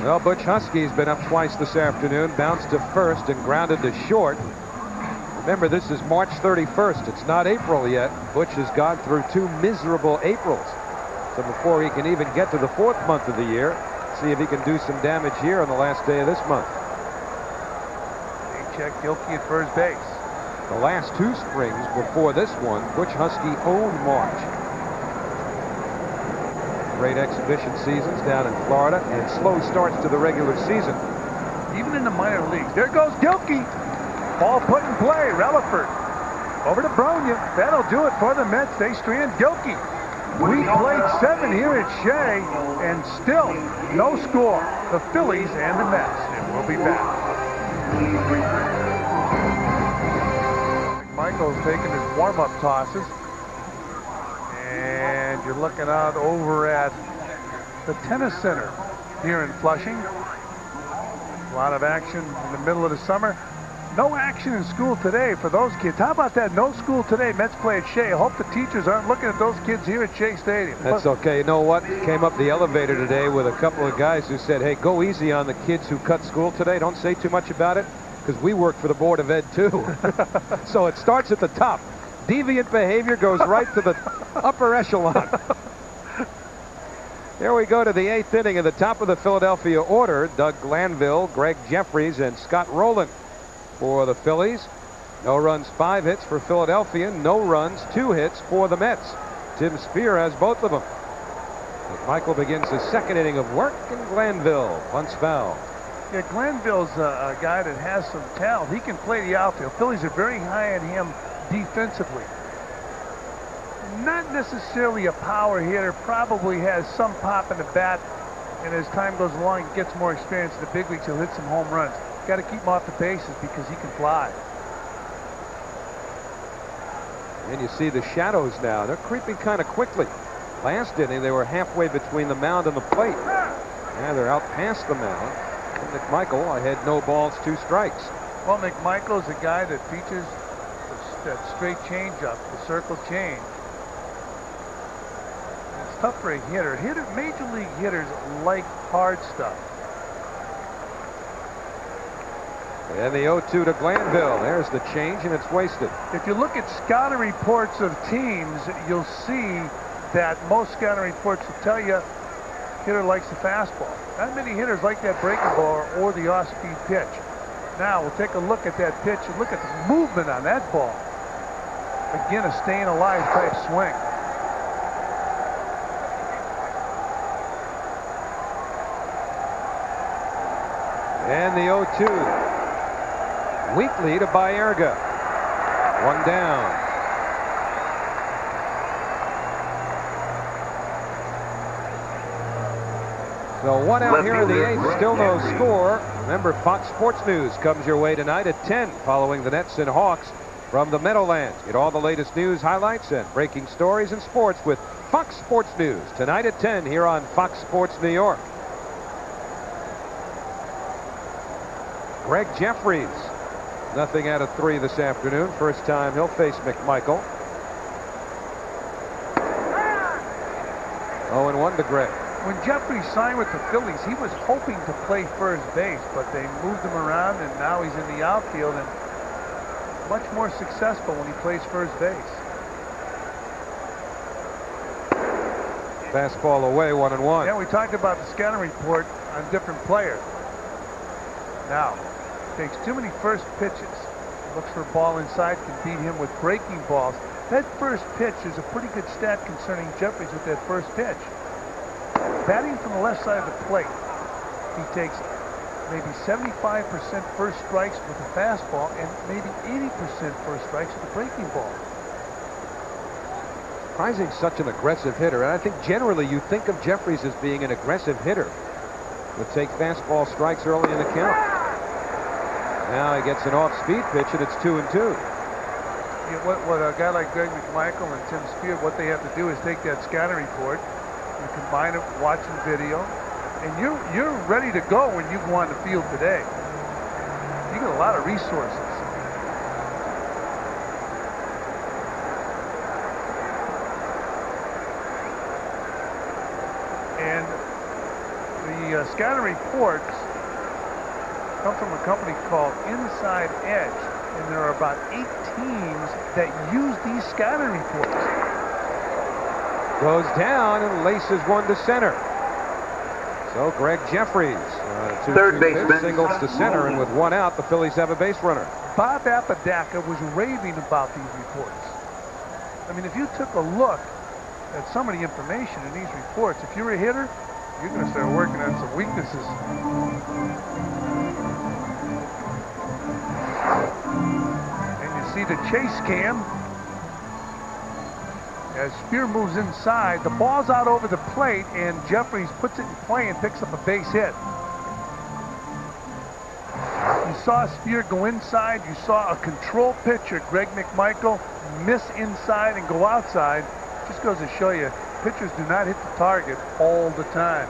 Well, Butch Husky's been up twice this afternoon, bounced to first and grounded to short. Remember, this is March 31st. It's not April yet. Butch has gone through 2 miserable Aprils. So before he can even get to the 4th month of the year, see if he can do some damage here on the last day of this month. They check Gilkey at first base. The last 2 springs before this one, Butch Husky owned March. Great exhibition seasons down in Florida and slow starts to the regular season. Even in the minor leagues. There goes Gilkey. Ball put in play. Relaford over to Bronya. That'll do it for the Mets. They strand Gilkey. We played 7 here at Shea, and still no score. The Phillies and the Mets. And we'll be back. Michael's taking his warm-up tosses. And you're looking out over at the tennis center here in Flushing. A lot of action in the middle of the summer. No action in school today for those kids. How about that? No school today. Mets play at Shea. I hope the teachers aren't looking at those kids here at Shea Stadium. That's okay. You know what? Came up the elevator today with a couple of guys who said, hey, go easy on the kids who cut school today. Don't say too much about it, because we work for the Board of Ed, too. So it starts at the top. Deviant behavior goes right to the upper echelon. Here we go to the 8th inning of the top of the Philadelphia order. Doug Glanville, Greg Jeffries, and Scott Rowland for the Phillies. No runs, 5 hits for Philadelphia. No runs, 2 hits for the Mets. Tim Spear has both of them. Michael begins his 2nd inning of work, and Glanville punts foul. Yeah, Glanville's a guy that has some talent. He can play the outfield. Phillies are very high on him defensively. Not necessarily a power hitter, probably has some pop in the bat, and as time goes along, he gets more experience in the big leagues. He'll hit some home runs. Got to keep him off the bases because he can fly. And you see the shadows now. They're creeping kind of quickly. Last inning, they were halfway between the mound and the plate. Now they're out past the mound. And McMichael ahead, no balls, 2 strikes. Well, McMichael's a guy that features that straight changeup, the circle change. It's tough for a hitter. Major league hitters like hard stuff. And the 0-2 to Glanville. There's the change, and it's wasted. If you look at scouting reports of teams, you'll see that most scouting reports will tell you hitter likes the fastball. Not many hitters like that breaking ball or the off-speed pitch. Now we'll take a look at that pitch and look at the movement on that ball. Again, a staying alive type swing. And the 0-2. Weak lead to Baerga. 1 down. So 1 out here in the 8th. Still no score. Remember, Fox Sports News comes your way tonight at 10 following the Nets and Hawks from the Meadowlands. Get all the latest news, highlights, and breaking stories and sports with Fox Sports News tonight at 10 here on Fox Sports New York. Greg Jeffries. Nothing out of 3 this afternoon. First time he'll face McMichael. 0-1 to Greg. When Jeffries signed with the Phillies, he was hoping to play first base, but they moved him around, and now he's in the outfield and much more successful when he plays first base. Fastball away, 1-1. Yeah, we talked about the scouting report on different players. Now, takes too many first pitches. Looks for a ball inside, can beat him with breaking balls. That first pitch is a pretty good stat concerning Jeffries with that first pitch. Batting from the left side of the plate, he takes maybe 75% first strikes with a fastball and maybe 80% first strikes with a breaking ball. Surprising's such an aggressive hitter, and I think generally you think of Jeffries as being an aggressive hitter. Would take fastball strikes early in the count. Now he gets an off-speed pitch, and it's 2-2. Yeah, what a guy like Greg McMichael and Tim Spear, what they have to do is take that scouting report and combine it with watching video, and you're ready to go when you go on the field today. You got a lot of resources. the scouting reports come from a company called Inside Edge, and there are about 8 teams that use these scouting reports. Goes down and laces one to center. So Greg Jeffries, Third baseman. singles to center, and with one out, the Phillies have a base runner. Bob Apodaca was raving about these reports. I mean, if you took a look at some of the information in these reports, if you're a hitter, you're going to start working on some weaknesses. And you see the chase cam. As Spear moves inside, the ball's out over the plate, and Jeffries puts it in play and picks up a base hit. You saw Spear go inside. You saw a control pitcher, Greg McMichael, miss inside and go outside. Just goes to show you, pitchers do not hit the target all the time.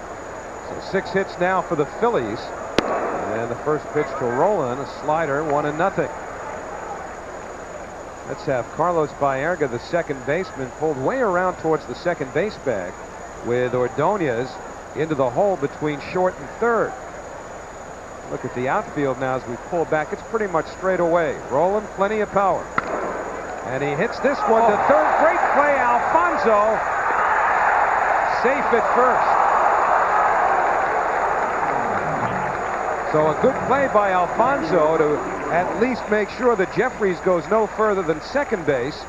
So 6 hits now for the Phillies. And the first pitch to Roland, a slider, 1-0. Let's have Carlos Baerga, the second baseman, pulled way around towards the second base bag, with Ordonez into the hole between short and third. Look at the outfield now as we pull back. It's pretty much straight away. Roland, plenty of power. And he hits this one to third. Great play, Alfonso. Safe at first. So a good play by Alfonso to at least make sure that Jeffries goes no further than second base.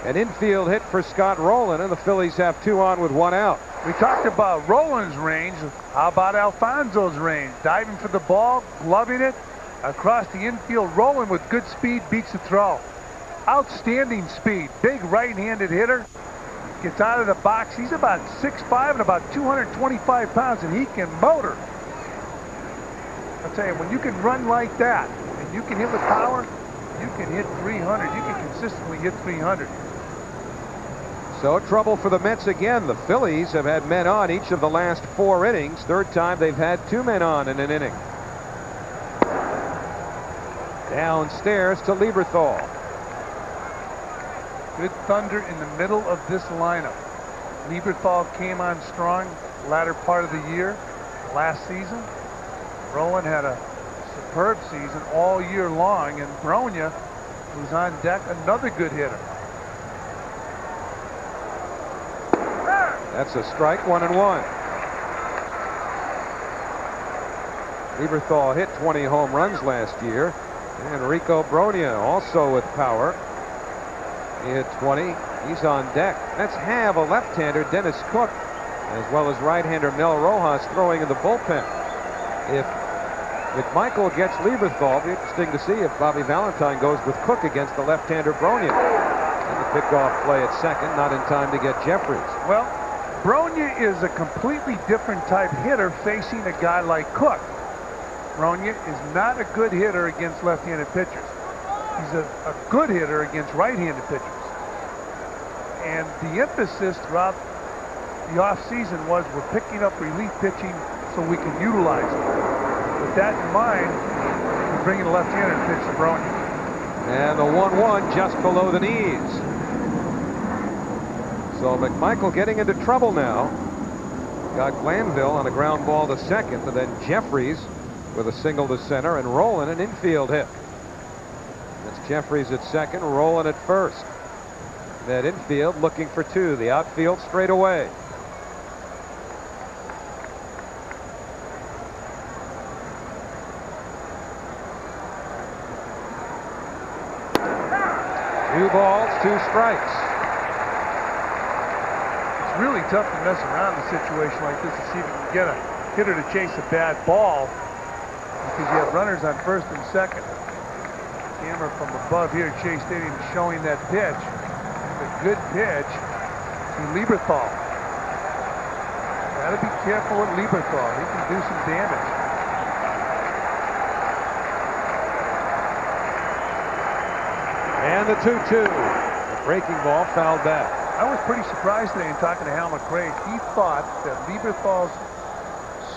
An infield hit for Scott Rolen, and the Phillies have 2 on with 1 out. We talked about Roland's range. How about Alfonso's range? Diving for the ball, gloving it across the infield. Roland with good speed beats the throw. Outstanding speed. Big right-handed hitter. Gets out of the box. He's about 6'5" and about 225 pounds, and he can motor. I'll tell you, when you can run like that, and you can hit with power, you can hit 300. You can consistently hit 300. So trouble for the Mets again. The Phillies have had men on each of the last 4 innings. Third time they've had 2 men on in an inning. Downstairs to Lieberthal. Good thunder in the middle of this lineup. Lieberthal came on strong latter part of the year, last season. Roland had a superb season all year long, and Bronya, who's on deck, another good hitter. That's a strike, 1-1. Lieberthal hit 20 home runs last year. And Rico Bronya also with power. He hit 20. He's on deck. Let's have a left-hander, Dennis Cook, as well as right-hander Mel Rojas throwing in the bullpen. If McMichael gets Lieberthal, it'll be interesting to see if Bobby Valentine goes with Cook against the left-hander Bronya. And the pickoff play at second, not in time to get Jeffries. Well, Bronya is a completely different type hitter facing a guy like Cook. Bronya is not a good hitter against left-handed pitchers. He's a good hitter against right-handed pitchers. And the emphasis throughout the offseason was we're picking up relief pitching so we can utilize it. With that in mind, we're bringing a left-hander to pitch to Bronya. And the 1-1 just below the knees. So McMichael getting into trouble now. Got Glanville on a ground ball to second, and then Jeffries with a single to center, and Roland an infield hit. That's Jeffries at second, Roland at first. That infield looking for 2. The outfield straight away. Two balls, 2 strikes. It's really tough to mess around in a situation like this to see if you can get a hitter to chase a bad ball, because you have runners on first and second. Camera from above here at Shea Stadium showing that pitch. A good pitch to Lieberthal. Got to be careful with Lieberthal. He can do some damage. And the 2-2. The breaking ball fouled back. I was pretty surprised today in talking to Hal McRae. He thought that Lieberthal's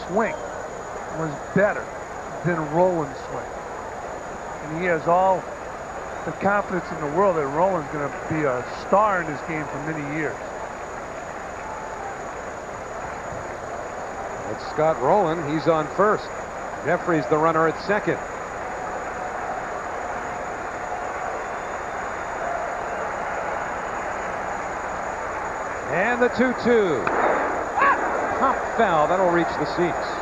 swing was better than Roland's swing. And he has all the confidence in the world that Roland's going to be a star in this game for many years. Let's Scott Rowland. He's on first. Jeffries the runner at second. And the 2-2. Pop foul. That'll reach the seats.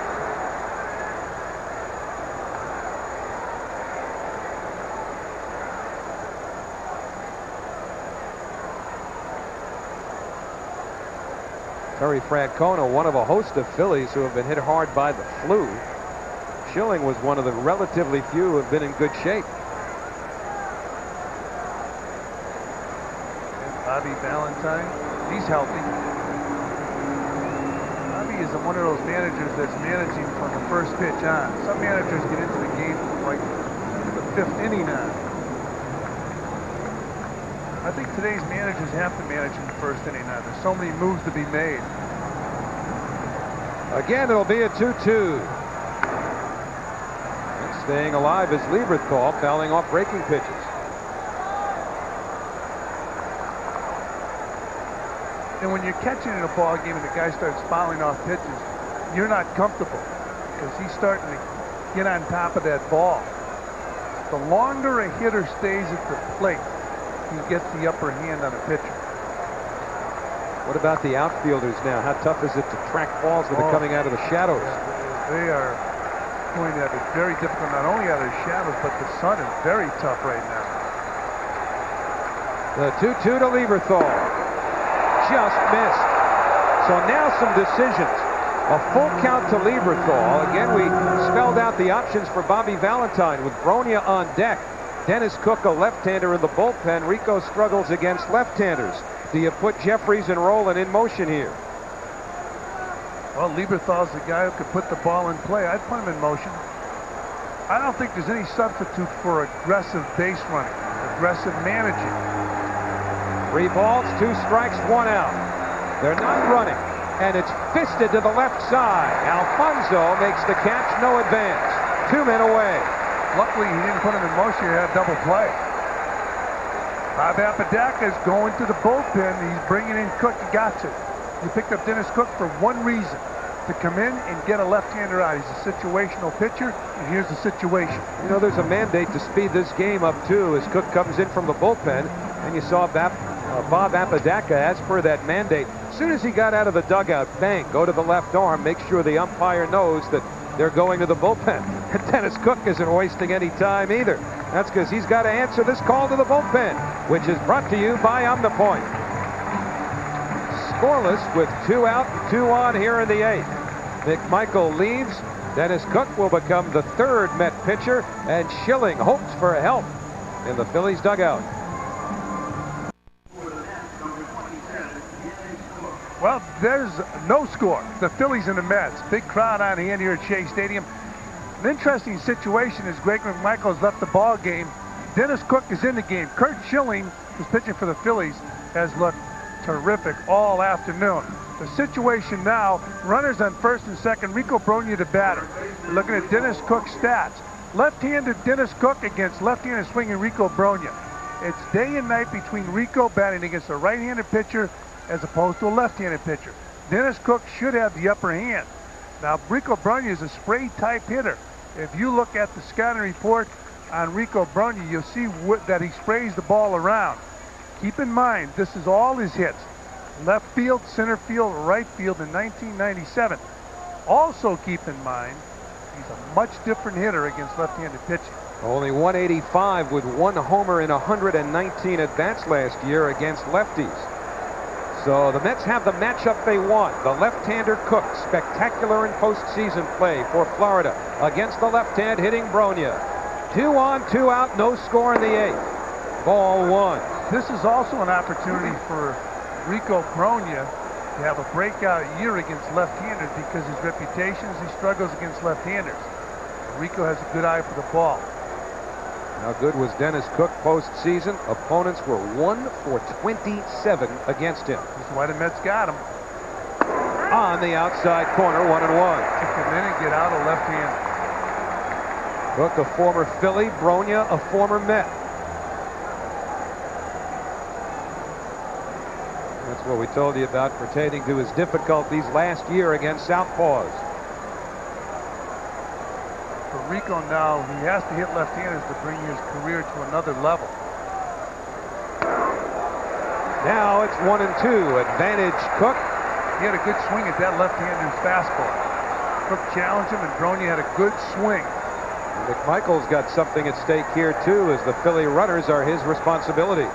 Terry Francona, one of a host of Phillies who have been hit hard by the flu. Schilling was one of the relatively few who have been in good shape. And Bobby Valentine, he's healthy. Bobby is one of those managers that's managing from the first pitch on. Some managers get into the game like the 5th inning on. I think today's managers have to manage in the first inning now. There's so many moves to be made. Again, it'll be a 2-2. And staying alive is Lieberthal, fouling off breaking pitches. And when you're catching in a ball game and the guy starts fouling off pitches, you're not comfortable because he's starting to get on top of that ball. The longer a hitter stays at the plate, he gets the upper hand on a pitcher. What about the outfielders now? How tough is it to track balls that are coming out of the shadows? They are going to have it very difficult, not only out of the shadows, but the sun is very tough right now. The 2-2 to Lieberthal. Just missed. So now some decisions. A full count to Lieberthal. Again, we spelled out the options for Bobby Valentine with Bronya on deck. Dennis Cook, a left-hander in the bullpen. Rico struggles against left-handers. Do you put Jeffries and Rowland in motion here? Well, Lieberthal's the guy who could put the ball in play. I'd put him in motion. I don't think there's any substitute for aggressive base running, aggressive managing. 3 balls, 2 strikes, 1 out. They're not running, and it's fisted to the left side. Alfonso makes the catch, no advance. 2 men away. Luckily, he didn't put him in motion. He had double play. Bob Apodaca is going to the bullpen. He's bringing in Cook. You got to. You picked up Dennis Cook for one reason, to come in and get a left-hander out. He's a situational pitcher, and here's the situation. You know, there's a mandate to speed this game up, too, as Cook comes in from the bullpen, and you saw Bob Apodaca, as per that mandate, as soon as he got out of the dugout, bang, go to the left arm, make sure the umpire knows that they're going to the bullpen. And Dennis Cook isn't wasting any time either. That's because he's got to answer this call to the bullpen, which is brought to you by Omnipoint. Scoreless with 2 out, 2 on here in the 8th. McMichael leaves. Dennis Cook will become the 3rd Met pitcher, and Schilling hopes for help in the Phillies dugout. Well, there's no score. The Phillies and the Mets. Big crowd on hand here at Shea Stadium. An interesting situation is Greg McMichael's left the ball game. Dennis Cook is in the game. Curt Schilling, who's pitching for the Phillies, has looked terrific all afternoon. The situation now, runners on first and second, Rico Bronya the batter. We're looking at Dennis Cook's stats. Left-handed Dennis Cook against left-handed swinging Rico Bronya. It's day and night between Rico batting against a right-handed pitcher as opposed to a left-handed pitcher. Dennis Cook should have the upper hand. Now, Rico Bronya is a spray-type hitter. If you look at the scouting report on Rico Bronya, you'll see that he sprays the ball around. Keep in mind, this is all his hits. Left field, center field, right field in 1997. Also keep in mind, he's a much different hitter against left-handed pitching. Only 185 with 1 homer in 119 at-bats last year against lefties. So the Mets have the matchup they want. The left-hander Cook, spectacular in postseason play for Florida against the left-hand hitting Bronya. 2 on, 2 out, no score in the 8th. Ball 1. This is also an opportunity for Rico Bronya to have a breakout year against left-handers because his reputation is he struggles against left-handers. Rico has a good eye for the ball. How good was Dennis Cook postseason? Opponents were 1 for 27 against him. That's why the Mets got him. On the outside corner, 1-1. To come in and get out a left-hander. Cook, a former Philly. Bronya, a former Met. That's what we told you about pertaining to his difficulties last year against southpaws. for Rico now, he has to hit left-handers to bring his career to another level. Now it's 1-2. Advantage Cook. He had a good swing at that left-hander's fastball. Cook challenged him, and Bronya had a good swing. McMichael's got something at stake here, too, as the Philly runners are his responsibility.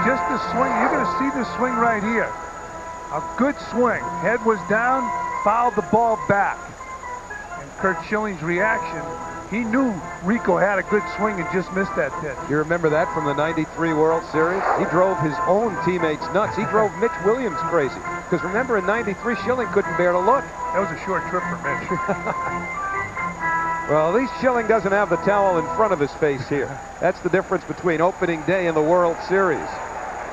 Just the swing. You're going to see the swing right here. A good swing. Head was down, fouled the ball back. And Curt Schilling's reaction, he knew Rico had a good swing and just missed that pitch. You remember that from the '93 World Series? He drove his own teammates nuts. He drove Mitch Williams crazy. Because remember, in '93, Schilling couldn't bear to look. That was a short trip for Mitch. Well, at least Schilling doesn't have the towel in front of his face here. That's the difference between opening day and the World Series.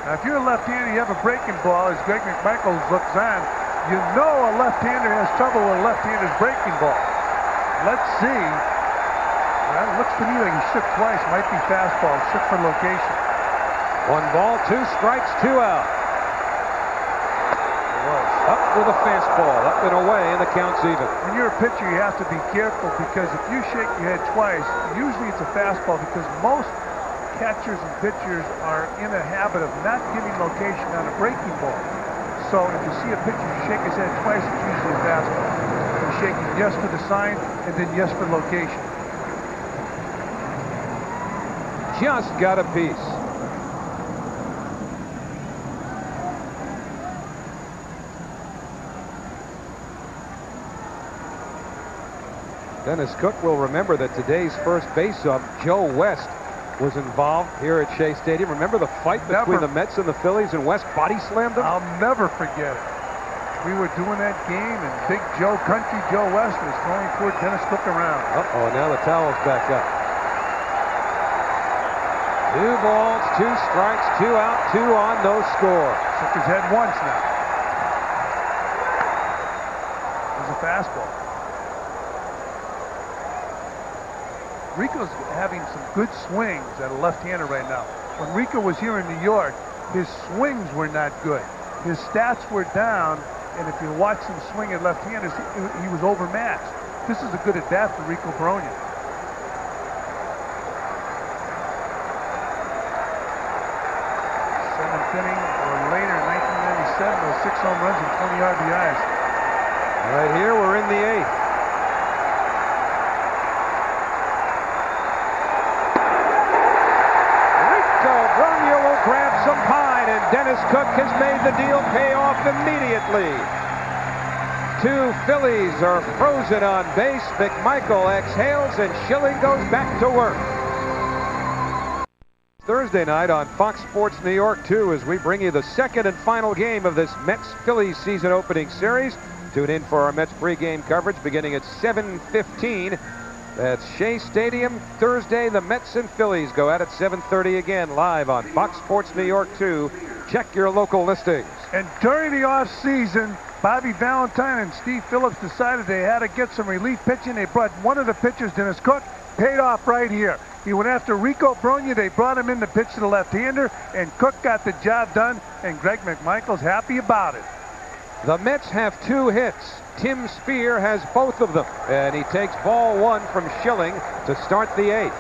Now, if you're a left-hander, you have a breaking ball, as Greg McMichael looks on, you know a left-hander has trouble with a left-hander's breaking ball. Let's see. Well, it looks to me like he shook twice. Might be fastball. Shook for location. 1 ball, 2 strikes, 2 out. Up with a fastball, up and away, and the count's even. When you're a pitcher, you have to be careful, because if you shake your head twice, usually it's a fastball, because most catchers and pitchers are in a habit of not giving location on a breaking ball. So if you see a pitcher shake his head twice, it's usually a fastball. He's shaking yes for the sign and then yes for location. Just got a piece. Dennis Cook will remember that today's first base-up, Joe West, was involved here at Shea Stadium. Remember the fight between the Mets and the Phillies, and West body slammed him? I'll never forget it. We were doing that game, and Big Joe, Country Joe West, was throwing poor Dennis Cook around. Uh-oh, now the towel's back up. 2 balls, 2 strikes, 2 out, 2 on, no score. Shook his head once now. It was a fastball. Rico's having some good swings at a left-hander right now. When Rico was here in New York, his swings were not good. His stats were down, and if you watch him swing at left-handers, he was overmatched. This is a good at-bat for Rico Bronya. Seventh inning or later in 1997, those 6 home runs and 20 RBIs. Right here, we're in the 8th. Bronya will grab some pine, and Dennis Cook has made the deal pay off immediately. 2 Phillies are frozen on base. McMichael exhales, and Schilling goes back to work. Thursday night on Fox Sports New York 2 as we bring you the second and final game of this Mets-Phillies season opening series. Tune in for our Mets pregame coverage beginning at 7:15. That's Shea Stadium, Thursday. The Mets and Phillies go at it 7:30 again, live on Fox Sports New York 2. Check your local listings. And during the offseason, Bobby Valentine and Steve Phillips decided they had to get some relief pitching. They brought one of the pitchers, Dennis Cook, paid off right here. He went after Rico Bronya. They brought him in to pitch to the left-hander, and Cook got the job done, and Greg McMichael's happy about it. The Mets have 2 hits. Tim Spear has both of them, and he takes ball 1 from Schilling to start the 8th.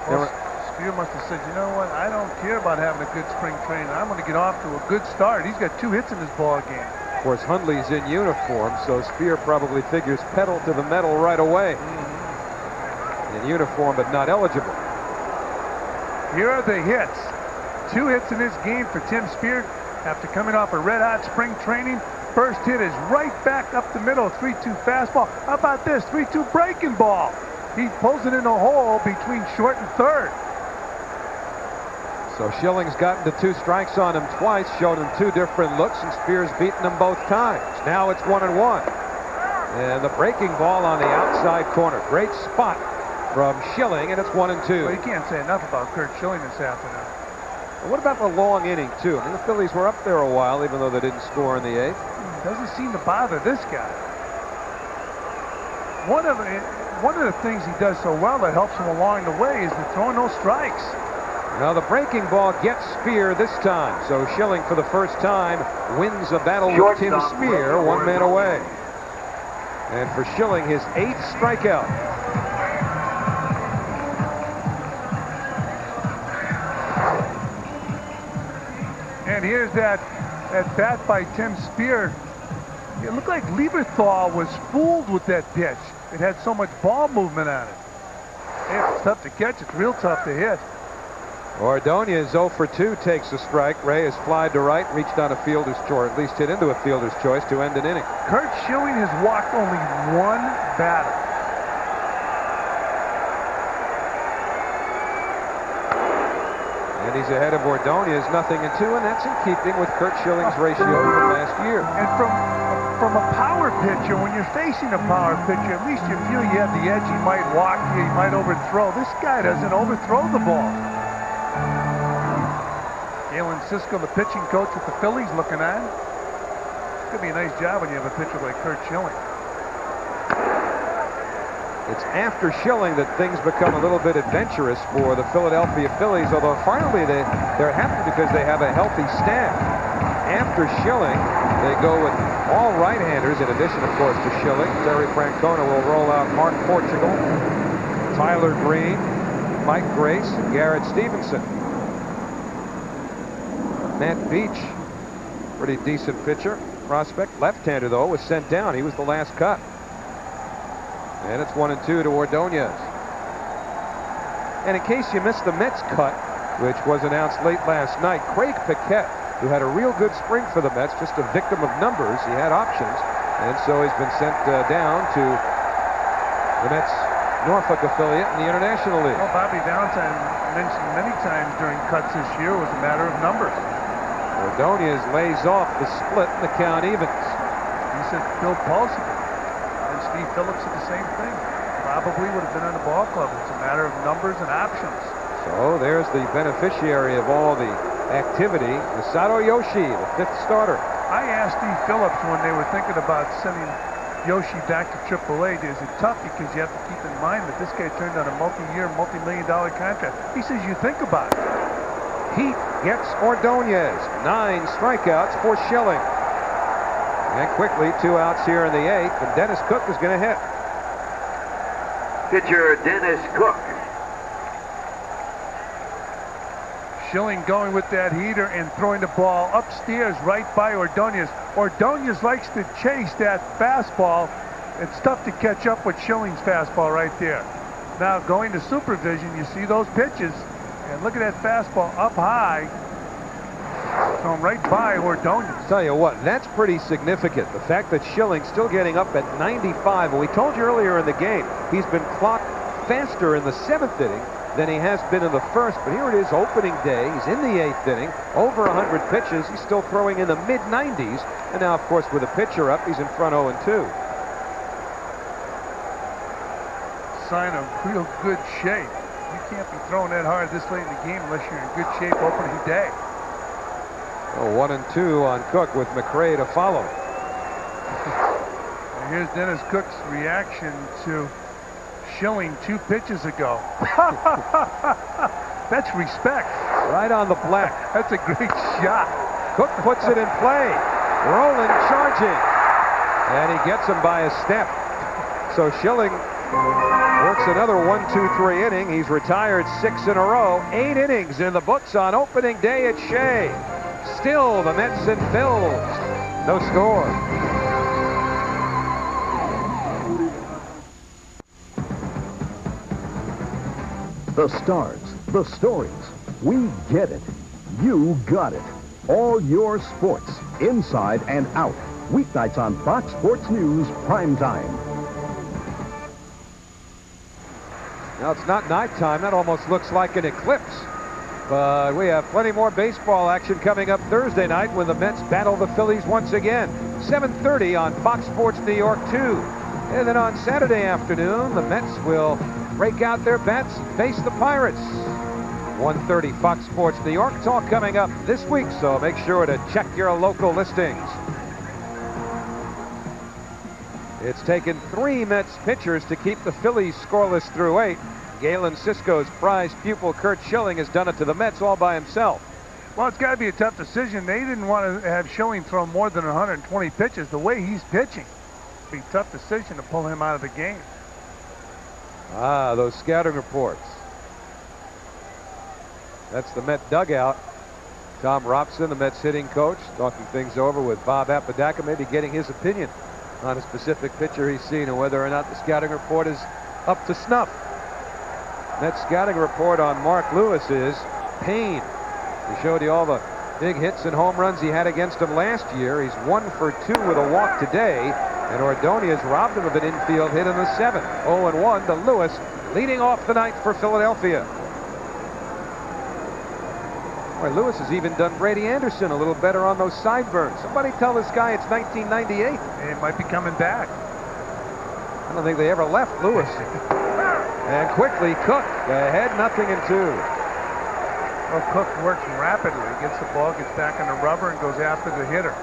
Well, Spear must have said, you know what, I don't care about having a good spring training. I'm going to get off to a good start. He's got 2 hits in this ball game. Of course, Hundley's in uniform, so Spear probably figures pedal to the metal right away. In uniform, but not eligible. Here are the hits. 2 hits in this game for Tim Spear after coming off a red-hot spring training. First hit is right back up the middle, 3-2 fastball. How about this, 3-2 breaking ball? He pulls it in a hole between short and third. So Schilling's gotten to 2 strikes on him twice, showed him 2 different looks, and Spear's beaten him both times. Now it's 1-1. And the breaking ball on the outside corner. Great spot from Schilling, and it's 1-2. Well, you can't say enough about Curt Schilling this afternoon. What about the long inning, too? I mean, the Phillies were up there a while, even though they didn't score in the 8th. Doesn't seem to bother this guy. One of the things he does so well that helps him along the way is to throw no strikes. Now the breaking ball gets Spear this time. So Schilling, for the first time, wins a battle with Tim Spear, 1 man away. And for Schilling, his 8th strikeout. And here's that bat by Tim Spear. It looked like Lieberthal was fooled with that pitch. It had so much ball movement on it. It's tough to catch. It's real tough to hit. Ordonez 0 for 2 takes a strike. Ray has flied to right, reached on a fielder's choice, or at least hit into a fielder's choice to end an inning. Curt Schilling has walked only one batter. And he's ahead of Ordonez, 0-2, and that's in keeping with Curt Schilling's ratio from last year. And from a power pitcher, when you're facing a power pitcher, at least you feel you have the edge. He might walk you, he might overthrow. This guy doesn't overthrow the ball. Galen Cisco, the pitching coach with the Phillies, looking on. It's going to be a nice job when you have a pitcher like Curt Schilling. It's after Schilling that things become a little bit adventurous for the Philadelphia Phillies, although finally they're happy because they have a healthy staff. After Schilling, they go with all right-handers, in addition, of course, to Schilling. Terry Francona will roll out Mark Portugal, Tyler Green, Mike Grace, and Garrett Stevenson. Matt Beach, pretty decent pitcher, prospect. Left-hander, though, was sent down. He was the last cut. And it's 1-2 to Ordonez. And in case you missed the Mets cut, which was announced late last night, Craig Paquette, who had a real good spring for the Mets, just a victim of numbers. He had options, and so he's been sent down to the Mets Norfolk affiliate in the International League. Well, Bobby Valentine mentioned many times during cuts this year was a matter of numbers. Ordonez lays off the split and the count evens. He said Bill Paulson and Steve Phillips said the same thing. Probably would have been on the ball club. It's a matter of numbers and options. So there's the beneficiary of all the activity, Masato Yoshi, the 5th starter. I asked Steve Phillips when they were thinking about sending Yoshi back to AAA, is it tough because you have to keep in mind that this guy turned on a multi-year, multi-million-dollar contract. He says you think about it. Heat gets Ordonez. 9 strikeouts for Schilling. And quickly, 2 outs here in the 8th, and Dennis Cook is going to hit. Pitcher Dennis Cook. Schilling going with that heater and throwing the ball upstairs right by Ordonez. Ordonez likes to chase that fastball. It's tough to catch up with Schilling's fastball right there. Now going to supervision, you see those pitches, and look at that fastball up high. Thrown right by Ordonez. Tell you what, that's pretty significant. The fact that Schilling's still getting up at 95, and we told you earlier in the game, he's been clocked faster in the 7th inning than he has been in the 1st, but here it is, opening day. He's in the 8th inning, over 100 pitches. He's still throwing in the mid-90s, and now, of course, with a pitcher up, he's in front 0-2. Sign of real good shape. You can't be throwing that hard this late in the game unless you're in good shape opening day. Oh, 1-2 on Cook with McRae to follow. And here's Dennis Cook's reaction to Schilling 2 pitches ago. That's respect. Right on the black. That's a great shot. Cook puts it in play. Rolling, charging. And he gets him by a step. So Schilling works another 1-2-3 inning. He's retired 6 in a row. 8 innings in the books on opening day at Shea. Still the Mets and Phils. No score. The stars, the stories, we get it. You got it. All your sports, inside and out. Weeknights on Fox Sports News Prime Time. Now it's not nighttime. That almost looks like an eclipse. But we have plenty more baseball action coming up Thursday night when the Mets battle the Phillies once again. 7:30 on Fox Sports New York 2. And then on Saturday afternoon, the Mets will break out their bats and face the Pirates. 1:30 Fox Sports New York. It's all coming up this week, so make sure to check your local listings. It's taken 3 Mets pitchers to keep the Phillies scoreless through 8. Galen Cisco's prized pupil, Curt Schilling, has done it to the Mets all by himself. Well, it's got to be a tough decision. They didn't want to have Schilling throw more than 120 pitches the way he's pitching. Be a tough decision to pull him out of the game. Ah, those scouting reports. That's the Met dugout. Tom Robson, the Mets hitting coach, talking things over with Bob Apodaca, maybe getting his opinion on a specific pitcher he's seen and whether or not the scouting report is up to snuff. Mets scouting report on Mark Lewis is pain. He showed you all the big hits and home runs he had against him last year. He's 1 for 2 with a walk today, and Ordonez robbed him of an infield hit in the 7th. 0-1 to Lewis, leading off the night for Philadelphia. Boy, Lewis has even done Brady Anderson a little better on those sideburns. Somebody tell this guy it's 1998. It might be coming back. I don't think they ever left Lewis. And quickly, Cook ahead, 0-2. Well, Cook works rapidly. He gets the ball, gets back on the rubber, and goes after the hitter.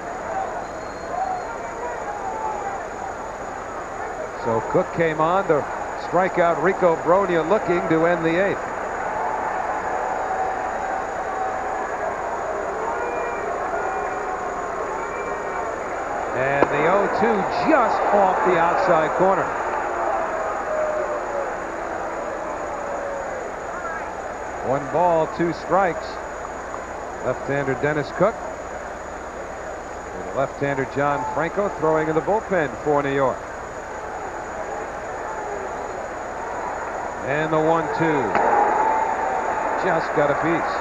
So Cook came on to strike out Rico Bronia, looking to end the 8th. And the 0-2 just off the outside corner. One ball, 2 strikes. Left-hander Dennis Cook. And left-hander John Franco throwing in the bullpen for New York. And the 1-2. Just got a piece.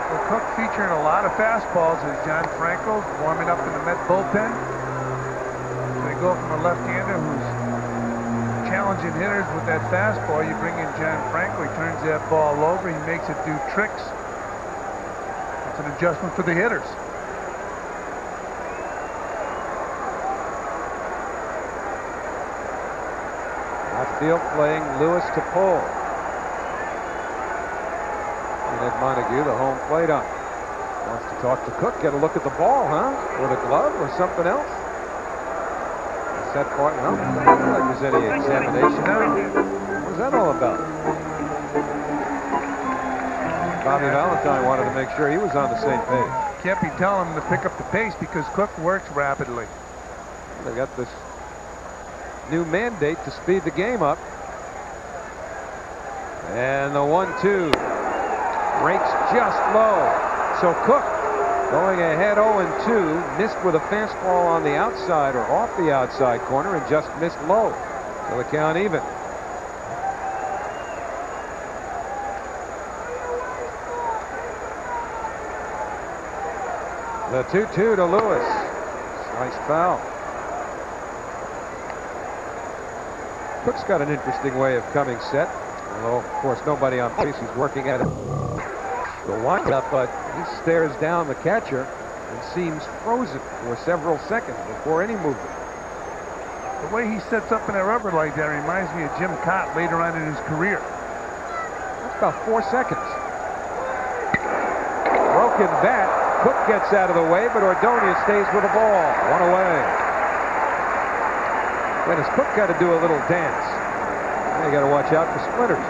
Well, Cook featuring a lot of fastballs as John Franco warming up in the Met bullpen. They go from a left-hander who's challenging hitters with that fastball. You bring in John Franco, he turns that ball over, he makes it do tricks. It's an adjustment for the hitters. Outfield playing Lewis to pull. And Ed Montague, the home plate ump, wants to talk to Cook. Get a look at the ball, huh? Or the glove or something else? That part, no, doesn't look like there's any examination. What was that all about? Bobby Valentine wanted to make sure he was on the same page. Can't be telling him to pick up the pace because Cook works rapidly. They got this new mandate to speed the game up. And the 1-2 breaks just low. So Cook going ahead 0-2, missed with a fastball on the outside or off the outside corner and just missed low. So the count even. The 2-2 to Lewis. Nice foul. Cook's got an interesting way of coming set. Although, of course, nobody on base is working at it. The windup, but he stares down the catcher and seems frozen for several seconds before any movement. The way he sets up in that rubber like that reminds me of Jim Cott later on in his career. That's about 4 seconds. Broken bat. Cook gets out of the way, but Ordonez stays with the ball. 1 away. Dennis Cook got to do a little dance. You got to watch out for splinters.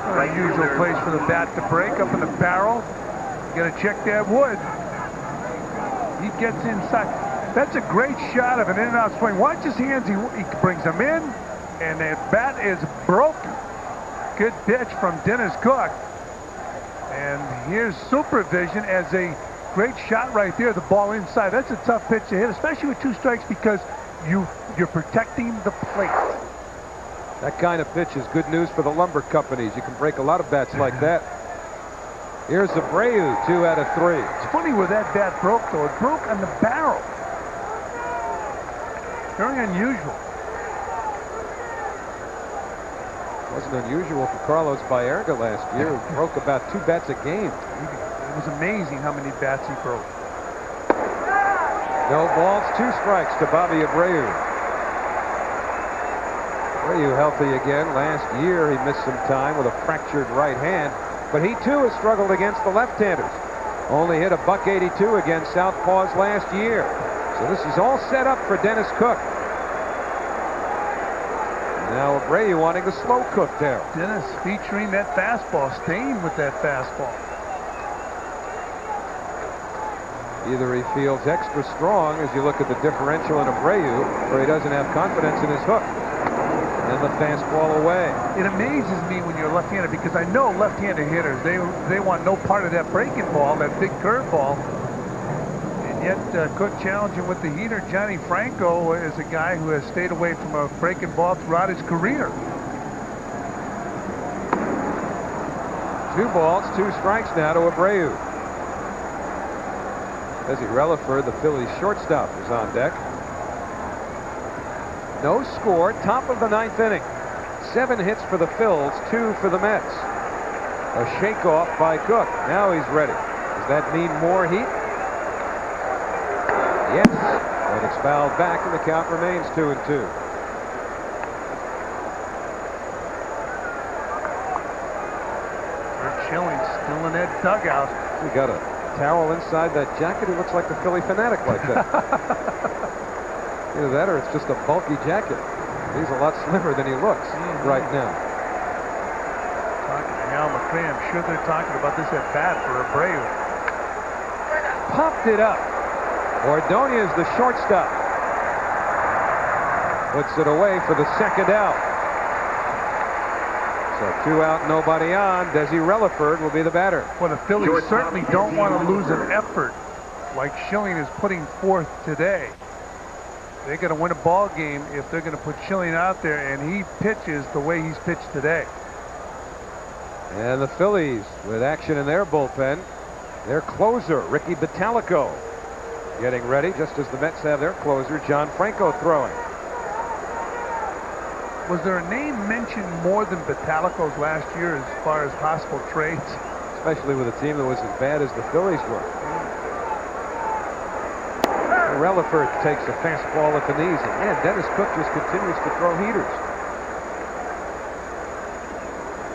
Unusual place for the bat to break, up in the barrel. You got to check that wood. He gets inside. That's a great shot of an in and out swing. Watch his hands. He brings them in, and that bat is broken. Good pitch from Dennis Cook. And here's supervision as a great shot right there. The ball inside. That's a tough pitch to hit, especially with 2 strikes because you're protecting the plate. That kind of pitch is good news for the lumber companies. You can break a lot of bats like that. Here's Abreu, 2 out of 3. It's funny where that bat broke, though. It broke on the barrel. Very unusual. Wasn't unusual for Carlos Baerga last year, who broke about 2 bats a game. It was amazing how many bats he broke. No balls, 2 strikes to Bobby Abreu. Abreu healthy again. Last year he missed some time with a fractured right hand, but he too has struggled against the left-handers. Only hit a .182 against Southpaws last year. So this is all set up for Dennis Cook. Now Abreu wanting to slow Cook down. Dennis featuring that fastball, staying with that fastball. Either he feels extra strong as you look at the differential in Abreu, or he doesn't have confidence in his hook. And the fastball away. It amazes me when you're left-handed, because I know left-handed hitters, they want no part of that breaking ball, that big curveball. And yet Cook challenging with the heater. Johnny Franco is a guy who has stayed away from a breaking ball throughout his career. 2 balls, 2 strikes now to Abreu. Desi Relaford, the Phillies shortstop, is on deck. No score, top of the 9th inning. 7 hits for the Phils, 2 for the Mets. A shakeoff by Cook. Now he's ready. Does that mean more heat? Yes, but it's fouled back and the count remains 2-2. Schilling still in that dugout. He got a towel inside that jacket. He looks like the Philly fanatic like that. Either that or it's just a bulky jacket. He's a lot slimmer than he looks right now. Talking to Hal McRae, I'm sure they're talking about this at bat for Abreu. Popped it up. Ordonez, the shortstop, puts it away for the 2nd out. So 2 out, nobody on. Desi Relaford will be the batter. Well, the Phillies certainly don't want to lose an effort like Schilling is putting forth today. They're going to win a ball game if they're going to put Schilling out there and he pitches the way he's pitched today. And the Phillies with action in their bullpen. Their closer, Ricky Bottalico, getting ready, just as the Mets have their closer, John Franco, throwing. Was there a name mentioned more than Bottalico's last year as far as possible trades? Especially with a team that was as bad as the Phillies were. Relaford takes a fastball at the knees, and man, Dennis Cook just continues to throw heaters.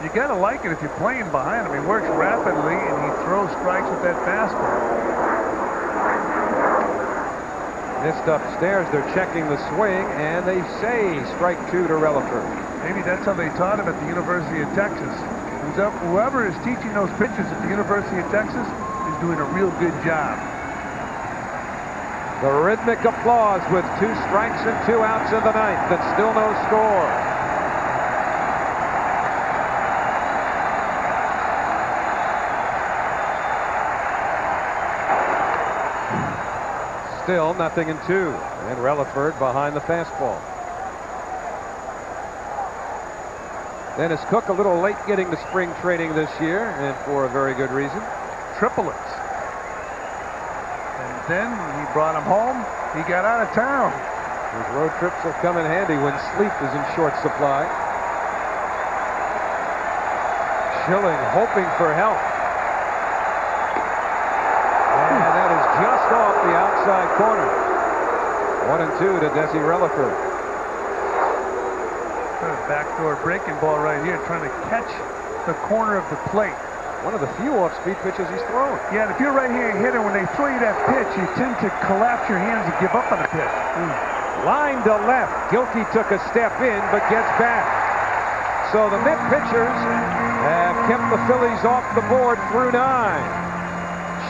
You gotta like it if you're playing behind him. He works rapidly and he throws strikes with that fastball. Missed upstairs. They're checking the swing, and they say strike 2 to Relaford. Maybe that's how they taught him at the University of Texas. Whoever is teaching those pitchers at the University of Texas is doing a real good job. The rhythmic applause with 2 strikes and 2 outs in the 9th, and still no score. Still 0-2, and Relaford behind the fastball. Dennis Cook a little late getting to spring training this year, and for a very good reason. Triplets. And then he brought him home. He got out of town. His road trips will come in handy when sleep is in short supply. Schilling hoping for help. And that is just off the outside corner. 1-2 to Desi Relaford. Backdoor breaking ball right here, trying to catch the corner of the plate. One of the few off-speed pitches he's thrown. Yeah, and if you're right here hitter, when they throw you that pitch, you tend to collapse your hands and give up on the pitch. Line to left. Gilkey took a step in, but gets back. So the Met pitchers have kept the Phillies off the board through 9.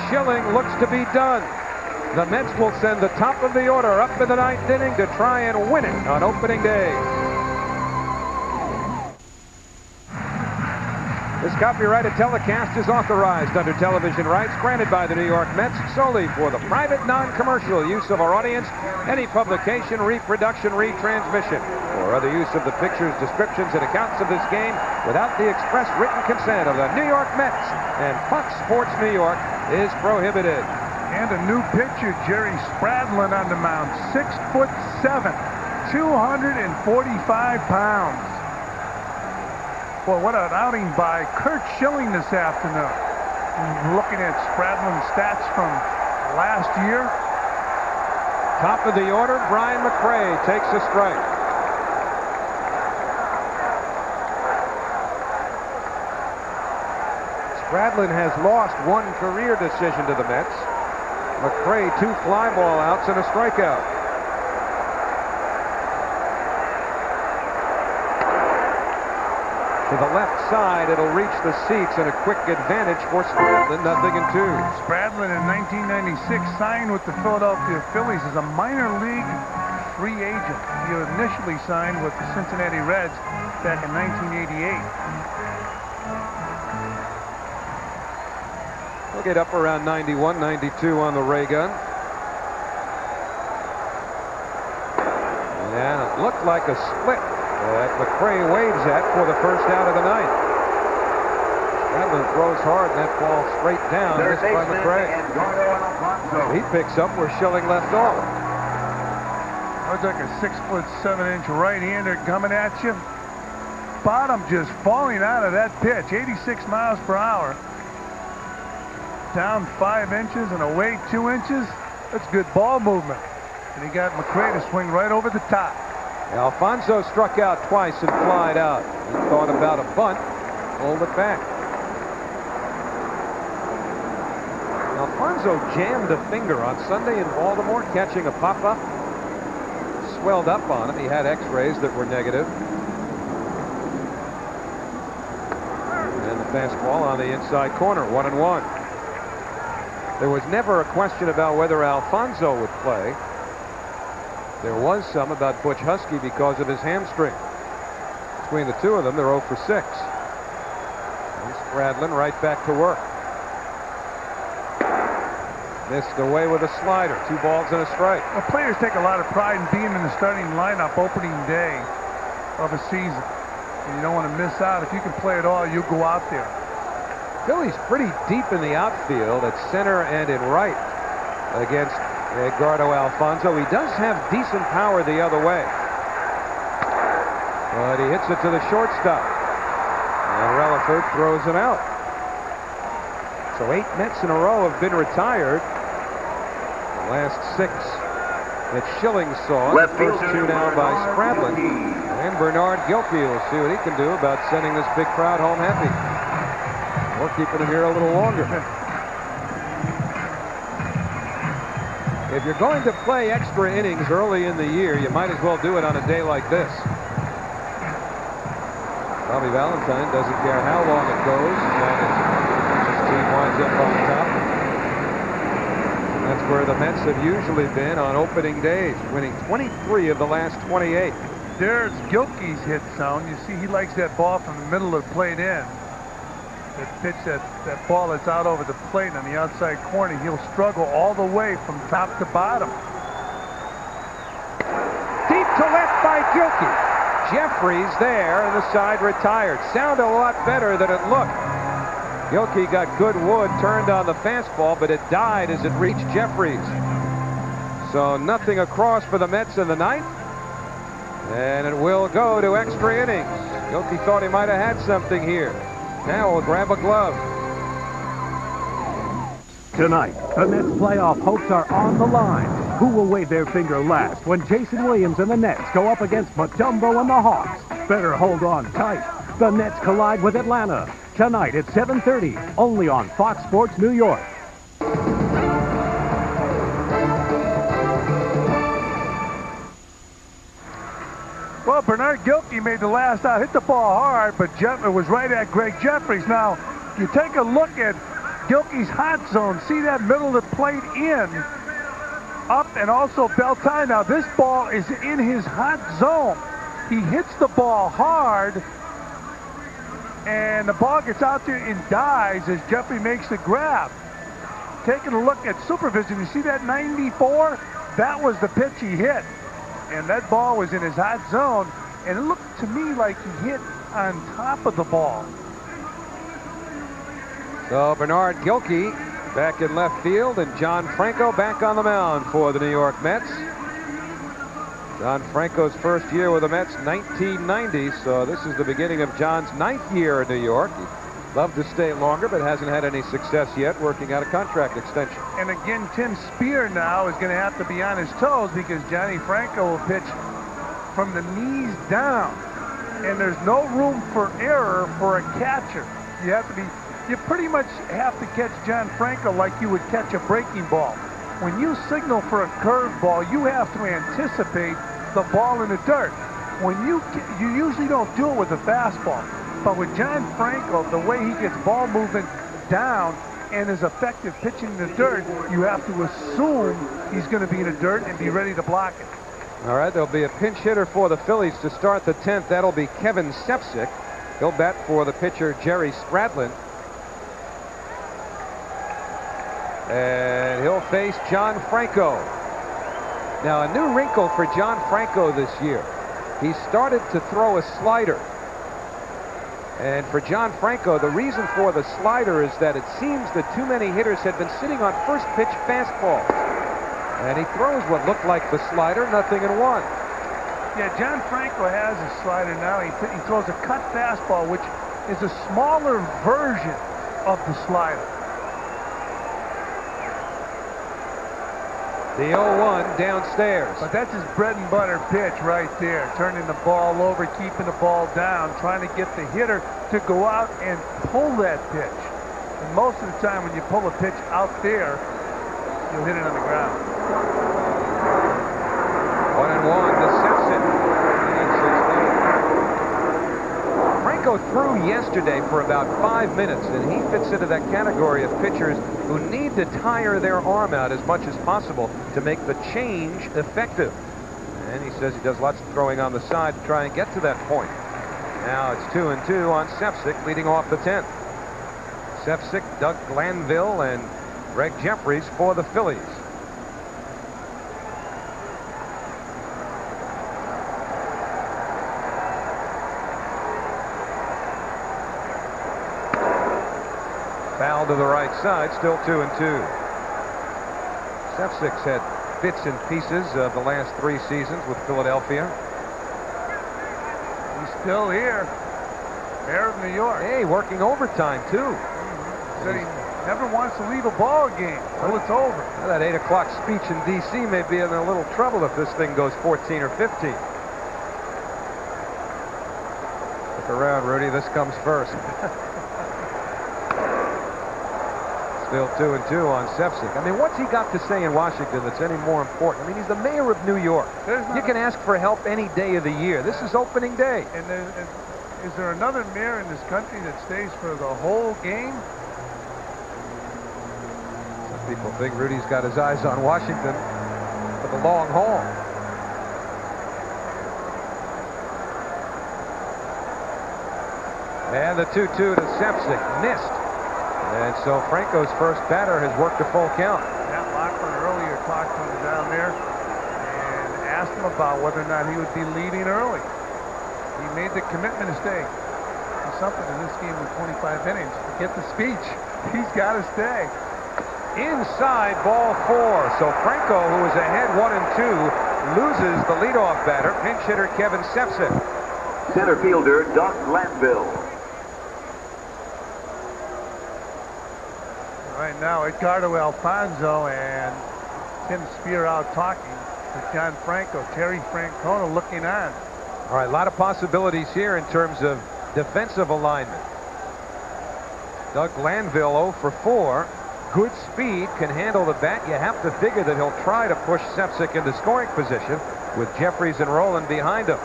Schilling looks to be done. The Mets will send the top of the order up in the 9th inning to try and win it on opening day. This copyrighted telecast is authorized under television rights granted by the New York Mets solely for the private, non-commercial use of our audience, any publication, reproduction, retransmission, or other use of the pictures, descriptions, and accounts of this game without the express written consent of the New York Mets and Fox Sports New York is prohibited. And a new pitcher, Jerry Spradlin on the mound, 6'7", 245 pounds. Well, what an outing by Curt Schilling this afternoon. Looking at Spradlin's stats from last year. Top of the order, Brian McRae takes a strike. Spradlin has lost 1 career decision to the Mets. McRae 2 fly ball outs and a strikeout. To the left side, it'll reach the seats, and a quick advantage for Spradlin, 0-2. Spradlin in 1996 signed with the Philadelphia Phillies as a minor league free agent. He initially signed with the Cincinnati Reds back in 1988. He'll get up around 91, 92 on the ray gun. And it looked like a split that McCray waves at for the first out of the ninth. Spradlin throws hard, and that ball straight down. Missed by McCray. He picks up where Schilling left off. Looks like a 6'7" right-hander coming at you. Bottom just falling out of that pitch. 86 miles per hour. Down 5 inches and away 2 inches. That's good ball movement. And he got McCray to swing right over the top. Alfonso struck out twice and flied out. He thought about a bunt, pulled it back. Alfonso jammed a finger on Sunday in Baltimore, catching a pop-up. Swelled up on him. He had x-rays that were negative. And the fastball on the inside corner, 1-1. There was never a question about whether Alfonso would play. There was some about Butch Husky because of his hamstring. Between the two of them, they're 0 for 6. And Spradlin right back to work. Missed away with a slider. 2 balls and a strike. Well, players take a lot of pride in being in the starting lineup opening day of a season. And you don't want to miss out. If you can play it all, you go out there. Philly's pretty deep in the outfield at center and in right against Edgardo Alfonso. He does have decent power the other way. But he hits it to the shortstop. And Relaford throws him out. So 8 Mets in a row have been retired. The last 6 that Schilling saw. The first 2 now by Spradlin. And Bernard Gilkey will see what he can do about sending this big crowd home happy. Or keeping him here a little longer. If you're going to play extra innings early in the year, you might as well do it on a day like this. Bobby Valentine doesn't care how long it goes as long as his team winds up on top. And that's where the Mets have usually been on opening days, winning 23 of the last 28. There's Gilkey's hit zone. You see he likes that ball from the middle of the plate in. That pitch, that ball that's out over the plate on the outside corner, he'll struggle all the way from top to bottom. Deep to left by Gilkey. Jeffries there, and the side retired. Sounded a lot better than it looked. Gilkey got good wood, turned on the fastball, but it died as it reached Jeffries. So nothing across for the Mets in the ninth. And it will go to extra innings. Gilkey thought he might have had something here. Now we'll grab a glove. Tonight, the Mets' playoff hopes are on the line. Who will wave their finger last when Jason Williams and the Nets go up against Mutombo and the Hawks? Better hold on tight. The Nets collide with Atlanta. Tonight at 7:30, only on Fox Sports New York. Well, Bernard Gilkey made the last out, hit the ball hard, but it was right at Greg Jeffries. Now, you take a look at Gilkey's hot zone. See that middle of the plate in, up, and also belt tie. Now, this ball is in his hot zone. He hits the ball hard, and the ball gets out there and dies as Jeffrey makes the grab. Taking a look at supervision, you see that 94? That was the pitch he hit. And that ball was in his hot zone, and it looked to me like he hit on top of the ball. So Bernard Gilkey back in left field, and John Franco back on the mound for the New York Mets. John Franco's first year with the Mets, 1990, so this is the beginning of John's 9th year in New York. He'd love to stay longer, but hasn't had any success yet working out a contract extension. And again, Tim Spear now is going to have to be on his toes because Johnny Franco will pitch from the knees down. And there's no room for error for a catcher. You pretty much have to catch John Franco like you would catch a breaking ball. When you signal for a curveball, you have to anticipate the ball in the dirt. When you usually don't do it with a fastball. But with John Franco, the way he gets ball movement down and is effective pitching in the dirt, you have to assume he's going to be in the dirt and be ready to block it. All right, there'll be a pinch hitter for the Phillies to start the 10th. That'll be Kevin Sepsic. He'll bat for the pitcher Jerry Stradlin. And he'll face John Franco. Now, a new wrinkle for John Franco this year. He started to throw a slider. And for John Franco, the reason for the slider is that it seems that too many hitters had been sitting on first pitch fastballs. And he throws what looked like the slider, 0-1. Yeah, John Franco has a slider now. He throws a cut fastball, which is a smaller version of the slider. The 0-1 downstairs. But that's his bread and butter pitch right there. Turning the ball over, keeping the ball down, trying to get the hitter to go out and pull that pitch. And most of the time when you pull a pitch out there, you'll hit it on the ground. 1-1 to Sepsic. Franco threw yesterday for about 5 minutes, and he fits into that category of pitchers who need to tire their arm out as much as possible to make the change effective. And he says he does lots of throwing on the side to try and get to that point. Now it's 2-2 on Sepsic, leading off the 10th. Sepsic, Doug Glanville, and Greg Jeffries for the Phillies. Foul to the right side, still 2-2. Sepsic's had bits and pieces of the last 3 seasons with Philadelphia. He's still here. Mayor of New York. Hey, working overtime, too. Said he never wants to leave a ball game till it's over. Well, that 8 o'clock speech in D.C. may be in a little trouble if this thing goes 14 or 15. Look around, Rudy. This comes first. Still 2-2 on Sepsic. I mean, what's he got to say in Washington that's any more important? I mean, he's the mayor of New York. You can ask for help any day of the year. This is opening day. And is there another mayor in this country that stays for the whole game? Some people think Rudy's got his eyes on Washington for the long haul. And the 2-2 to Sepsic, missed. And so Franco's first batter has worked a full count. Matt Lockwood earlier talked to him down there and asked him about whether or not he would be leading early. He made the commitment to stay. There's something in this game with 25 innings. Forget the speech. He's got to stay. Inside, ball 4. So Franco, who is ahead 1-2, loses the leadoff batter, pinch hitter Kevin Sepsic. Center fielder Doug Glanville. Right now, Edgardo Alfonso and Tim Spear out talking with John Franco. Terry Francona looking on. All right, a lot of possibilities here in terms of defensive alignment. Doug Glanville 0 for 4. Good speed, can handle the bat. You have to figure that he'll try to push Sepsic into scoring position with Jeffries and Rowland behind him.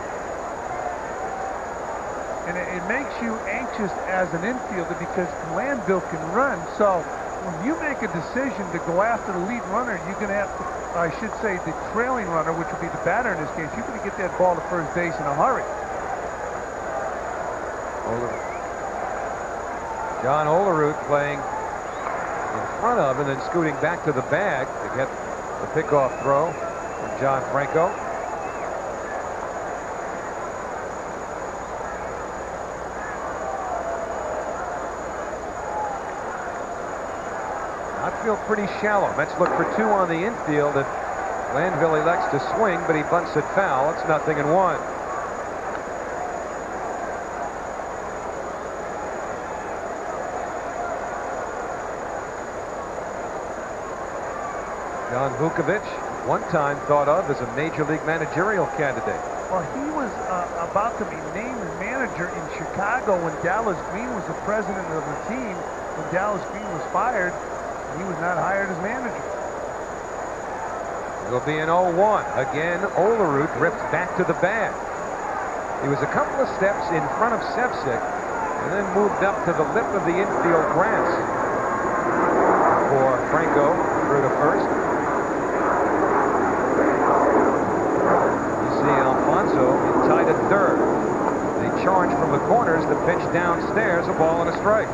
And it makes you anxious as an infielder because Glanville can run. So when you make a decision to go after the lead runner, you're going to have to, I should say, the trailing runner, which would be the batter in this case, you're going to get that ball to first base in a hurry. John Olerud playing in front of and then scooting back to the bag to get the pickoff throw from John Franco. Outfield pretty shallow. Mets look for 2 on the infield if Glanville elects to swing, but he bunts it foul. It's 0-1. John Vukovic, one time thought of as a major league managerial candidate. Well, he was about to be named manager in Chicago when Dallas Green was the president of the team. When Dallas Green was fired, he was not hired as manager. It'll be an 0-1. Again, Olerud drifts back to the bag. He was a couple of steps in front of Sepsic, and then moved up to the lip of the infield grass for Franco through to first. You see Alfonso tied at third. They charge from the corners, the pitch downstairs, a ball and a strike.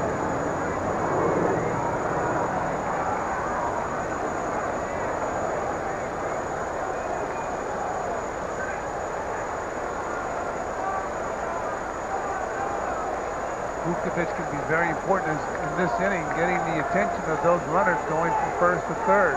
Vukovic can be very important in this inning, getting the attention of those runners going from first to third.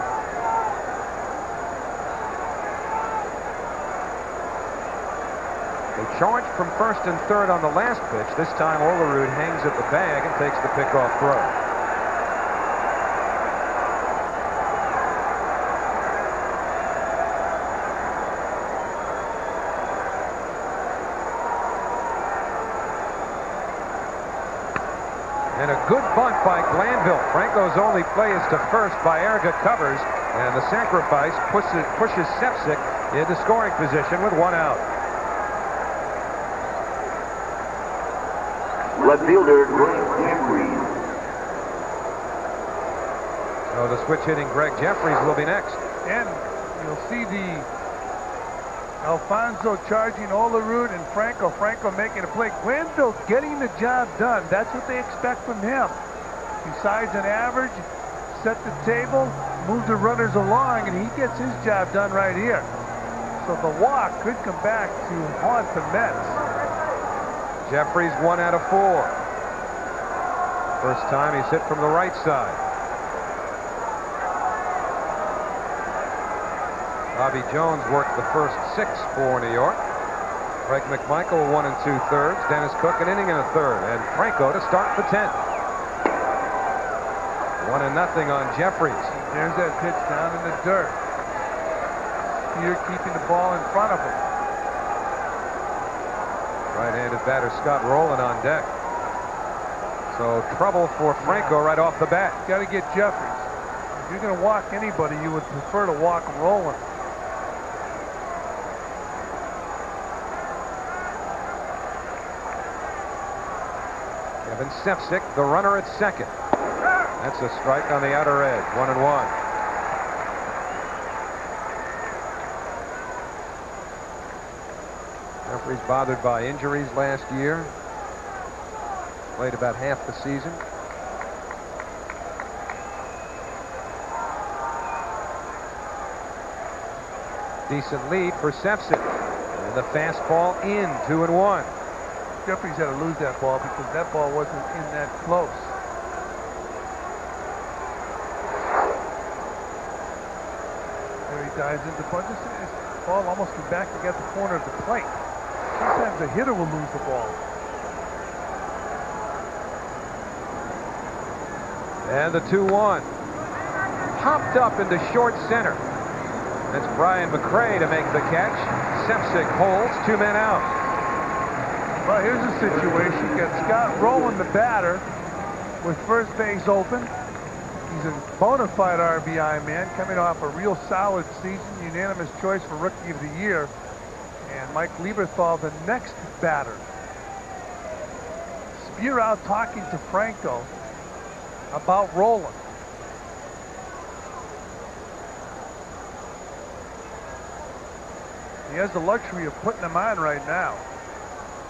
They charge from first and third on the last pitch. This time Olerud hangs at the bag and takes the pickoff throw. And a good bunt by Glanville. Franco's only play is to first by Erga covers, and the sacrifice pushes Sepsic into scoring position with one out. Left fielder Greg Jeffries. So the switch hitting Greg Jeffries will be next. And you'll see the Alfonso charging Olerud and Franco. Franco making a play. Glanville getting the job done. That's what they expect from him. Besides an average, set the table, move the runners along, and he gets his job done right here. So the walk could come back to haunt the Mets. Jeffries 1 out of 4. First time he's hit from the right side. Bobby Jones worked the first 6 for New York. Craig McMichael 1 2/3. Dennis Cook an inning and a third. And Franco to start the 10th. 1-0 on Jeffries. There's that pitch down in the dirt. Here keeping the ball in front of him. Right-handed batter Scott Rowland on deck. So trouble for Franco right off the bat. Got to get Jeffries. If you're going to walk anybody, you would prefer to walk Rowland. Kevin Sepsic, the runner at second. That's a strike on the outer edge. 1-1. Jeffries bothered by injuries last year. Played about half the season. Decent lead for Sepsic. And the fastball in, 2-1. Jeffries had to lose that ball because that ball wasn't in that close. There he dives into punches. His ball almost came back against the corner of the plate. Sometimes a hitter will lose the ball. And the 2-1. Popped up into short center. That's Brian McRae to make the catch. Sepsic holds, 2 men out. Well, here's a situation. You got Scott Rowland, the batter, with first base open. He's a bona fide RBI man, coming off a real solid season, unanimous choice for Rookie of the Year. And Mike Lieberthal, the next batter. Spear out talking to Franco about Rowland. He has the luxury of putting him on right now.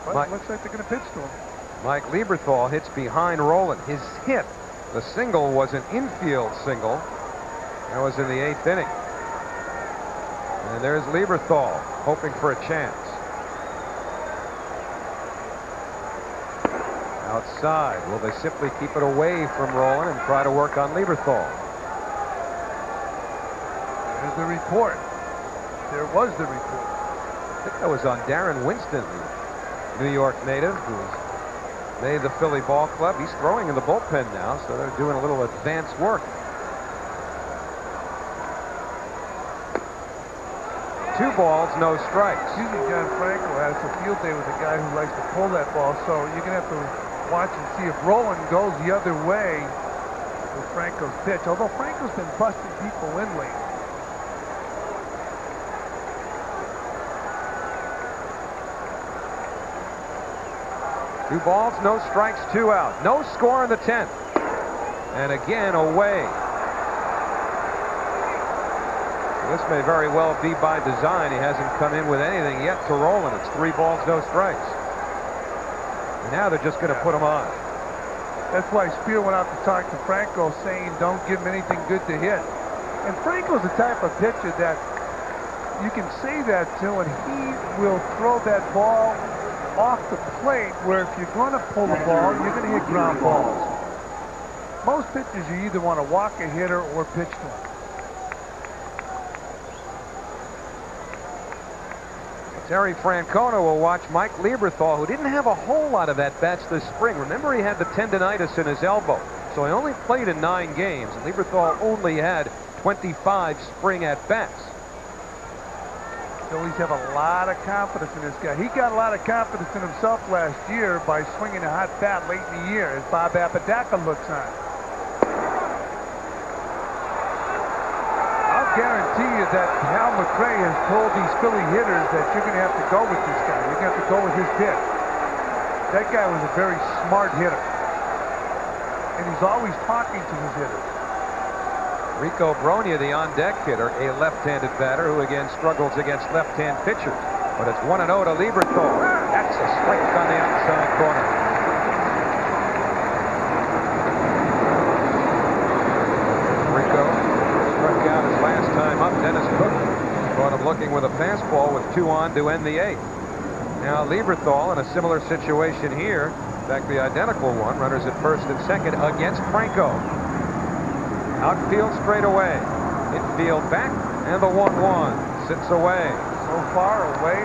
But it looks like they're going to pitch to him. Mike Lieberthal hits behind Rowland. His hit, the single, was an infield single. That was in the 8th inning. And there's Lieberthal hoping for a chance. Outside. Will they simply keep it away from Rowland and try to work on Lieberthal? There's the report. There was the report. I think that was on Darren Winston, the New York native who's made the Philly ball club. He's throwing in the bullpen now, so they're doing a little advanced work. 2 balls, no strikes. Usually John Franco has a field day with a guy who likes to pull that ball, so you're going to have to watch and see if Rowland goes the other way with Franco's pitch, although Franco's been busting people in lately. 2 balls, no strikes, 2 out. No score in the 10th. And again, away. This may very well be by design. He hasn't come in with anything yet to roll, and it's 3 balls, no strikes. And now they're just going to put him on. That's why Spear went out to talk to Franco, saying don't give him anything good to hit. And Franco's the type of pitcher that you can say that to, and he will throw that ball off the plate, where if you're going to pull the ball, you're going to hit ground balls. Most pitchers, you either want to walk a hitter or pitch to him. Terry Francona will watch Mike Lieberthal, who didn't have a whole lot of at-bats this spring. Remember, he had the tendonitis in his elbow, so he only played in 9 games. And Lieberthal only had 25 spring at-bats. Phillies have a lot of confidence in this guy. He got a lot of confidence in himself last year by swinging a hot bat late in the year as Bob Apodaca looks on. I'll guarantee you that Hal McRae has told these Philly hitters that you're going to have to go with this guy. You're going to have to go with his pitch. That guy was a very smart hitter. And he's always talking to his hitters. Rico Brogna, the on-deck hitter, a left-handed batter who again struggles against left-hand pitchers. But it's 1-0 to Lieberthal. That's a strike on the outside corner. Rico struck out his last time up. Dennis Cook caught him looking with a fastball with 2 on to end the 8th. Now Lieberthal in a similar situation here. In fact, the identical one. Runners at first and second against Franco. Outfield straight away. Infield back, and the 1-1 sits away. So far, away.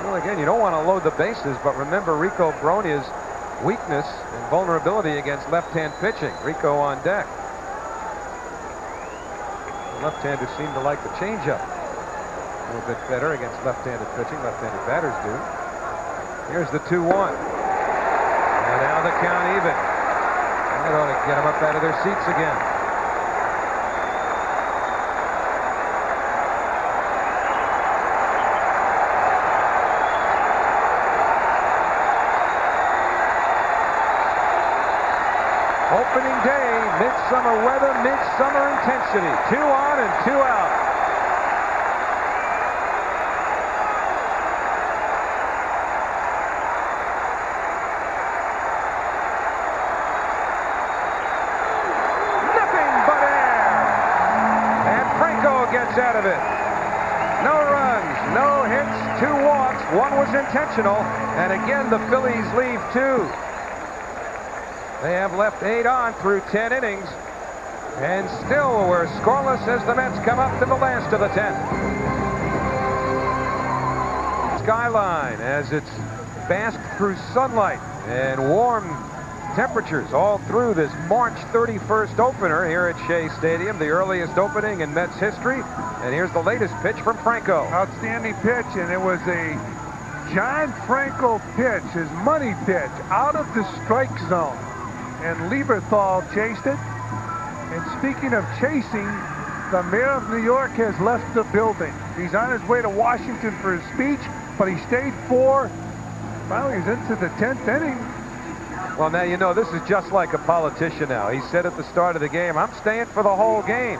Well, again, you don't want to load the bases, but remember Rico Brogna's weakness and vulnerability against left-hand pitching. Rico on deck. The left-handers seem to like the changeup a little bit better against left-handed pitching. Left-handed batters do. Here's the 2-1. And now the count even. That ought to get them up out of their seats again. Opening day, midsummer weather, midsummer intensity. 2 on and 2 out. Gets out of it. No runs, no hits, 2 walks. 1 was intentional, and again the Phillies leave 2. They have left 8 on through 10 innings, and still we're scoreless as the Mets come up to the last of the 10th. Skyline as it's basked through sunlight and warm temperatures all through this March 31st opener here at Shea Stadium, the earliest opening in Mets history. And here's the latest pitch from Franco. Outstanding pitch, and it was a John Franco pitch, his money pitch, out of the strike zone. And Lieberthal chased it. And speaking of chasing, the mayor of New York has left the building. He's on his way to Washington for his speech, but he stayed 4. Finally, he's into the 10th inning. Well, now, you know, this is just like a politician now. He said at the start of the game, I'm staying for the whole game.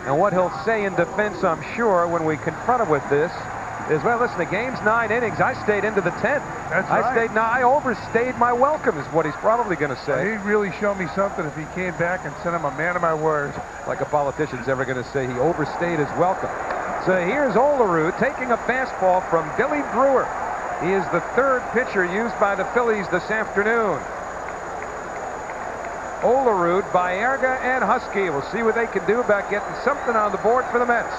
And what he'll say in defense, I'm sure, when we confront him with this, is, well, listen, the game's 9 innings. I stayed into the 10th. That's right. I overstayed my welcome, is what he's probably going to say. He'd really show me something if he came back and said, I'm a man of my word. Like a politician's ever going to say he overstayed his welcome. So here's Olerud taking a fastball from Billy Brewer. He is the 3rd pitcher used by the Phillies this afternoon. Olerud, Baerga, and Husky. We'll see what they can do about getting something on the board for the Mets.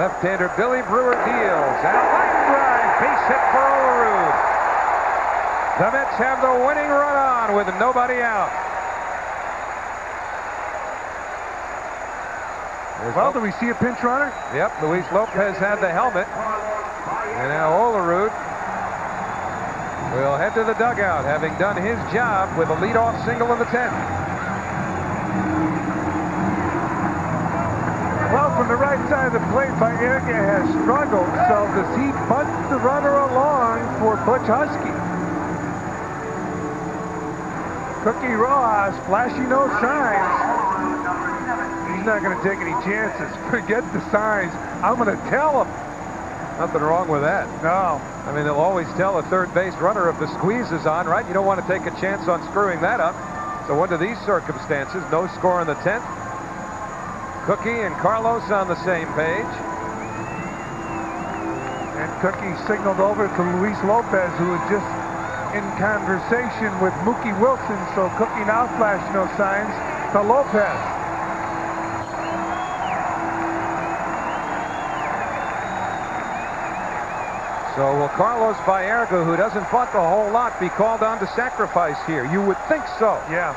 Left-hander Billy Brewer deals. And a line drive, base hit for Olerud. The Mets have the winning run on with nobody out. Well, do we see a pinch runner? Yep, Luis Lopez had the helmet. And now Olerud will head to the dugout, having done his job with a leadoff single in the 10th. Well, from the right side of the plate, Baerga has struggled, so does he bunt the runner along for Butch Husky? Cookie Rojas flashing those signs. He's not going to take any chances. Forget the signs. I'm going to tell him. Nothing wrong with that. No. I mean, they'll always tell a third base runner if the squeeze is on, right? You don't want to take a chance on screwing that up. So under these circumstances, no score in the 10th. Cookie and Carlos on the same page. And Cookie signaled over to Luis Lopez, who was just in conversation with Mookie Wilson. So Cookie now flashing those signs to Lopez. So will Carlos Baerga, who doesn't bunt a whole lot, be called on to sacrifice here? You would think so. Yeah.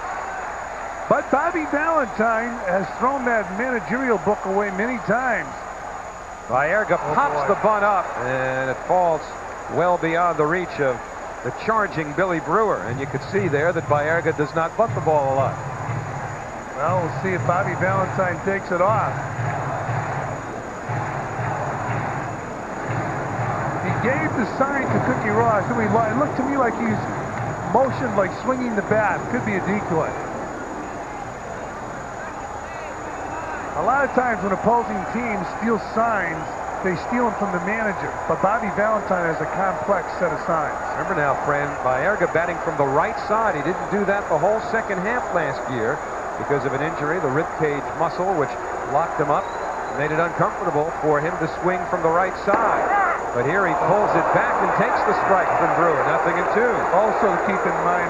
But Bobby Valentine has thrown that managerial book away many times. Baerga pops the bunt up, and it falls well beyond the reach of the charging Billy Brewer. And you could see there that Baerga does not bunt the ball a lot. Well, we'll see if Bobby Valentine takes it off. He gave the sign to Cookie Rojas. It looked to me like he's motioned like swinging the bat. Could be a decoy. A lot of times when opposing teams steal signs, they steal them from the manager. But Bobby Valentine has a complex set of signs. Remember now, Fran, Baerga batting from the right side. He didn't do that the whole second half last year because of an injury, the rib cage muscle, which locked him up, made it uncomfortable for him to swing from the right side. But here he pulls it back and takes the strike from Brewer. 0-2. Also keep in mind,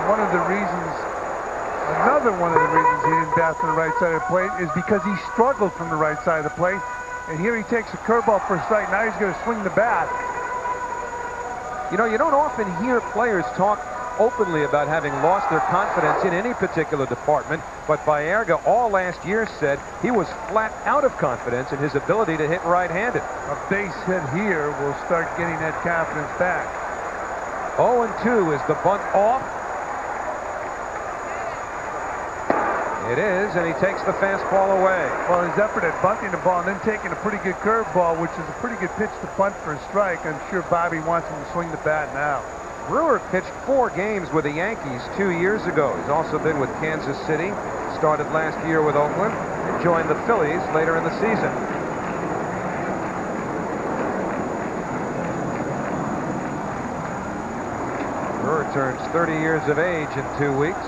another one of the reasons he didn't bat from the right side of the plate is because he struggled from the right side of the plate. And here he takes a curveball for a strike. Now he's going to swing the bat. You know, you don't often hear players talk openly about having lost their confidence in any particular department, but Baerga all last year said he was flat out of confidence in his ability to hit right-handed. A base hit here will start getting that confidence back. 0-2 is the bunt off. It is, and he takes the fastball away. Well, his effort at bunting the ball and then taking a pretty good curveball, which is a pretty good pitch to bunt for a strike. I'm sure Bobby wants him to swing the bat now. Brewer pitched 4 games with the Yankees 2 years ago. He's also been with Kansas City, started last year with Oakland, and joined the Phillies later in the season. Brewer turns 30 years of age in 2 weeks.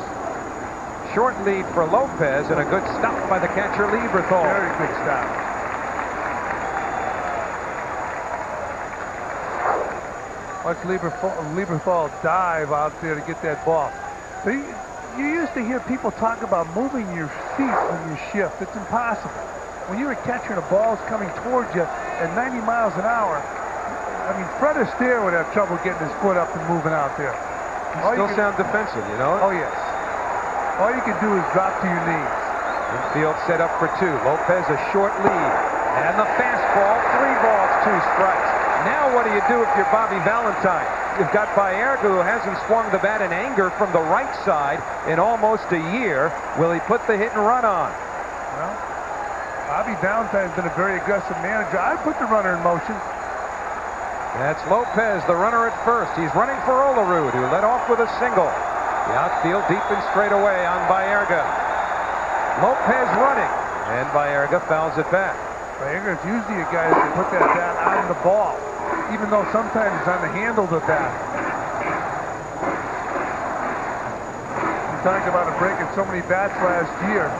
Short lead for Lopez, and a good stop by the catcher Lieberthal. Very good stop. Watch Lieberthal dive out there to get that ball. But you used to hear people talk about moving your feet when you shift. It's impossible. When you're a catcher and a ball's coming towards you at 90 miles an hour, I mean, Fred Astaire would have trouble getting his foot up and moving out there. Still sound defensive, you know? Oh, yes. All you can do is drop to your knees. Infield set up for 2. Lopez a short lead. And the fastball, 3 balls, 2 strikes. Now what do you do if you're Bobby Valentine? You've got Baerga, who hasn't swung the bat in anger from the right side in almost a year. Will he put the hit and run on? Well, Bobby Valentine's been a very aggressive manager. I'd put the runner in motion. That's Lopez, the runner at first. He's running for Olerud, who led off with a single. The outfield deep and straight away on Baerga. Lopez running, and Baerga fouls it back. Baerga's usually a guy that can put that bat on the ball, even though sometimes it's on the handle of the bat. We talked about him breaking so many bats last year.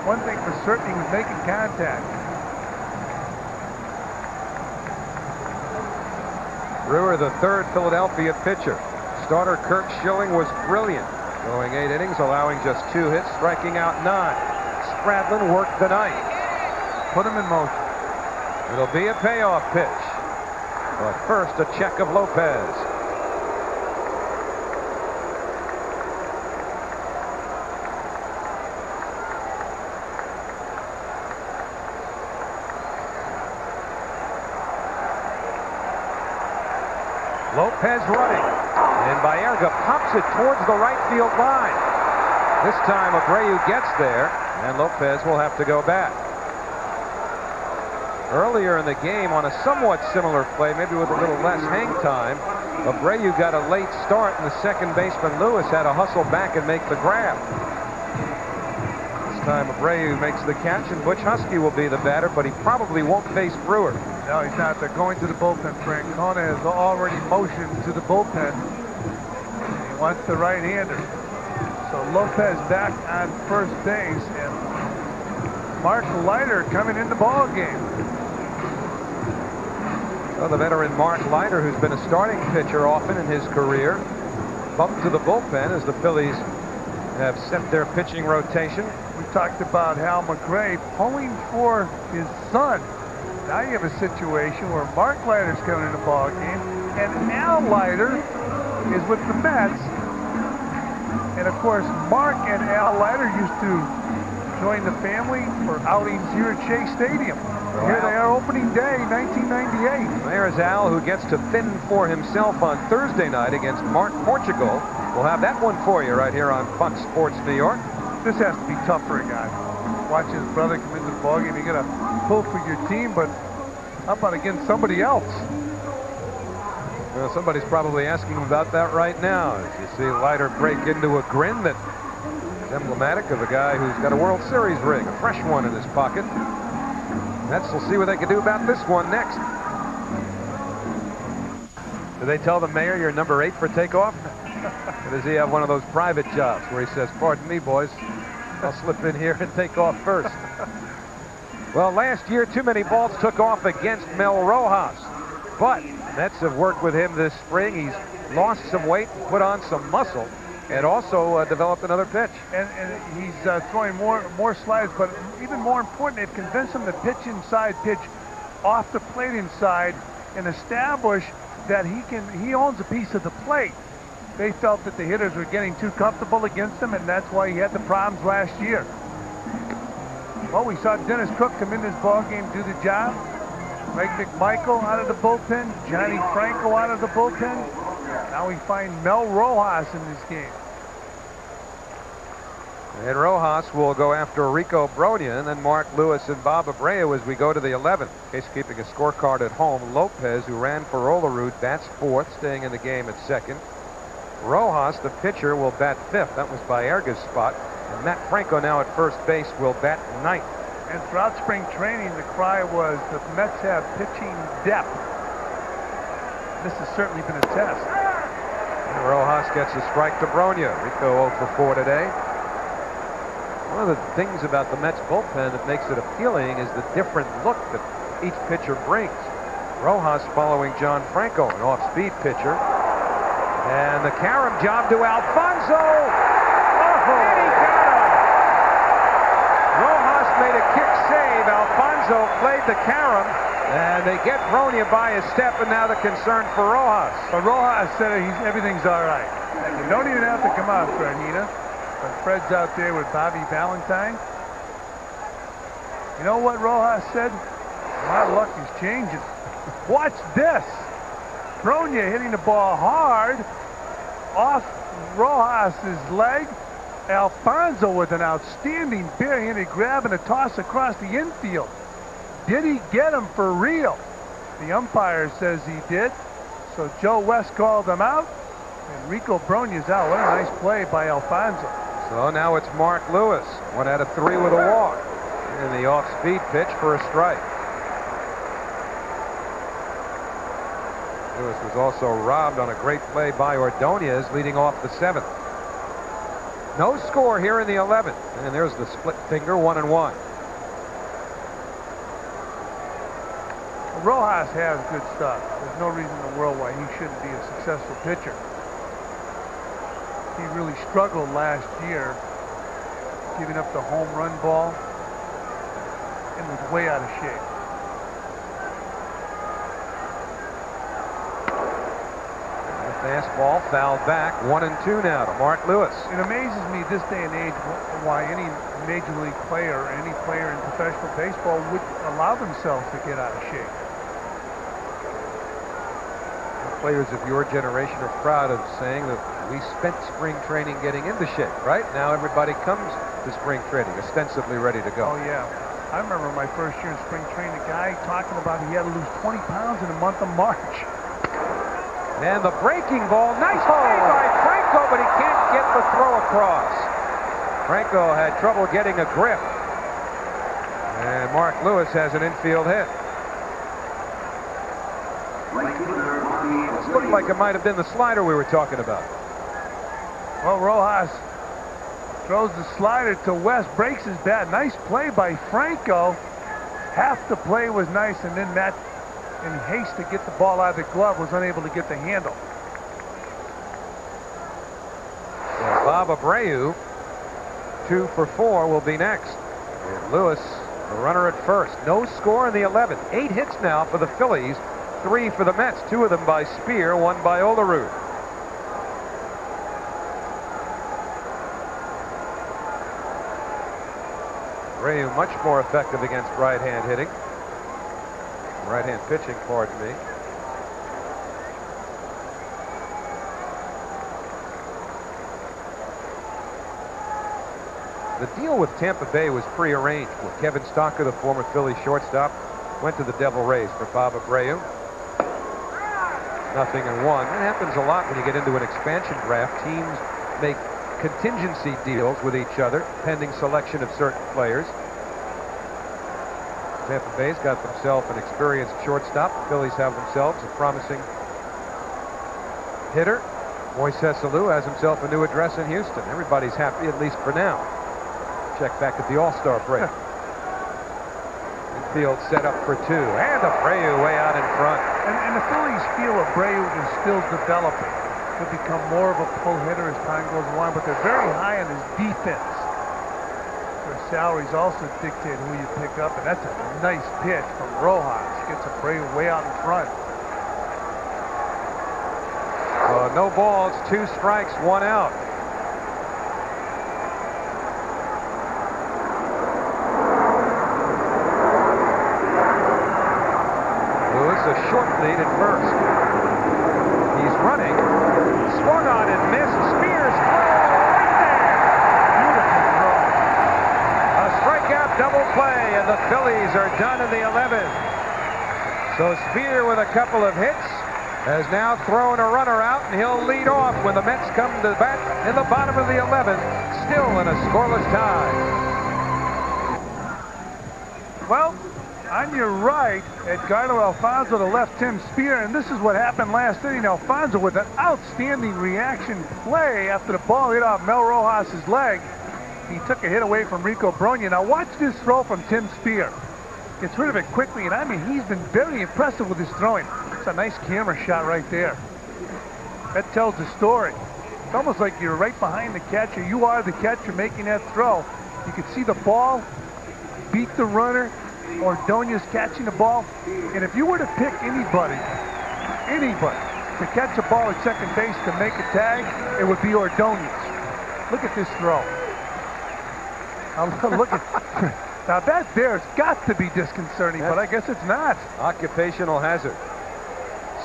One thing for certain, he was making contact. Brewer, the 3rd Philadelphia pitcher. Starter Kurt Schilling was brilliant, going 8 innings, allowing just 2 hits, striking out 9. Stradlin worked the 9th. Put him in motion. It'll be a payoff pitch. But first, a check of Lopez. Lopez running. And Baerga pops it towards the right field line. This time Abreu gets there, and Lopez will have to go back. Earlier in the game on a somewhat similar play, maybe with a little less hang time, Abreu got a late start, and the second baseman Lewis had to hustle back and make the grab. This time Abreu makes the catch, and Butch Husky will be the batter, but he probably won't face Brewer. No, he's not. They're going to the bullpen. Francona has already motioned to the bullpen. He wants the right-hander. So Lopez back on first base, and Mark Leiter coming in the ball game. Well, the veteran Mark Leiter, who's been a starting pitcher often in his career, bumped to the bullpen as the Phillies have set their pitching rotation. We talked about Hal McRae pulling for his son. Now you have a situation where Mark Leiter's coming in the ball game, and Al Leiter is with the Mets. And of course, Mark and Al Leiter used to join the family for outings here at Shea Stadium. Here they are, opening day, 1998. There's Al, who gets to fend for himself on Thursday night against Mark Portugal. We'll have that one for you right here on Fox Sports New York. This has to be tough for a guy. Watch his brother come into the ballgame. You got to pull for your team, but how about against somebody else? Well, somebody's probably asking him about that right now. As you see Leiter break into a grin that is emblematic of a guy who's got a World Series ring, a fresh one in his pocket. Mets will see what they can do about this one next. Do they tell the mayor you're number 8 for takeoff? Or does he have one of those private jobs where he says, pardon me, boys, I'll slip in here and take off first? Well, last year, too many balls took off against Mel Rojas. But Mets have worked with him this spring. He's lost some weight, put on some muscle, and also developed another pitch. And he's throwing more slides, but even more important, they've convinced him to pitch inside, pitch off the plate inside, and establish that he owns a piece of the plate. They felt that the hitters were getting too comfortable against him, and that's why he had the problems last year. Well, we saw Dennis Cook come in this ball game, do the job. Greg McMichael out of the bullpen, Johnny Franco out of the bullpen. Now we find Mel Rojas in this game. And Rojas will go after Rico Bronya, and then Mark Lewis and Bob Abreu as we go to the 11th. In case keeping a scorecard at home, Lopez, who ran for Olerud, bats 4th, staying in the game at 2nd. Rojas, the pitcher, will bat 5th. That was Baerga's spot. And Matt Franco, now at first base, will bat 9th. And throughout spring training, the cry was the Mets have pitching depth. This has certainly been a test. And Rojas gets a strike to Bronya. Rico 0 for 4 today. One of the things about the Mets bullpen that makes it appealing is the different look that each pitcher brings. Rojas following John Franco, an off-speed pitcher. And the carom job to Alfonso. Oh, and he got him. Rojas made a kick save. Alfonso played the carom, and they get Bronya by a step, and now the concern for Rojas. But Rojas said everything's all right. You don't even have to come out, Fredina. But Fred's out there with Bobby Valentine. You know what Rojas said? My luck is changing. Watch this. Bronya hitting the ball hard off Rojas' leg. Alfonso with an outstanding barehanded grab and a toss across the infield. Did he get him for real? The umpire says he did. So Joe West called him out, and Rico Bronya's out. What a nice play by Alfonso. So now it's Mark Lewis, 1 out of 3 with a walk. And the off-speed pitch for a strike. Lewis was also robbed on a great play by Ordonez, leading off the 7th. No score here in the 11th. And there's the split finger, 1-1. Rojas has good stuff. There's no reason in the world why he shouldn't be a successful pitcher. He really struggled last year, giving up the home run ball, and was way out of shape. Fastball fouled back, 1-2 now to Mark Lewis. It amazes me this day and age why any major league player or any player in professional baseball would allow themselves to get out of shape. Players of your generation are proud of saying that we spent spring training getting into shape, right? Now everybody comes to spring training ostensibly ready to go. Oh, yeah. I remember my first year in spring training, a guy talking about he had to lose 20 pounds in the month of March. And the breaking ball, nice play by Franco, but he can't get the throw across. Franco had trouble getting a grip. And Mark Lewis has an infield hit. This looked like it might have been the slider we were talking about. Well, Rojas throws the slider to West, breaks his bat. Nice play by Franco. Half the play was nice, and then Matt, in haste to get the ball out of the glove, was unable to get the handle. Well, Bob Abreu, 2 for 4, will be next. And Lewis, the runner at first. No score in the 11th. 8 hits now for the Phillies, 3 for the Mets. 2 of them by Spear, 1 by Olerud. Abreu much more effective against right-hand hitting. Right-hand pitching, pardon me. The deal with Tampa Bay was prearranged. With Kevin Stalker, the former Phillies shortstop, went to the Devil Rays for Bob Abreu. 0-1. That happens a lot when you get into an expansion draft. Teams make contingency deals with each other pending selection of certain players. Tampa Bay's got themselves an experienced shortstop. The Phillies have themselves a promising hitter. Moises Alou has himself a new address in Houston. Everybody's happy, at least for now. Check back at the All-Star break. Infield set up for 2, and Abreu way out in front. And the Phillies feel Abreu is still developing. He'll become more of a pull hitter as time goes along, but they're very high on his defense. Their salaries also dictate who you pick up, and that's a nice pitch from Rojas. Gets Abreu way out in front. No balls, 2 strikes, 1 out. A short lead at first. He's running. Swung on and missed. Spears throw right there. Beautiful throw. A strikeout double play, and the Phillies are done in the 11th. So Spear, with a couple of hits, has now thrown a runner out, and he'll lead off when the Mets come to bat in the bottom of the 11th, still in a scoreless tie. Well, on your right, Edgardo Alfonso to left Tim Spear, and this is what happened last inning. Alfonso with an outstanding reaction play after the ball hit off Mel Rojas' leg. He took a hit away from Rico Bronya. Now watch this throw from Tim Spear. Gets rid of it quickly, and I mean, he's been very impressive with his throwing. It's a nice camera shot right there. That tells the story. It's almost like you're right behind the catcher. You are the catcher making that throw. You can see the ball beat the runner. Ordonez catching the ball, and if you were to pick anybody to catch a ball at second base to make a tag, it would be Ordonez. Look at this throw. Look at now that there's got to be disconcerting, but I guess it's not. Occupational hazard.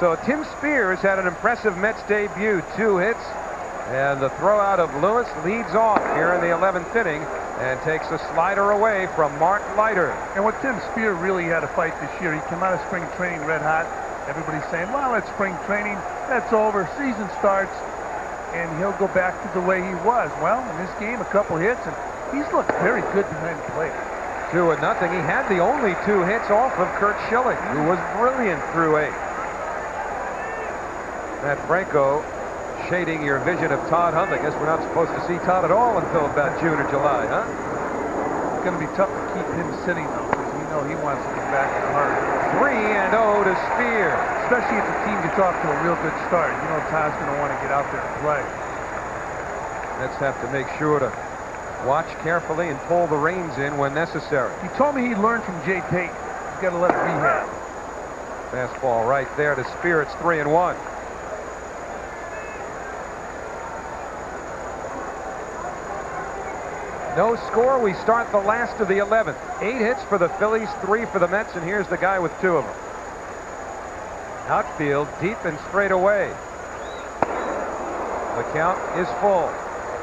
So Tim Spears had an impressive Mets debut, 2 hits, and the throw out of Lewis leads off here in the 11th inning. And takes a slider away from Mark Leiter. And what Tim Spear really had to fight this year, he came out of spring training red hot. Everybody's saying, well, it's spring training, that's over, season starts, and he'll go back to the way he was. Well, in this game, a couple hits, and he's looked very good behind the plate. 2-0. He had the only 2 hits off of Kurt Schilling, who was brilliant through 8. Matt Franco shading your vision of Todd Hunt. I guess we're not supposed to see Todd at all until about June or July, huh? It's going to be tough to keep him sitting, though, because we know he wants to get back in the hurry. 3-0 to Spear. Especially if the team gets off to a real good start. You know Todd's going to want to get out there and play. Let's have to make sure to watch carefully and pull the reins in when necessary. He told me he learned from Jay Payton. He's got to let it rehab. Fastball right there to Spear. It's 3-1. No score. We start the last of the 11th. 8 hits for the Phillies, 3 for the Mets, and here's the guy with 2 of them. Outfield, deep and straight away. The count is full.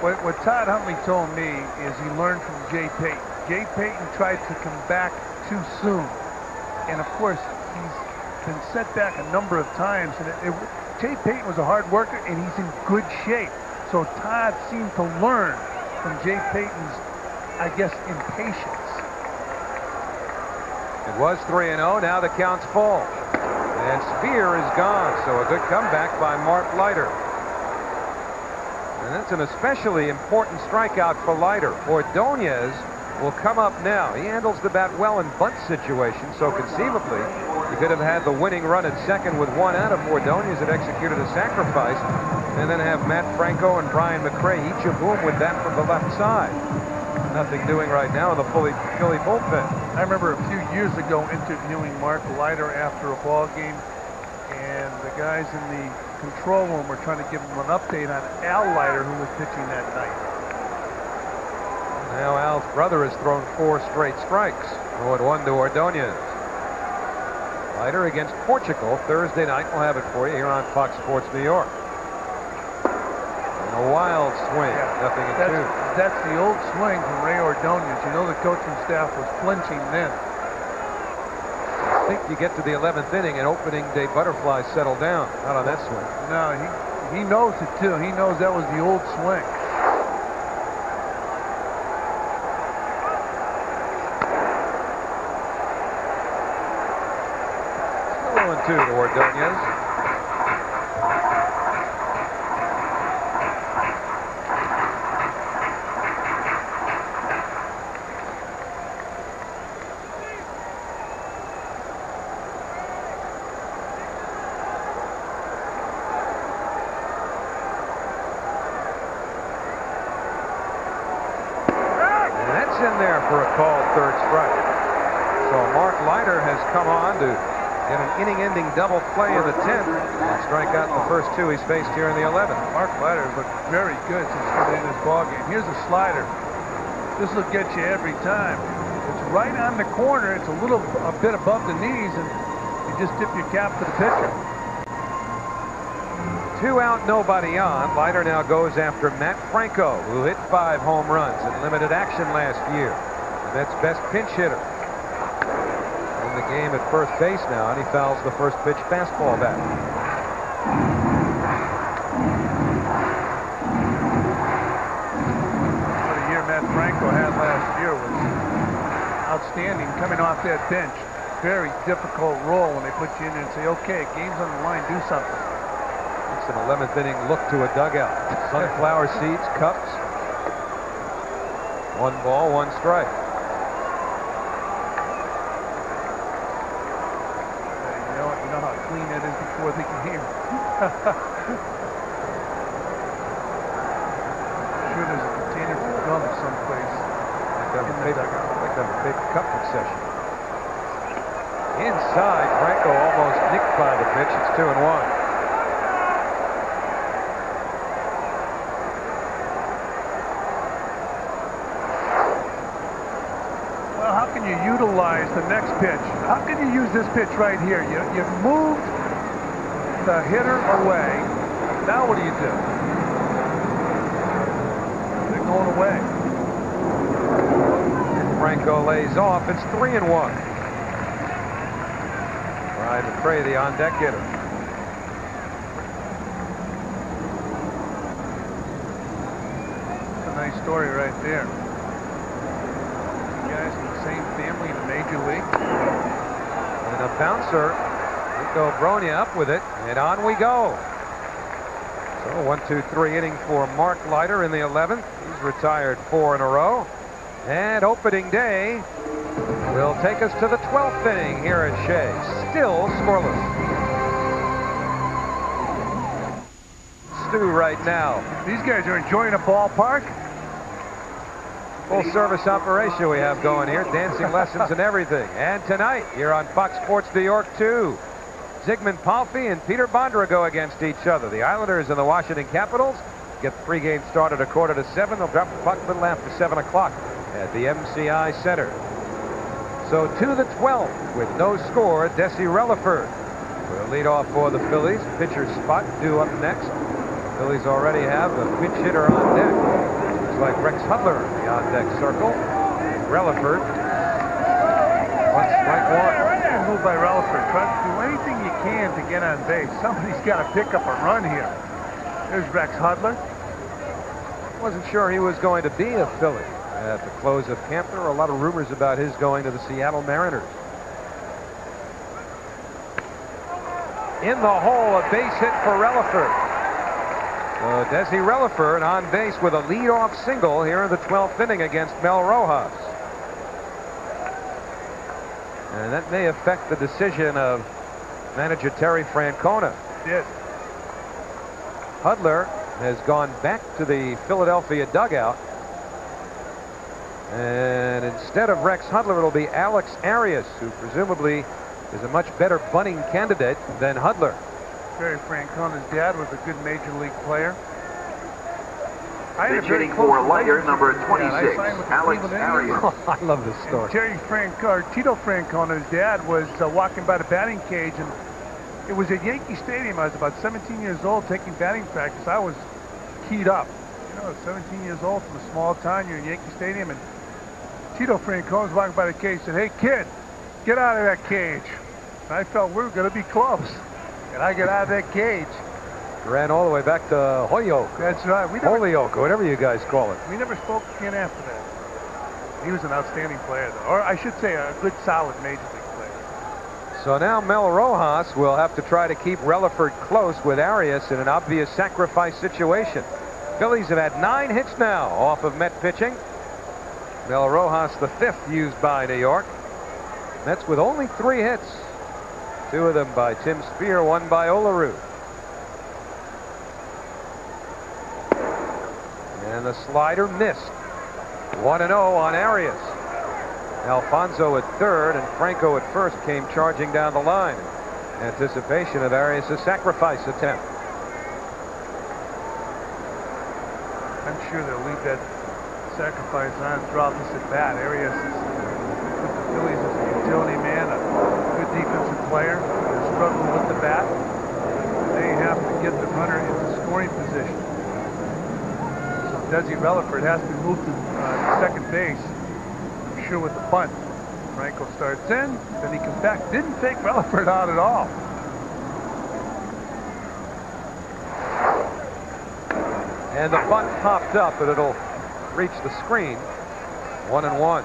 What Todd Huntley told me is he learned from Jay Payton. Jay Payton tried to come back too soon. And of course, he's been set back a number of times. And Jay Payton was a hard worker, and he's in good shape. So Todd seemed to learn from Jay Payton's, I guess, impatience. It was 3-0. Now the count's full. And Spear is gone. So a good comeback by Mark Leiter. And that's an especially important strikeout for Leiter. Ordonez will come up now. He handles the bat well in bunt situations, so conceivably he could have had the winning run at second with one out if Ordonez had executed a sacrifice, and then have Matt Franco and Brian McRae, each of whom would bat from the left side. Nothing doing right now in the Philly bullpen. I remember a few years ago interviewing Mark Leiter after a ball game, and the guys in the control room were trying to give him an update on Al Leiter, who was pitching that night. Now Al's brother has thrown 4 straight strikes. 0-1 to Ordonez. Leiter against Portugal Thursday night. We'll have it for you here on Fox Sports New York. And a wild swing. Yeah, nothing in 2. That's the old swing from Ray Ordonez. You know the coaching staff was flinching then. I think you get to the 11th inning and opening day butterflies settle down. Not on that swing. No, he knows it too. He knows that was the old swing. Still 0-2 to Ordonez. In there for a called third strike. So Mark Leiter has come on to get an inning-ending double play in the 10th and strike out the first 2 he's faced here in the 11th. Mark Leiter has looked very good since getting in this ballgame. Here's a slider. This will get you every time. It's right on the corner. It's a bit above the knees, and you just tip your cap to the pitcher. 2 out, nobody on. Leiter now goes after Matt Franco, who hit 5 home runs in limited action last year. The Mets' best pinch hitter in the game at first base now, and he fouls the first pitch fastball back. What a year Matt Franco had last year was outstanding coming off that bench. Very difficult role when they put you in there and say, okay, game's on the line, do something. An 11th inning look to a dugout. Sunflower seeds, cups. 1 ball, 1 strike. You know how clean that is before the game. Sure, there's a container for gum someplace. Like a big cup concession. Inside, Franco almost nicked by the pitch. It's 2-1. You utilize the next pitch. How can you use this pitch right here? You've moved the hitter away. Now what do you do? They're going away. Franco lays off. It's 3-1. Brian McRae, the on-deck hitter. It's a nice story right there. Same family in the Major League. And a bouncer, Rico Bronya up with it, and on we go. So 1-2-3 inning for Mark Leiter in the 11th. He's retired 4 in a row. And opening day will take us to the 12th inning here at Shea. Still scoreless. Stu right now. These guys are enjoying a ballpark. Full service operation we have going here. Dancing lessons and everything. And tonight, here on Fox Sports New York 2, Zygmunt Palffy and Peter Bondra go against each other. The Islanders and the Washington Capitals get the pregame started at 7:15. They'll drop the puck a little after 7 o'clock at the MCI Center. So to the 12th with no score, Desi Relaford will lead off for the Phillies. Pitcher's spot due up next. The Phillies already have a pinch hitter on deck. Like Rex Hudler in the on-deck circle. Relaford. One strike one. Good move by Relaford. Try to do anything you can to get on base. Somebody's got to pick up a run here. There's Rex Hudler. Wasn't sure he was going to be a Philly at the close of camp. There were a lot of rumors about his going to the Seattle Mariners. In the hole, a base hit for Relaford. Desi Relaford on base with a leadoff single here in the 12th inning against Mel Rojas. And that may affect the decision of manager Terry Francona. Yes. Hudler has gone back to the Philadelphia dugout. And instead of Rex Hudler, it'll be Alex Arias, who presumably is a much better bunting candidate than Hudler. Terry Francona's dad was a good major league player. Pitch hitting for Liger, number 26, Alex Arias. I love this story. Tito Francona's dad was walking by the batting cage, and it was at Yankee Stadium. I was about 17 years old taking batting practice. I was keyed up. You know, 17 years old from a small town. You're in Yankee Stadium, and Tito Francona was walking by the cage and said, "Hey, kid, get out of that cage." And I felt we were going to be close. And I get out of that cage. Ran all the way back to Holyoke. That's right. Holyoke, or whatever you guys call it. We never spoke again after that. He was an outstanding player, though. Or I should say a good, solid major league player. So now Mel Rojas will have to try to keep Relaford close with Arias in an obvious sacrifice situation. Phillies have had 9 hits now off of Met pitching. Mel Rojas, the 5th used by New York. Mets with only 3 hits. 2 of them by Tim Spear, 1 by Olerud. And the slider missed. 1-0 on Arias. Alfonso at 3rd and Franco at 1st came charging down the line. Anticipation of Arias' sacrifice attempt. I'm sure they'll leave that sacrifice on throughout this at bat. Arias is with the Phillies as a utility man, a good defensive player. They're struggling with the bat. They have to get the runner into scoring position. Desi Relaford has to move to second base, I'm sure, with the bunt. Franco starts in, then he comes back. Didn't take Relaford out at all. And the bunt popped up, but it'll reach the screen. 1-1.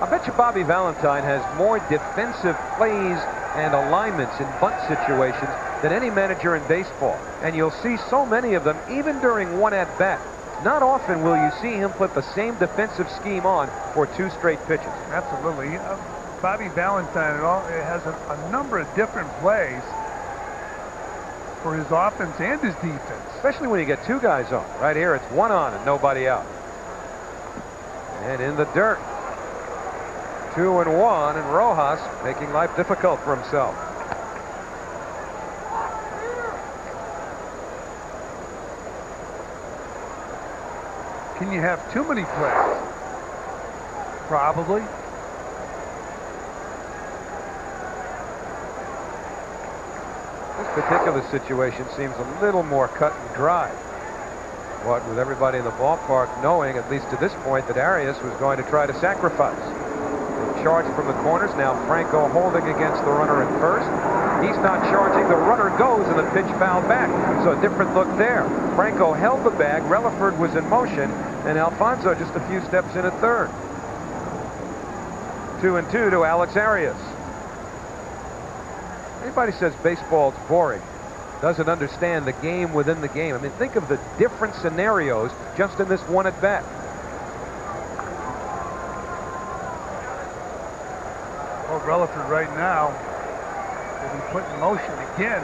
I bet you Bobby Valentine has more defensive plays and alignments in bunt situations than any manager in baseball. And you'll see so many of them even during one at-bat. Not often will you see him put the same defensive scheme on for 2 straight pitches. Absolutely. Bobby Valentine has a number of different plays for his offense and his defense. Especially when you get 2 guys on. Right here, it's 1 on and nobody out. And in the dirt. 2-1, and Rojas making life difficult for himself. Can you have too many plays? Probably. This particular situation seems a little more cut and dry. What with everybody in the ballpark knowing, at least to this point, that Arias was going to try to sacrifice. They charged from the corners. Now Franco holding against the runner at first. He's not charging. The runner goes, and the pitch fouled back. So a different look there. Franco held the bag. Relaford was in motion, and Alfonso just a few steps in at third. 2-2 to Alex Arias. Anybody says baseball's boring doesn't understand the game within the game. I mean, think of the different scenarios just in this one at bat. Well, Relaford right now will be put in motion again.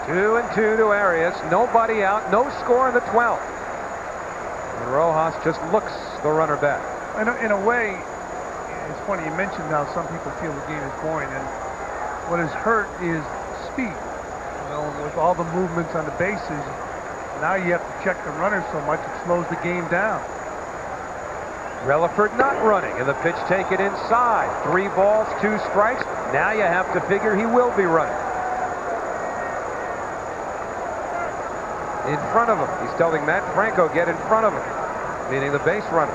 2-2 to Arias. Nobody out. No score in the 12th. And Rojas just looks the runner back. In a way, it's funny you mentioned how some people feel the game is boring, and what is hurt is speed. You know, with all the movements on the bases, now you have to check the runner so much it slows the game down. Relaford not running, and the pitch taken inside. 3 balls, 2 strikes. Now you have to figure he will be running. In front of him. He's telling Matt Franco, get in front of him. meaning the base runner.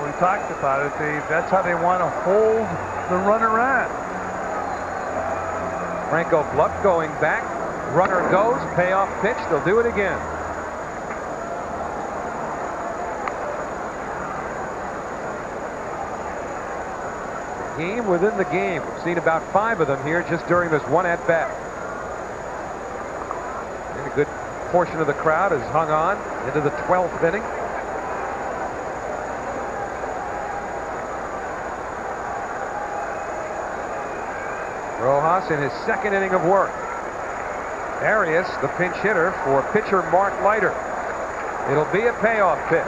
We talked about it. That's how they want to hold the runner on. Franco Bluff going back. Runner goes. Payoff pitch. They'll do it again. Game within the game. We've seen about 5 of them here just during this one at bat. And a good portion of the crowd has hung on into the 12th inning. Rojas in his 2nd inning of work. Arias, the pinch hitter for pitcher Mark Leiter. It'll be a payoff pitch.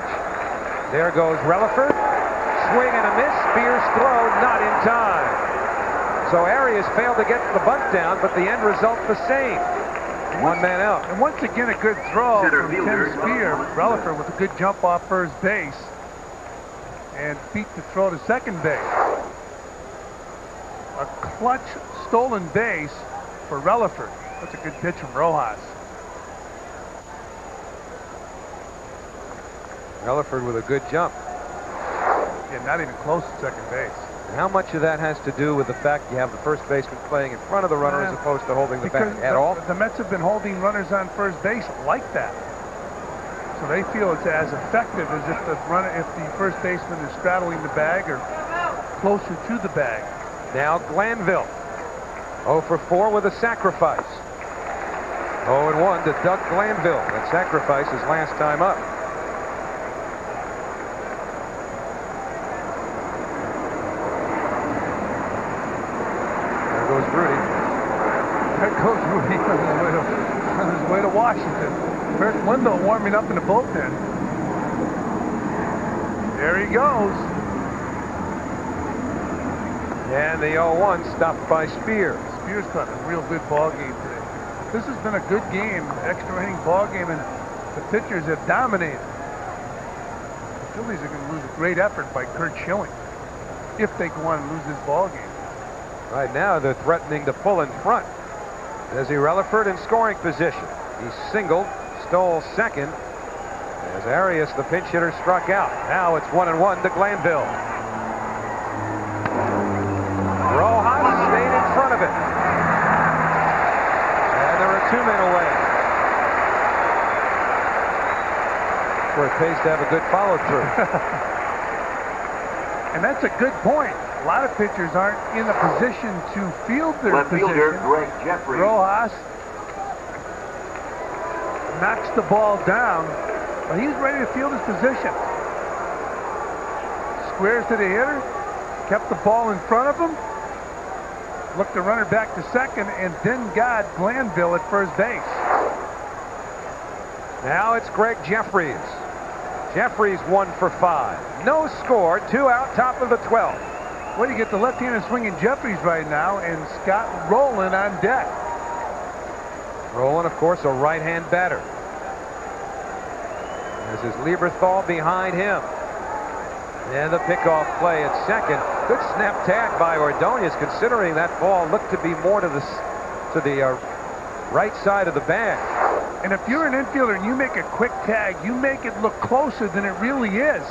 There goes Relaford. Swing and a miss. Spears throw not in time. So Arias failed to get the bunt down, but the end result the same. One man out. And once again, a good throw from Tim Spear. Relaford with a good jump off first base and beat the throw to second base. A clutch stolen base for Relaford. That's a good pitch from Rojas. Relaford with a good jump. Yeah, not even close to second base. And how much of that has to do with the fact you have the first baseman playing in front of the runner as opposed to holding the bat at all? The Mets have been holding runners on first base like that. So they feel it's as effective as if the first baseman is straddling the bag or closer to the bag. Now Glanville. 0 for 4 with a sacrifice. 0-1 to Doug Glanville. That sacrifice is last time up. There goes Rudy. There goes Rudy on his way to Washington. First Wendell warming up in the bullpen. There he goes. And the 0-1 stopped by Spears. Spears got a real good ball game today. This has been a good game, extra inning ball game, and the pitchers have dominated. The Phillies are going to lose a great effort by Curt Schilling if they go on and lose this ball game. Right now they're threatening to pull in front. Desi Relaford in scoring position. He singled, stole second as Arias, the pinch hitter, struck out. Now it's 1-1 to Glanville. Rojas stayed in front of it. And there are 2 men away. Where it pays to have a good follow-through. And that's a good point. A lot of pitchers aren't in a position to field their Left position. fielder Greg Jeffrey. Rojas knocks the ball down, but he's ready to field his position. Squares to the hitter, kept the ball in front of him, looked the runner back to second, and then got Glanville at first base. Now it's Greg Jeffries. Jeffries 1 for 5. No score, 2 out, top of the 12th. Well, you get the left-handed swinging Jeffries right now, and Scott Rowland on deck. Rowland, of course, a right-hand batter. This is Lieberthal behind him. And the pickoff play at second. Good snap tag by Ordonez, considering that ball looked to be more to the right side of the bag. And if you're an infielder and you make a quick tag, you make it look closer than it really is.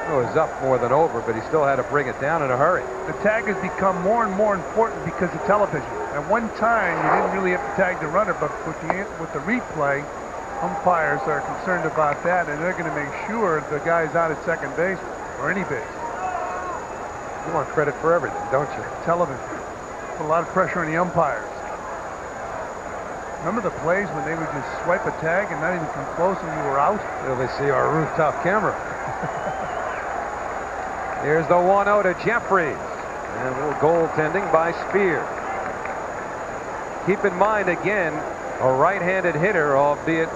It was up more than over, but he still had to bring it down in a hurry. The tag has become more and more important because of television. At one time, you didn't really have to tag the runner, but with the replay, umpires are concerned about that, and they're going to make sure the guy's out at second base or any base. You want credit for everything, don't you? Television. Put a lot of pressure on the umpires. Remember the plays when they would just swipe a tag and not even come close and you were out? Will they see our rooftop camera? Here's the 1-0 to Jeffries. And a little goaltending by Spears. Keep in mind, again, a right-handed hitter, albeit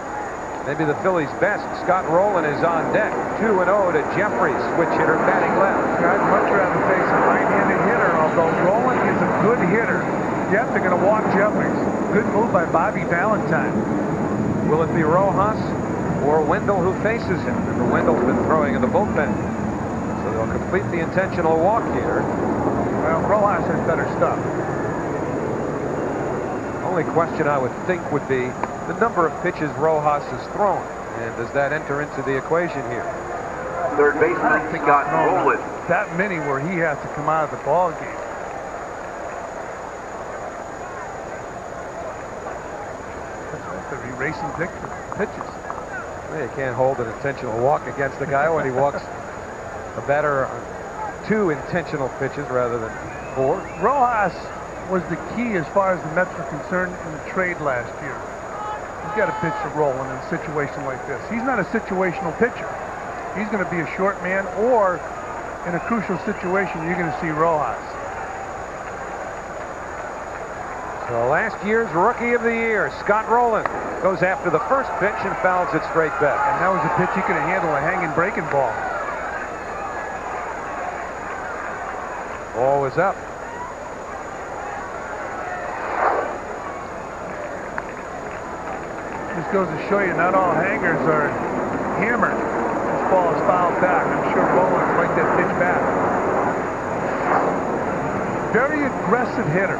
maybe the Phillies' best. Scott Rowland is on deck. 2-0 to Jeffries, switch hitter batting left. I'd much rather face a right-handed hitter, although Rowland is a good hitter. Yep, they're going to walk Jeffries. Good move by Bobby Valentine. Will it be Rojas or Wendell who faces him? Remember, Wendell's been throwing in the bullpen. So He'll complete the intentional walk here. Well, Rojas has better stuff. Only question I would think would be the number of pitches Rojas has thrown. And does that enter into the equation here? Third baseman Scott Rowland. That many where he has to come out of the ball game. They're erasing pitches. Well, you can't hold an intentional walk against the guy when he walks a batter on 2 intentional pitches rather than 4. Rojas was the key as far as the Mets were concerned in the trade last year. He's got to pitch to Rowland in a situation like this. He's not a situational pitcher. He's going to be a short man, or in a crucial situation, you're going to see Rojas. So last year's Rookie of the Year, Scott Rowland, goes after the first pitch and fouls it straight back. And that was a pitch he could have handled, a hanging breaking ball. Ball was up. This goes to show you not all hangers are hammered. This ball is fouled back. I'm sure Rowland liked that pitch back. Very aggressive hitter.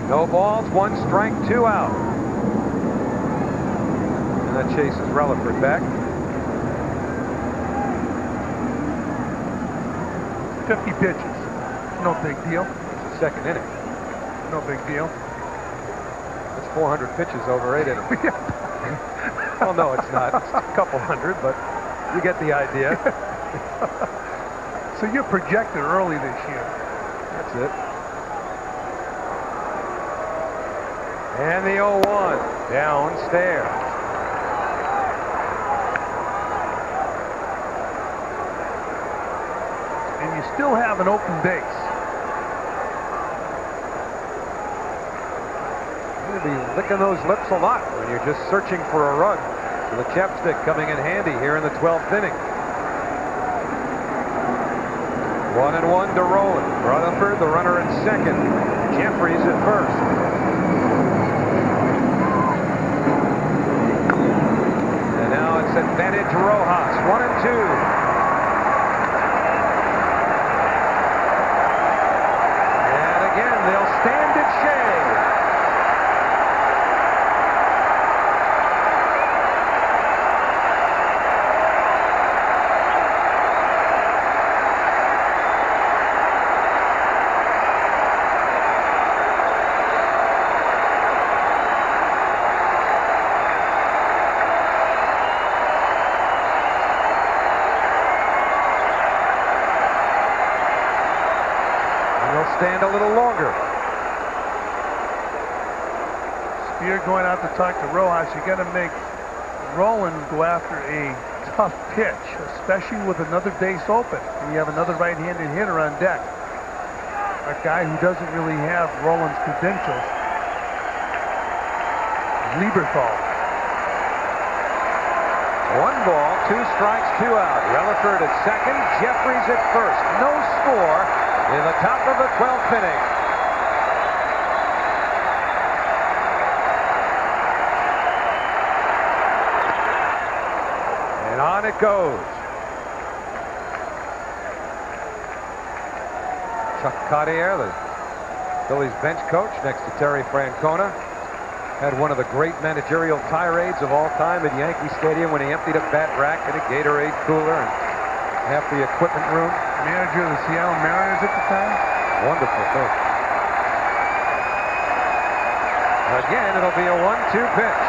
No balls, 1 strike, 2 out. And that chases Relaford back. 50 pitches. No big deal. It's the second inning. No big deal. It's 400 pitches over 8 innings. Well, no, it's not. It's a couple hundred, but you get the idea. So you're projected early this year. That's it. And the 0-1 downstairs. And you still have an open base. You're going to be licking those lips a lot when you're just searching for a run. So the chapstick coming in handy here in the 12th inning. 1-1 to Rowland. Rutherford, the runner at second. Jeffries at first. And now it's advantage Rojas. 1-2. And again, they'll stand at Shea. Stand a little longer. Spear going out to talk to Rojas. You got to make Rowland go after a tough pitch, especially with another base open. And you have another right-handed hitter on deck. A guy who doesn't really have Rowland's credentials. Lieberthal. 1 ball, 2 strikes, 2 out. Relaford at second, Jeffries at first. No score in the top of the 12th inning. And on it goes. Chuck Cottier, the Phillies bench coach, next to Terry Francona, had one of the great managerial tirades of all time at Yankee Stadium when he emptied a bat rack and a Gatorade cooler and half the equipment room. Manager of the Seattle Mariners at the time. Wonderful thing. Again, it'll be a 1-2 pitch.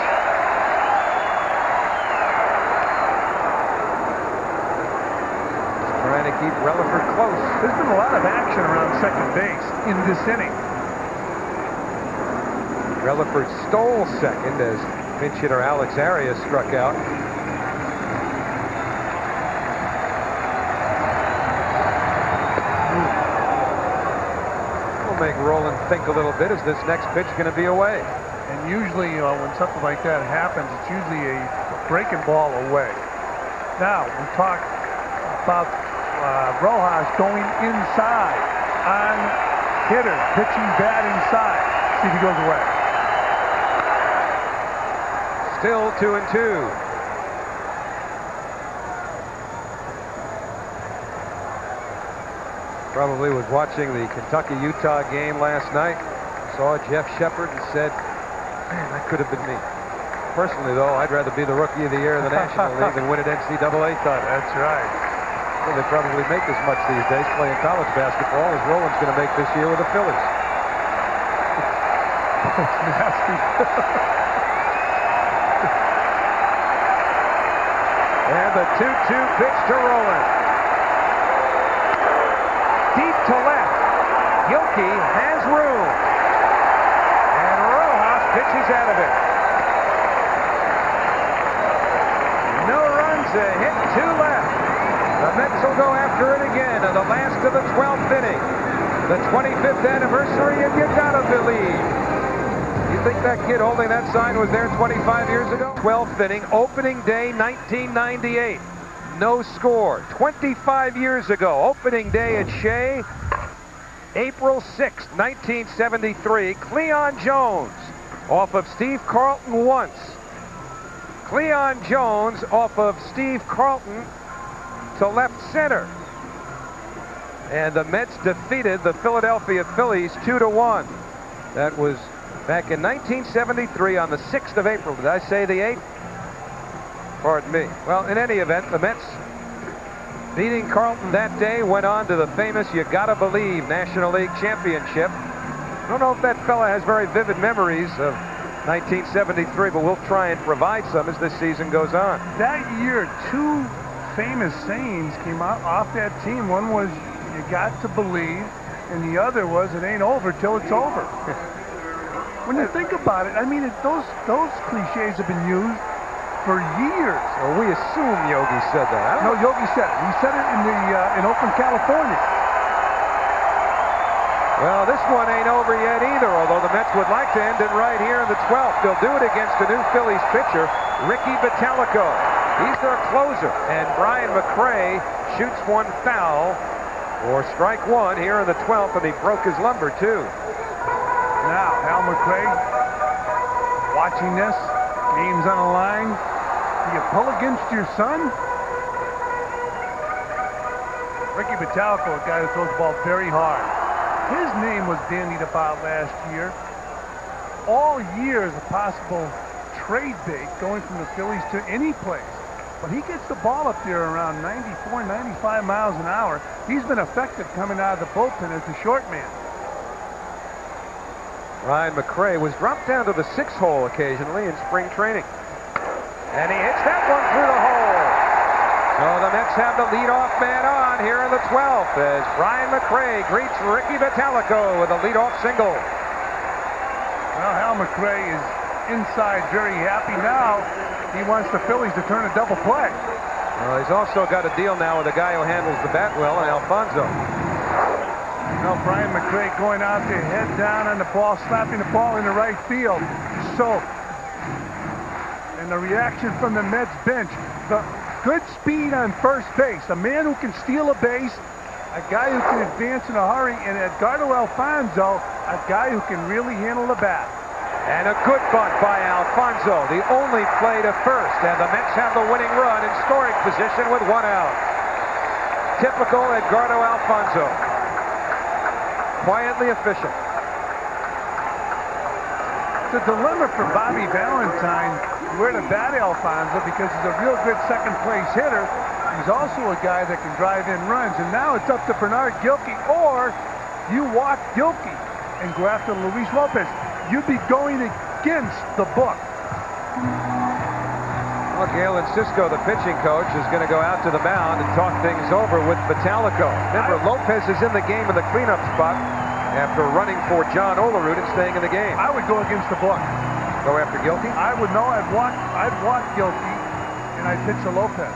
Just trying to keep Relaford close. There's been a lot of action around second base in this inning. Relaford stole second as pinch hitter Alex Arias struck out. Make Rowland think a little bit. Is this next pitch going to be away? And usually when something like that happens, it's usually a breaking ball away. Now we talk about Rojas going inside on hitter, pitching bad inside. See if he goes away. Still 2-2. Probably was watching the Kentucky-Utah game last night, saw Jeff Shepard and said, man, that could have been me. Personally, though, I'd rather be the Rookie of the Year in the National League than win an NCAA title. That's right. Well, they probably make as much these days playing college basketball as Roland's going to make this year with the Phillies. That's nasty. And the 2-2 pitch to Roland. Deep to left. Gilkey has room. And Rojas pitches out of it. No runs, a hit to left. The Mets will go after it again in the last of the 12th inning. The 25th anniversary, and you gotta believe. You think that kid holding that sign was there 25 years ago? 12th inning, opening day 1998. No score. 25 years ago, opening day at Shea, April 6, 1973. Cleon Jones off of Steve Carlton once. Cleon Jones off of Steve Carlton to left center. And the Mets defeated the Philadelphia Phillies 2-1. That was back in 1973 on the 6th of April. Did I say the 8th? Pardon me. Well, in any event, the Mets beating Carlton that day went on to the famous You Gotta Believe National League Championship. I don't know if that fella has very vivid memories of 1973, but we'll try and provide some as this season goes on. That year, two famous sayings came out off that team. One was, you got to believe, and the other was, it ain't over till it's over. When you think about it, I mean, those cliches have been used for years. Well, we assume Yogi said that. No, Yogi said it. He said it in Oakland, California. Well, this one ain't over yet either, although the Mets would like to end it right here in the 12th. They'll do it against the new Phillies pitcher, Ricky Bottalico. He's their closer, and Brian McRae shoots one foul for strike one here in the 12th, and he broke his lumber, too. Now, Hal McRae, watching this, game's on the line. Do you pull against your son? Ricky Bottalico, a guy who throws the ball very hard. His name was bandied about last year. All year as a possible trade bait going from the Phillies to any place. But he gets the ball up there around 94, 95 miles an hour. He's been effective coming out of the bullpen as the short man. Ryan McRae was dropped down to the 6th hole occasionally in spring training. And he hits that one through the hole. So the Mets have the leadoff man on here in the 12th as Brian McRae greets Ricky Bottalico with a leadoff single. Well, Hal McRae is inside very happy now. He wants the Phillies to turn a double play. Well, he's also got a deal now with a guy who handles the bat well, and Alfonso. Now Brian McRae going out there, head down on the ball, slapping the ball into right field. So, and the reaction from the Mets bench, the good speed on first base, a man who can steal a base, a guy who can advance in a hurry, and Edgardo Alfonso, a guy who can really handle the bat. And a good bunt by Alfonso, the only play to first, and the Mets have the winning run in scoring position with one out. Typical Edgardo Alfonso. Quietly efficient. The dilemma for Bobby Valentine, where to bat Alfonso, because he's a real good second place hitter. He's also a guy that can drive in runs, and now it's up to Bernard Gilkey, or you walk Gilkey and go after Luis Lopez. You'd be going against the book. Well, Galen Cisco, the pitching coach, is going to go out to the mound and talk things over with Bottalico. Remember, Lopez is in the game in the cleanup spot after running for John Olerud and staying in the game. I would go against the book. Go after Gilkey? I would know. I'd walk Gilkey, and I'd pitch to Lopez.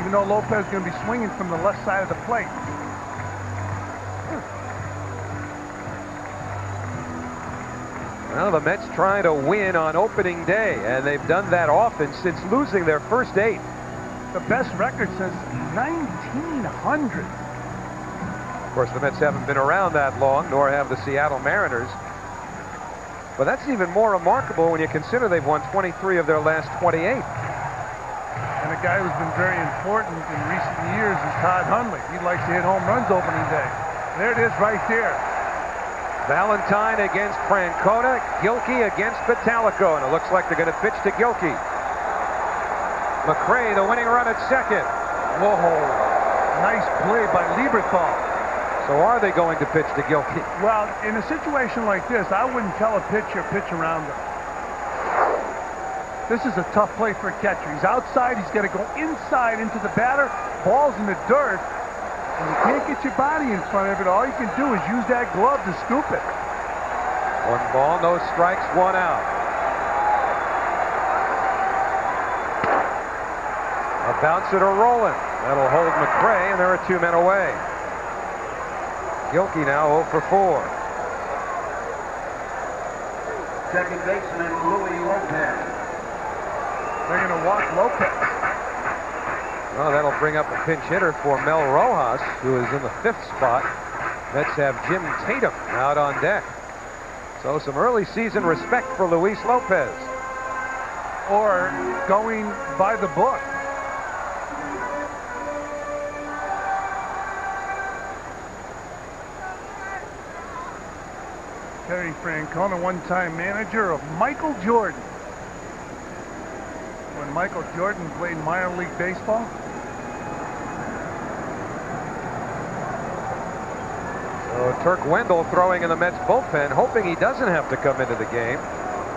Even though Lopez is going to be swinging from the left side of the plate. Well, the Mets trying to win on opening day, and they've done that often since losing their first 8. The best record since 1900. Of course, the Mets haven't been around that long, nor have the Seattle Mariners. But that's even more remarkable when you consider they've won 23 of their last 28. And a guy who's been very important in recent years is Todd Hundley. He likes to hit home runs opening day. There it is right there. Valentine against Francona, Gilkey against Vitalico, and it looks like they're going to pitch to Gilkey. McRae, the winning run at second. Whoa, nice play by Lieberthal. So are they going to pitch to Gilkey? Well, in a situation like this, I wouldn't tell a pitcher pitch around him. This is a tough play for a catcher. He's outside, he's got to go inside into the batter, ball's in the dirt, and you can't get your body in front of it. All you can do is use that glove to scoop it. 1 ball, no strikes, 1 out. A bouncer to Rowland. That'll hold McRae, and there are 2 men away. Gilkey now 0 for 4. Second baseman Louis Lopez. They're going to walk Lopez. Well, that'll bring up a pinch hitter for Mel Rojas, who is in the 5th spot. Mets have Jim Tatum out on deck. So some early season respect for Luis Lopez. Or going by the book. Terry Francona, one-time manager of Michael Jordan. When Michael Jordan played minor league baseball. So Turk Wendell throwing in the Mets bullpen, hoping he doesn't have to come into the game.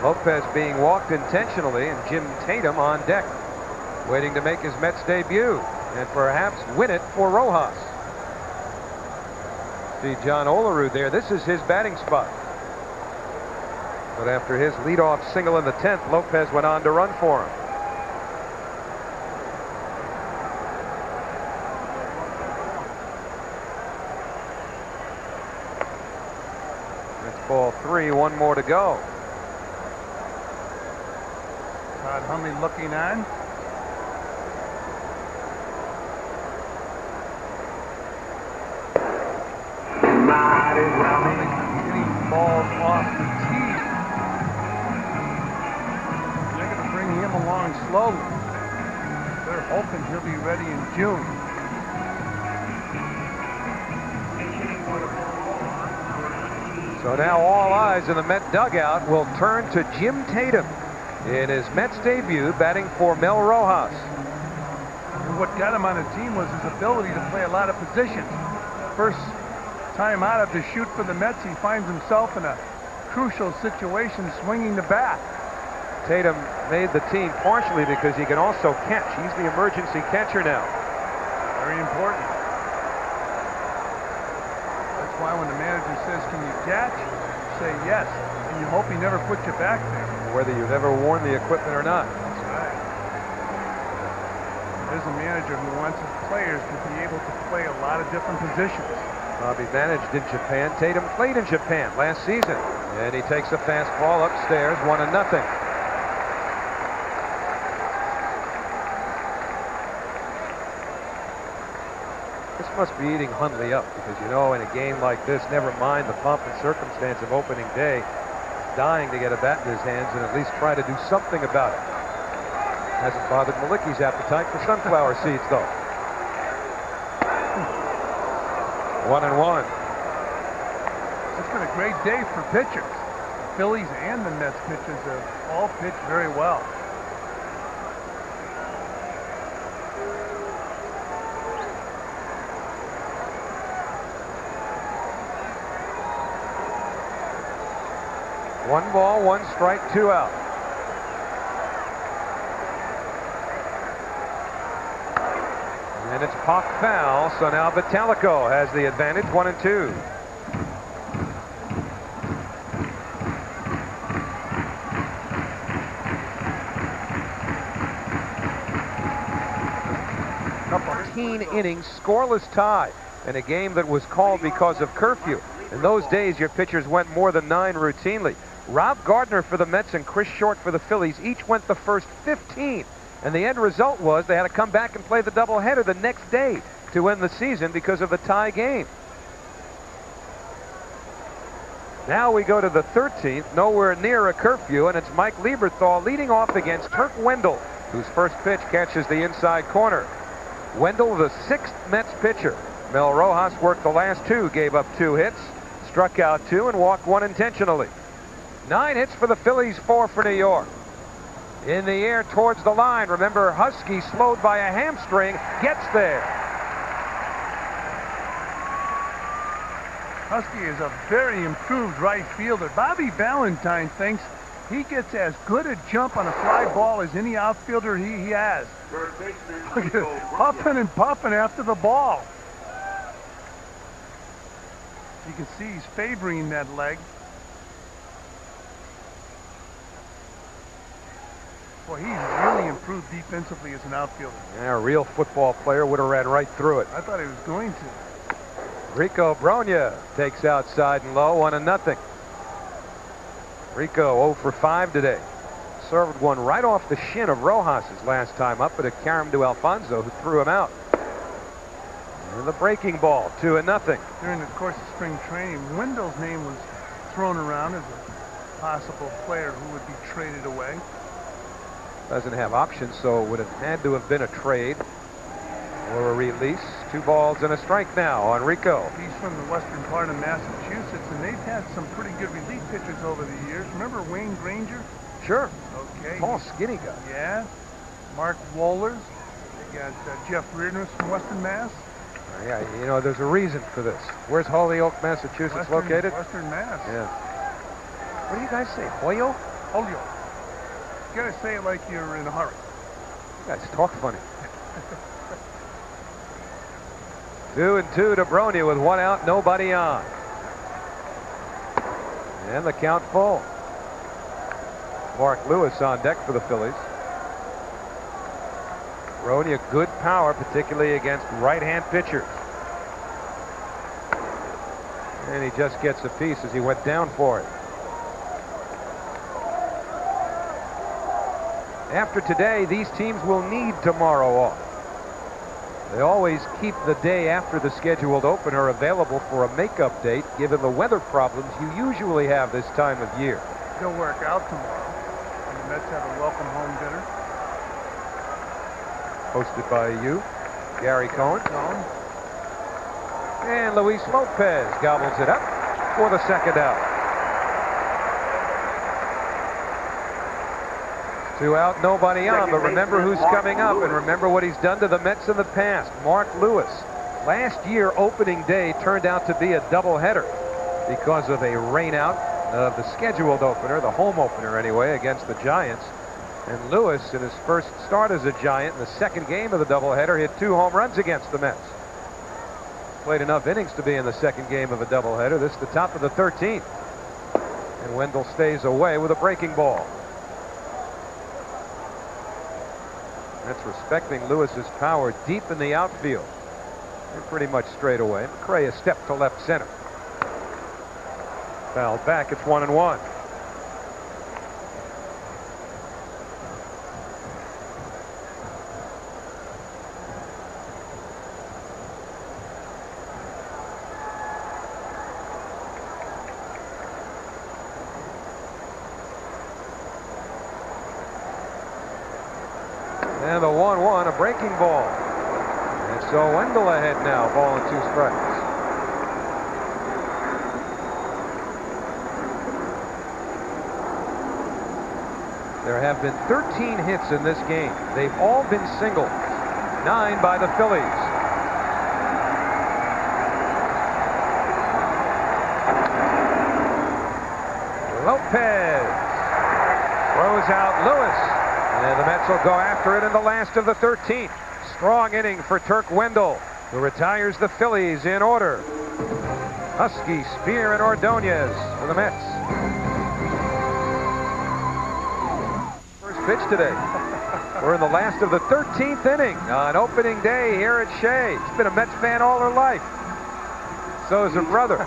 Lopez being walked intentionally, and Jim Tatum on deck, waiting to make his Mets debut and perhaps win it for Rojas. See John Olerud there. This is his batting spot. But after his leadoff single in the 10th, Lopez went on to run for him. It's ball 3, 1 more to go. Todd Hundley looking on. Hundley's hitting balls off the tee. They're going to bring him along slowly. They're hoping he'll be ready in June. So now all eyes in the Met dugout will turn to Jim Tatum in his Mets debut, batting for Mel Rojas. And what got him on the team was his ability to play a lot of positions. First time out of the shoot for the Mets, he finds himself in a crucial situation swinging the bat. Tatum made the team partially because he can also catch. He's the emergency catcher now. Very important. That's why when the manager says, "Can you catch?" you say yes, and you hope he never puts you back there. Whether you've ever worn the equipment or not. That's right. There's a manager who wants his players to be able to play a lot of different positions. Bobby managed in Japan. Tatum played in Japan last season. And he takes a fastball upstairs, 1-0. This must be eating Hundley up because, you know, in a game like this, never mind the pomp and circumstance of opening day, dying to get a bat in his hands and at least try to do something about it. Hasn't bothered Malicki's appetite for sunflower seeds, though. 1-1. It's been a great day for pitchers. The Phillies and the Mets pitchers have all pitched very well. One ball, 1 strike, 2 out. And it's popped foul, so now Vitalico has the advantage, 1-2. Couple 15 innings, scoreless tie in a game that was called because of curfew. In those days, your pitchers went more than 9 routinely. Rob Gardner for the Mets and Chris Short for the Phillies each went the first 15. And the end result was they had to come back and play the doubleheader the next day to win the season because of the tie game. Now we go to the 13th, nowhere near a curfew, and it's Mike Lieberthal leading off against Turk Wendell, whose first pitch catches the inside corner. Wendell, the 6th Mets pitcher Mel Rojas worked the last 2, gave up 2 hits, struck out 2, and walked 1 intentionally. 9 hits for the Phillies, 4 for New York. In the air towards the line. Remember, Husky slowed by a hamstring, gets there. Husky is a very improved right fielder. Bobby Valentine thinks he gets as good a jump on a fly ball as any outfielder he has. Look at huffing and puffing after the ball. You can see he's favoring that leg. Boy, he's really improved defensively as an outfielder. Yeah, a real football player would have ran right through it. I thought he was going to. Rico Bronya takes outside and low, 1-0. Rico 0 for 5 today. Served one right off the shin of Rojas's last time up, but it carried him to Alfonso, who threw him out. And the breaking ball, 2-0. During the course of spring training, Wendell's name was thrown around as a possible player who would be traded away. Doesn't have options, so it would have had to have been a trade or a release. 2 balls and a strike now on Rico. He's from the western part of Massachusetts, and they've had some pretty good relief pitchers over the years. Remember Wayne Granger? Sure. Okay. Tall, skinny guy. Yeah. Mark Wohlers. They got Jeff Reardon from Western Mass. Yeah, you know, there's a reason for this. Where's Holyoke, Massachusetts located? Western Mass. Yeah. What do you guys say? Holyoke? Holyoke. You gotta say it like you're in a hurry. You guys talk funny. 2-2 to Bronya with 1 out, nobody on. And the count full. Mark Lewis on deck for the Phillies. Bronya, good power, particularly against right-hand pitchers. And he just gets a piece as he went down for it. After today, these teams will need tomorrow off. They always keep the day after the scheduled opener available for a makeup date, given the weather problems you usually have this time of year. They'll work out tomorrow. And the Mets have a welcome home dinner. Hosted by you, Gary Cohen. And Luis Lopez gobbles it up for the 2nd out. 2 out, nobody on, but remember who's coming up, and remember what he's done to the Mets in the past. Mark Lewis. Last year, opening day turned out to be a doubleheader because of a rainout of the scheduled opener, the home opener anyway, against the Giants. And Lewis, in his first start as a Giant in the 2nd game of the doubleheader, hit 2 home runs against the Mets. Played enough innings to be in the 2nd game of a doubleheader. This is the top of the 13th. And Wendell stays away with a breaking ball. That's respecting Lewis's power deep in the outfield. They're pretty much straight away. McRae a step to left center. Fouled back. It's 1-1. And the 1-1, a breaking ball. And so Wendell ahead now, ball and 2 strikes. There have been 13 hits in this game. They've all been singles. 9 by the Phillies. Lopez throws out Lewis. And the Mets will go after it in the last of the 13th. Strong inning for Turk Wendell, who retires the Phillies in order. Husky, Spear, and Ordonez for the Mets. First pitch today. We're in the last of the 13th inning on opening day here at Shea. She's been a Mets fan all her life. So is her brother.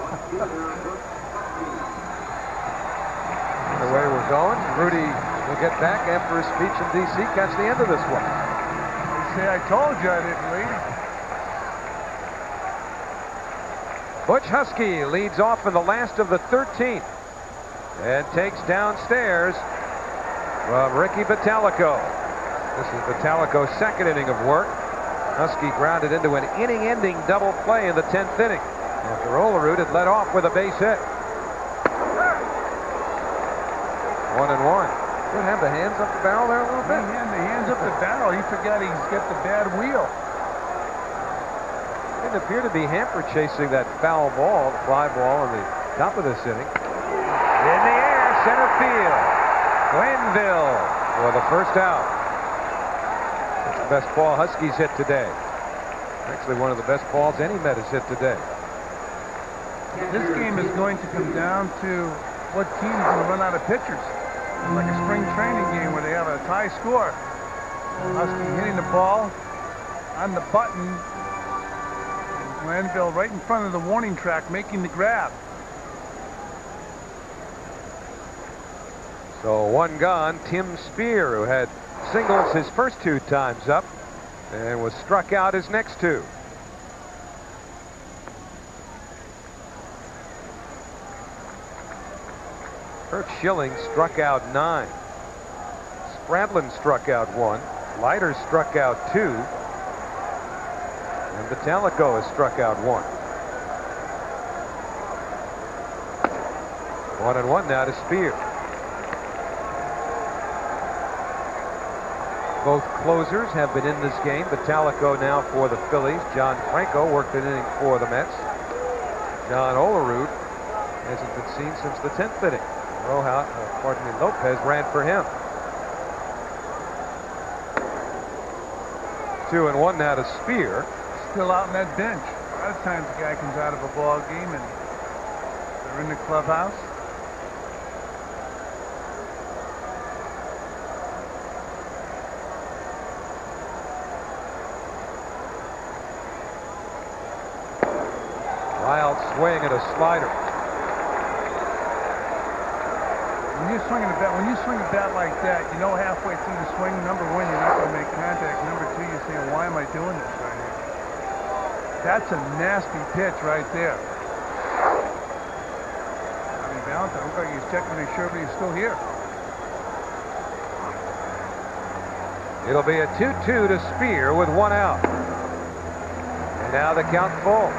The way we're going, Rudy will get back after his speech in D.C. Catch the end of this one. They say I told you I didn't lead. Butch Husky leads off in the last of the 13th and takes downstairs from Ricky Vitalico. This is Vitalico's 2nd inning of work. Husky grounded into an inning-ending double play in the 10th inning after Olerud had led off with a base hit. 1-1. Could have the hands up the barrel there a little bit. He had the hands up the barrel. He forgot he's got the bad wheel. Didn't appear to be hampered chasing that foul ball, the fly ball on the top of this inning. In the air, center field. Glanville for the first out. That's the best ball Huskies hit today. Actually, one of the best balls any Met has hit today. This game is going to come down to what team is going to run out of pitchers. Like a spring training game where they have a tie score. Husky hitting the ball on the button. Glanville right in front of the warning track making the grab. So one gone. Tim Spear, who had singles his first 2 times up and was struck out his next 2. Kurt Schilling struck out 9. Spradlin struck out 1. Leiter struck out 2. And Vitalico has struck out 1. 1-1 now to Spear. Both closers have been in this game. Vitalico now for the Phillies. John Franco worked an inning for the Mets. John Olerud hasn't been seen since the 10th inning. Lopez ran for him. 2-1 now to Spear. Still out on that bench. A lot of times the guy comes out of a ball game and they're in the clubhouse. Wild swing and a slider. When you swing a bat like that, you know halfway through the swing, number one, you're not going to make contact. Number two, you're saying, why am I doing this right here? That's a nasty pitch right there. I mean, Valentine looked like he's checking to make sure everybody's still here. It'll be a 2-2 to Spear with 1 out. And now the count full.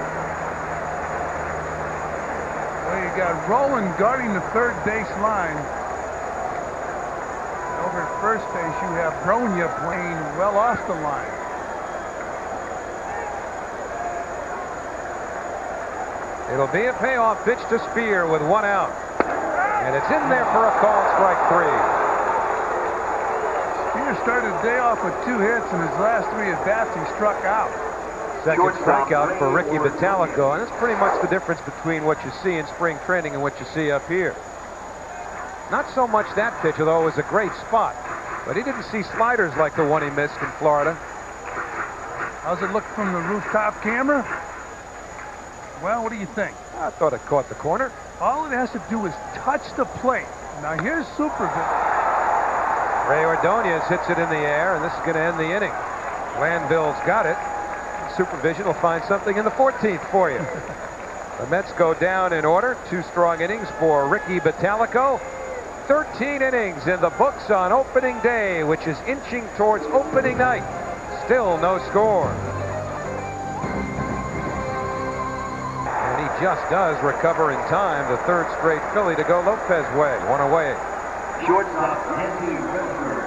Well, you got Rowland guarding the third base line. Over at first base, you have Bronya playing well off the line. It'll be a payoff pitch to Spear with 1 out. And it's in there for a call, strike 3. Spear started the day off with 2 hits, and his last 3 at-bats he struck out. Second strikeout for Ricky Vitalico, and that's pretty much the difference between what you see in spring training and what you see up here. Not so much that pitch, although it was a great spot, but he didn't see sliders like the one he missed in Florida. How's it look from the rooftop camera? Well, what do you think? I thought it caught the corner. All it has to do is touch the plate. Now here's Supervision. Ray Ordonez hits it in the air, and this is going to end the inning. Glanville's got it. Supervision will find something in the 14th for you. The Mets go down in order. 2 strong innings for Ricky Vitalico. 13 innings in the books on opening day, which is inching towards opening night. Still no score. And he just does recover in time. The 3rd straight Philly to go Lopez way. 1 away. Shortstop, Andy Redford.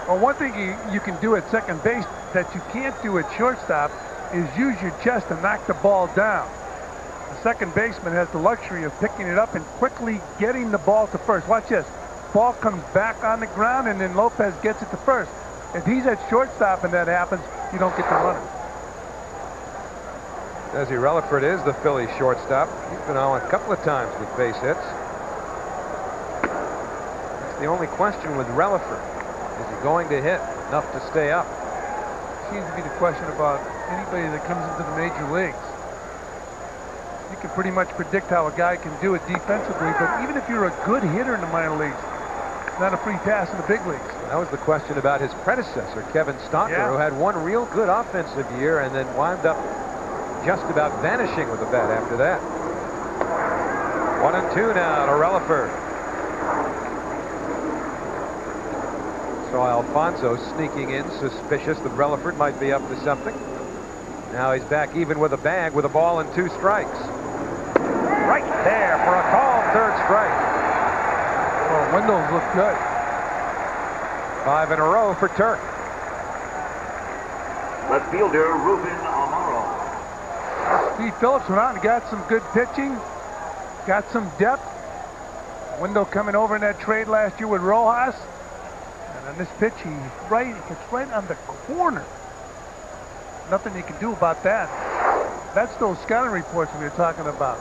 Well, one thing you can do at second base that you can't do at shortstop is use your chest to knock the ball down. The second baseman has the luxury of picking it up and quickly getting the ball to first. Watch this. Ball comes back on the ground, and then Lopez gets it to first. If he's at shortstop and that happens, you don't get the runner. Desi Relaford is the Phillies shortstop. He's been on a couple of times with base hits. That's the only question with Relaford. Is he going to hit enough to stay up? Seems to be the question about anybody that comes into the major leagues. You can pretty much predict how a guy can do it defensively, but even if you're a good hitter in the minor leagues, it's not a free pass in the big leagues. That was the question about his predecessor, Kevin Stotler, who had one real good offensive year and then wound up just about vanishing with the bat after that. 1-2 now to Relaford. Saw Alfonso sneaking in, suspicious that Relaford might be up to something. Now he's back even with a bag with a ball and 2 strikes. Right there for a called 3rd strike. Well, Wendell's look good. 5 in a row for Turk. Left fielder Ruben Amaro. Steve Phillips went out and got some good pitching, got some depth. Wendell coming over in that trade last year with Rojas. And on this pitch, he gets right on the corner. Nothing you can do about that. That's those scouting reports we were talking about.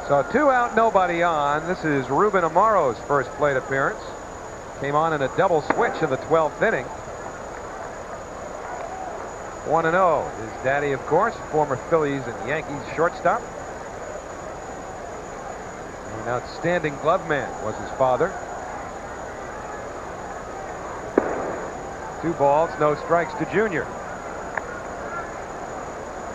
So 2 out, nobody on. This is Ruben Amaro's first plate appearance. Came on in a double switch in the 12th inning. 1-0. His daddy, of course, former Phillies and Yankees shortstop. An outstanding glove man was his father. 2 balls, no strikes to Junior.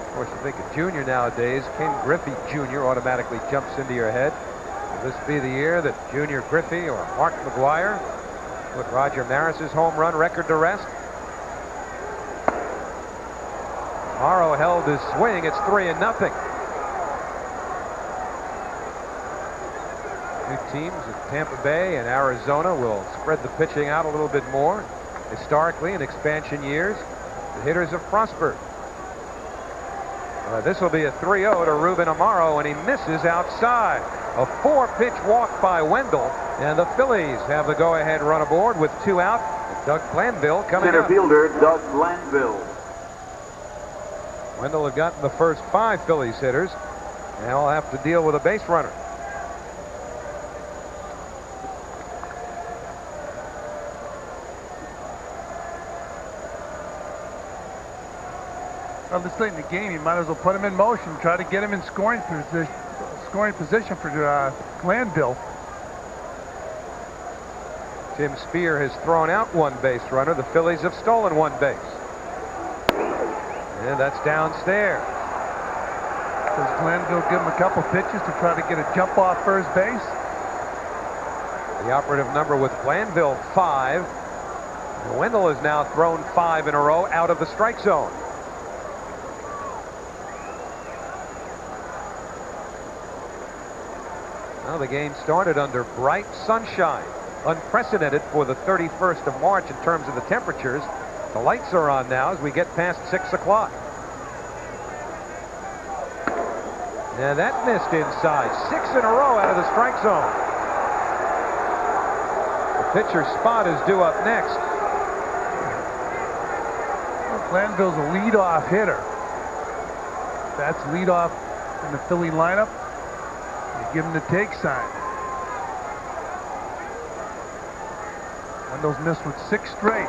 Of course, you think of Junior nowadays, Ken Griffey Jr. automatically jumps into your head. Will this be the year that Junior Griffey or Mark McGuire put Roger Maris's home run record to rest? Morrow held his swing. It's 3-0. 2 teams in Tampa Bay and Arizona will spread the pitching out a little bit more. Historically, in expansion years, the hitters have prospered. This will be a 3-0 to Ruben Amaro, and he misses outside. A 4-pitch walk by Wendell, and the Phillies have the go-ahead run aboard with 2 out. Doug Glanville coming up. Center fielder Doug Glanville. Wendell had gotten the first 5 Phillies hitters. Now he'll have to deal with a base runner. Well, this late in the game, you might as well put him in motion, try to get him in scoring position for Glanville. Tim Spear has thrown out 1 base runner. The Phillies have stolen 1 base. And that's downstairs. Does Glanville give him a couple pitches to try to get a jump off first base? The operative number with Glanville, 5. And Wendell has now thrown 5 in a row out of the strike zone. Well, the game started under bright sunshine. Unprecedented for the 31st of March in terms of the temperatures. The lights are on now as we get past 6 o'clock. And that missed inside. 6 in a row out of the strike zone. The pitcher's spot is due up next. Well, Glanville's a leadoff hitter. That's leadoff in the Philly lineup. You give him the take sign. Wendell's missed with 6 straight.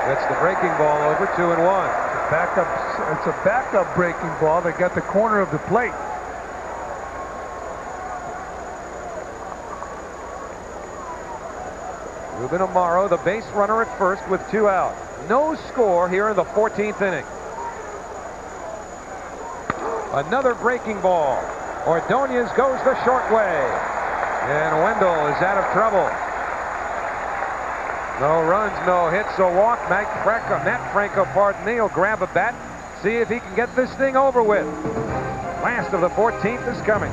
That's the breaking ball over, 2-1. It's a backup breaking ball that got the corner of the plate. Ruben Amaro, the base runner at first with 2 out. No score here in the 14th inning. Another breaking ball. Ordonez goes the short way. And Wendell is out of trouble. No runs, no hits, a walk. Matt Franco, pardon me, will grab a bat. See if he can get this thing over with. Last of the 14th is coming.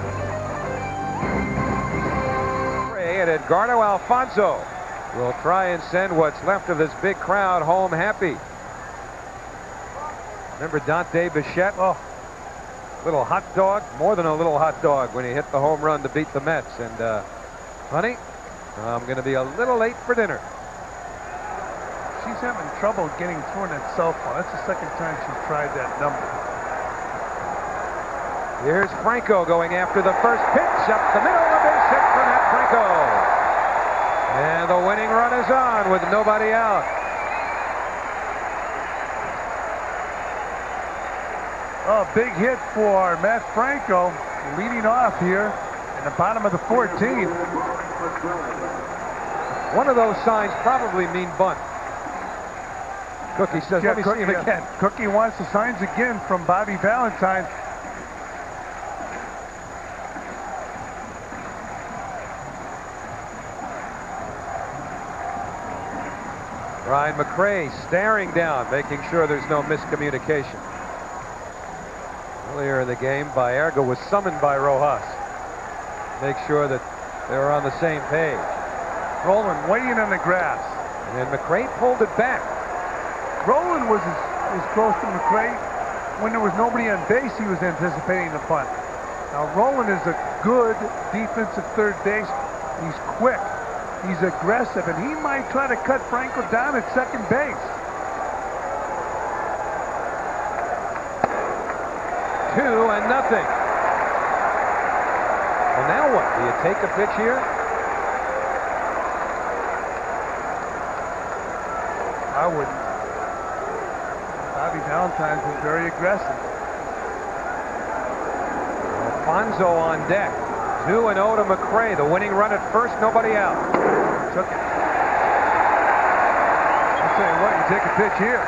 And Edgardo Alfonso will try and send what's left of this big crowd home happy. Remember Dante Bichette? Oh, little hot dog, more than a little hot dog when he hit the home run to beat the Mets. And honey, I'm going to be a little late for dinner. She's having trouble getting through on that cell phone. That's the second time she's tried that number. Here's Franco going after the first pitch up the middle. A base hit for Matt Franco. And the winning run is on with nobody out. Oh, big hit for Matt Franco, leading off here in the bottom of the 14th. One of those signs probably mean bunt. Cookie says, let me see him again. Cookie wants the signs again from Bobby Valentine. Brian McRae staring down, making sure there's no miscommunication. Earlier in the game, Baerga was summoned by Rojas. Make sure that they were on the same page. Roland waiting on the grass. And then McRae pulled it back. Roland was as close to McRae. When there was nobody on base, he was anticipating the punt. Now, Roland is a good defensive third base. He's quick. He's aggressive, and he might try to cut Franco down at second base. 2-0. Well, now what? Do you take a pitch here? I wouldn't. Bobby Valentine's was very aggressive. Alfonso on deck. 2-0 to McRae. The winning run at first, nobody out. Took it. I'll tell you what, you take a pitch here.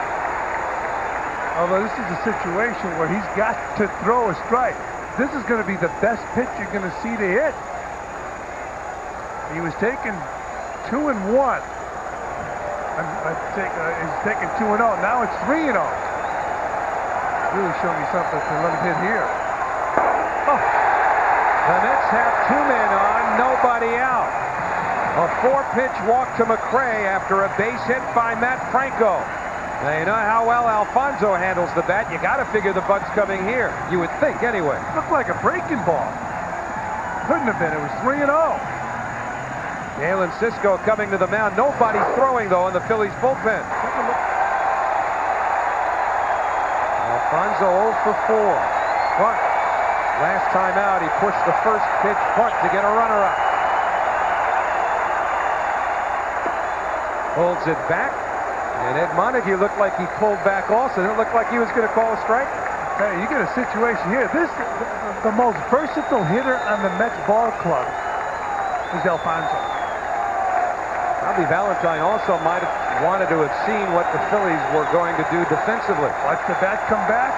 Although this is a situation where he's got to throw a strike. This is going to be the best pitch you're going to see to hit. He was taking 2-1. He's taking 2-0. Now it's 3-0. Really show me something to let him hit here. Oh. The Mets have 2 men on, nobody out. A 4-pitch walk to McRae after a base hit by Matt Franco. Now, you know how well Alfonso handles the bat. You got to figure the bunt's coming here. You would think, anyway. Looked like a breaking ball. Couldn't have been. It was 3-0. Galen Cisco coming to the mound. Nobody throwing, though, in the Phillies bullpen. Alfonso 0 for 4. Punt. Last time out, he pushed the first pitch punt to get a runner up. Holds it back. And Ed Montague looked like he pulled back also. It looked like he was going to call a strike. Hey, you get a situation here. The most versatile hitter on the Mets ball club is Alfonso. Bobby Valentine also might have wanted to have seen what the Phillies were going to do defensively. Watch the bat come back.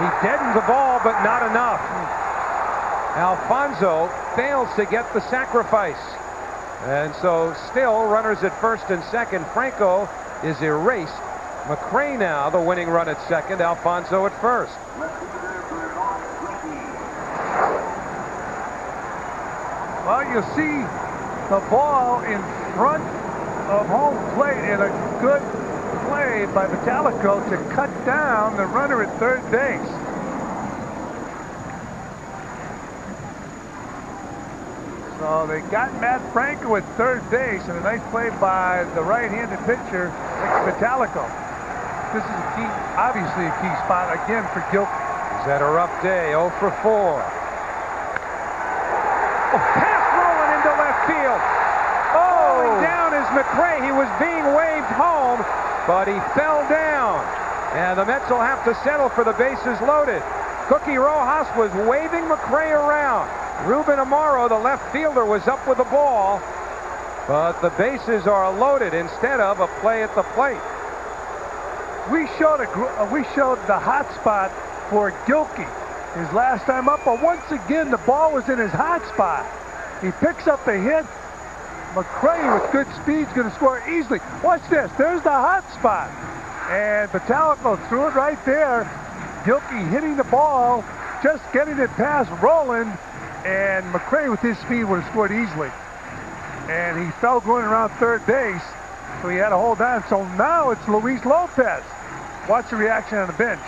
He deadened the ball, but not enough. Alfonso fails to get the sacrifice. And so still runners at first and second. Franco is erased. McRae now the winning run at second. Alfonso at first. Well, you see the ball in front of home plate, and a good play by Vitalico to cut down the runner at third base. So they got Matt Franco at third base, and a nice play by the right-handed pitcher, Vitalico. This is a key, obviously a key spot again for Gilkey. He's had a rough day, 0 for 4. Oh, pass rolling into left field. Oh, down is McRae. He was being waved home, but he fell down. And the Mets will have to settle for the bases loaded. Cookie Rojas was waving McRae around. Ruben Amaro, the left fielder, was up with the ball, but the bases are loaded instead of a play at the plate. We showed the hot spot for Gilkey his last time up, but once again the ball was in his hot spot. He picks up the hit. McRae with good speed is going to score easily. Watch this. There's the hot spot, and Vitalico threw it right there. Gilkey hitting the ball, just getting it past Roland. And McRae with his speed would have scored easily. And he fell going around third base, so he had to hold on. So now it's Luis Lopez. Watch the reaction on the bench.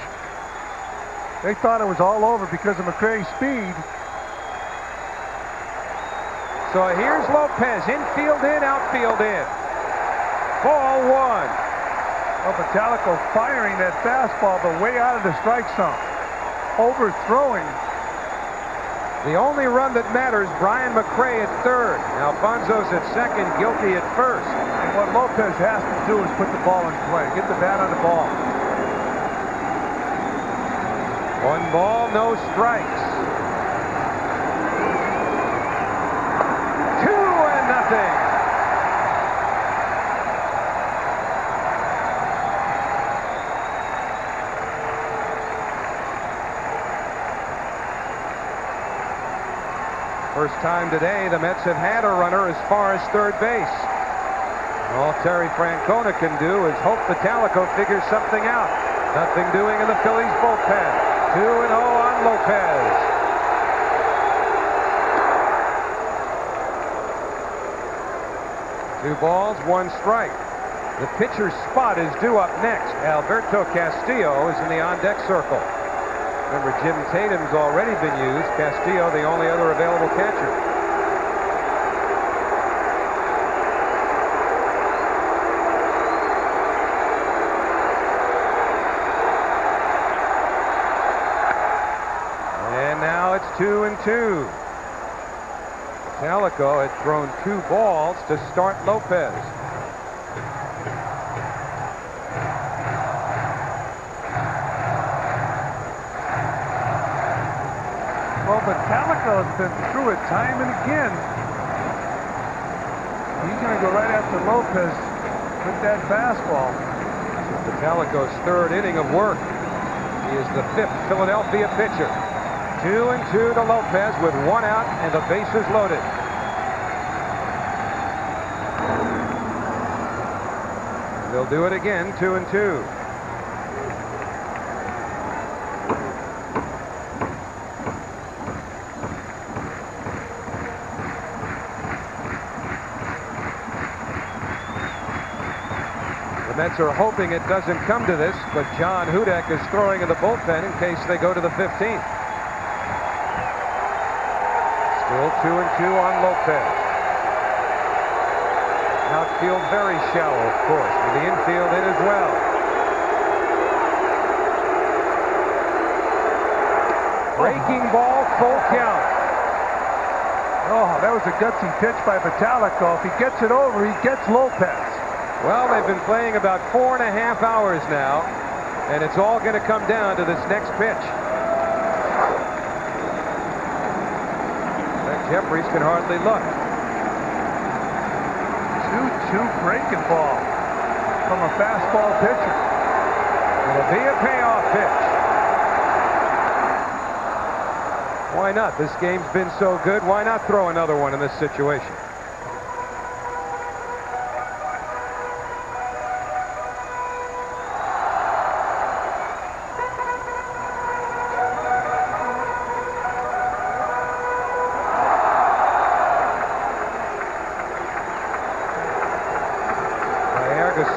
They thought it was all over because of McRae's speed. So here's Lopez, infield in, outfield in. Ball 1. Well, Vitalico firing that fastball, but way out of the strike zone. Overthrowing. The only run that matters, Brian McRae at third. Alfonso's at second, Gilkey at first. And what Lopez has to do is put the ball in play. Get the bat on the ball. 1 ball, no strikes. 2-0. First time today the Mets have had a runner as far as third base. All Terry Francona can do is hope Vitalico figures something out. Nothing doing in the Phillies bullpen. 2-0 on Lopez. Two balls, one strike. The pitcher's spot is due up next. Alberto Castillo is in the on-deck circle. Remember, Jim Tatum's already been used. Castillo, the only other available catcher. And now it's 2-2. Vitalico had thrown 2 balls to start Lopez. Vitalico has been through it time and again. He's going to go right after Lopez with that fastball. Vitalico's 3rd inning of work. He is the 5th Philadelphia pitcher. 2-2 to Lopez with 1 out and the bases loaded. They'll do it again, 2-2. The Mets are hoping it doesn't come to this, but John Hudek is throwing in the bullpen in case they go to the 15th. Still 2-2 on Lopez. Outfield very shallow, of course, with the infield in as well. Breaking ball, full count. Oh, that was a gutsy pitch by Vitalico. If he gets it over, he gets Lopez. Well, they've been playing about 4.5 hours now, and it's all going to come down to this next pitch. Brett Jeffries can hardly look. 2-2 breaking ball from a fastball pitcher. It'll be a payoff pitch. Why not? This game's been so good. Why not throw another one in this situation?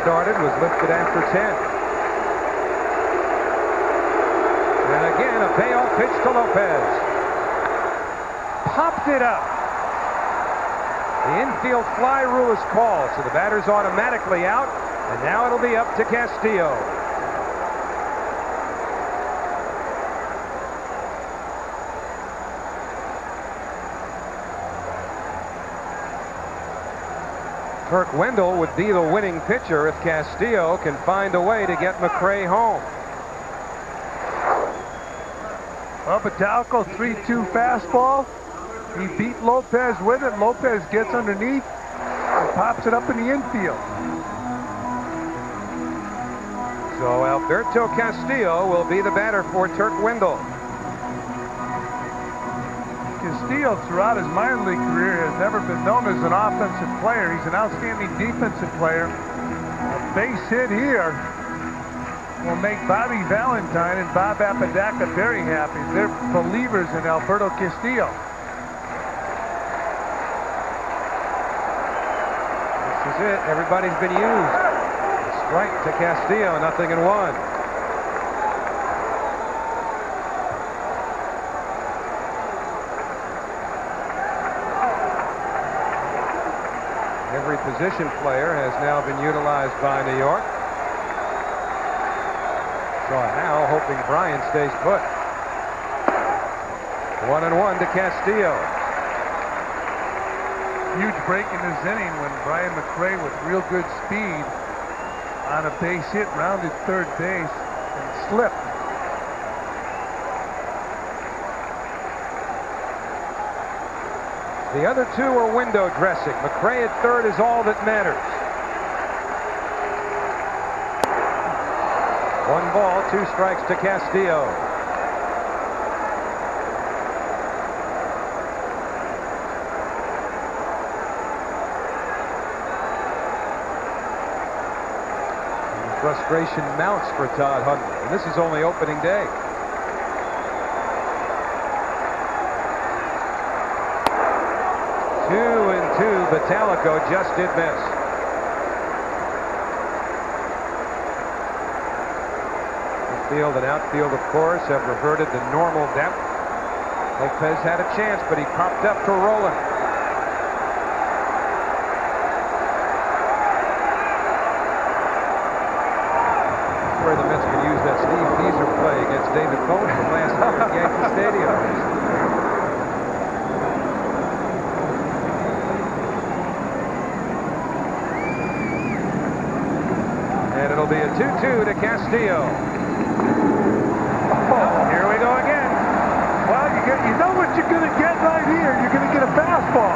Started, was lifted after 10. And again, a payoff pitch to Lopez. Popped it up. The infield fly rule is called, so the batter's automatically out, and now it'll be up to Castillo. Kirk Wendell would be the winning pitcher if Castillo can find a way to get McRae home. Well, Vitalico 3-2 fastball. He beat Lopez with it. Lopez gets underneath and pops it up in the infield. So Alberto Castillo will be the batter for Turk Wendell. Castillo, throughout his minor league career, has never been known as an offensive player. He's an outstanding defensive player. A base hit here will make Bobby Valentine and Bob Apodaca very happy. They're believers in Alberto Castillo. This is it. Everybody's been used. A strike to Castillo, 0-1. Every position player has now been utilized by New York. So Hal hoping Bryan stays put. 1-1 to Castillo. Huge break in this inning when Brian McRae with real good speed on a base hit rounded third base and slipped. The other two are window dressing. McRae at third is all that matters. 1 ball, 2 strikes to Castillo. Frustration mounts for Todd Hundley, and this is only opening day. Two and two. Vitalico just did miss. Infield and outfield, of course, have reverted to normal depth. Lopez had a chance, but he popped up to Roland. Where the Mets can use that Steve Deezer play against David Bone from last night at Yankee Stadium. And it'll be a 2-2 to Castillo. Oh, here we go again. Well, you know what you're going to get right here. You're going to get a fastball.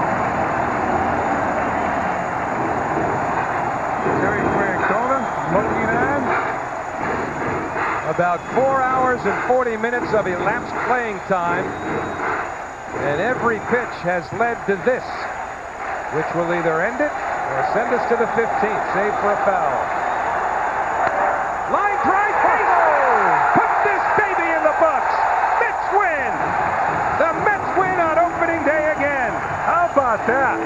Terry Francona looking on. About 4 hours and 40 minutes of elapsed playing time. And every pitch has led to this, which will either end it or send us to the 15th, save for a foul. Line drive, put this baby in the books. Mets win. The Mets win on opening day again. How about that?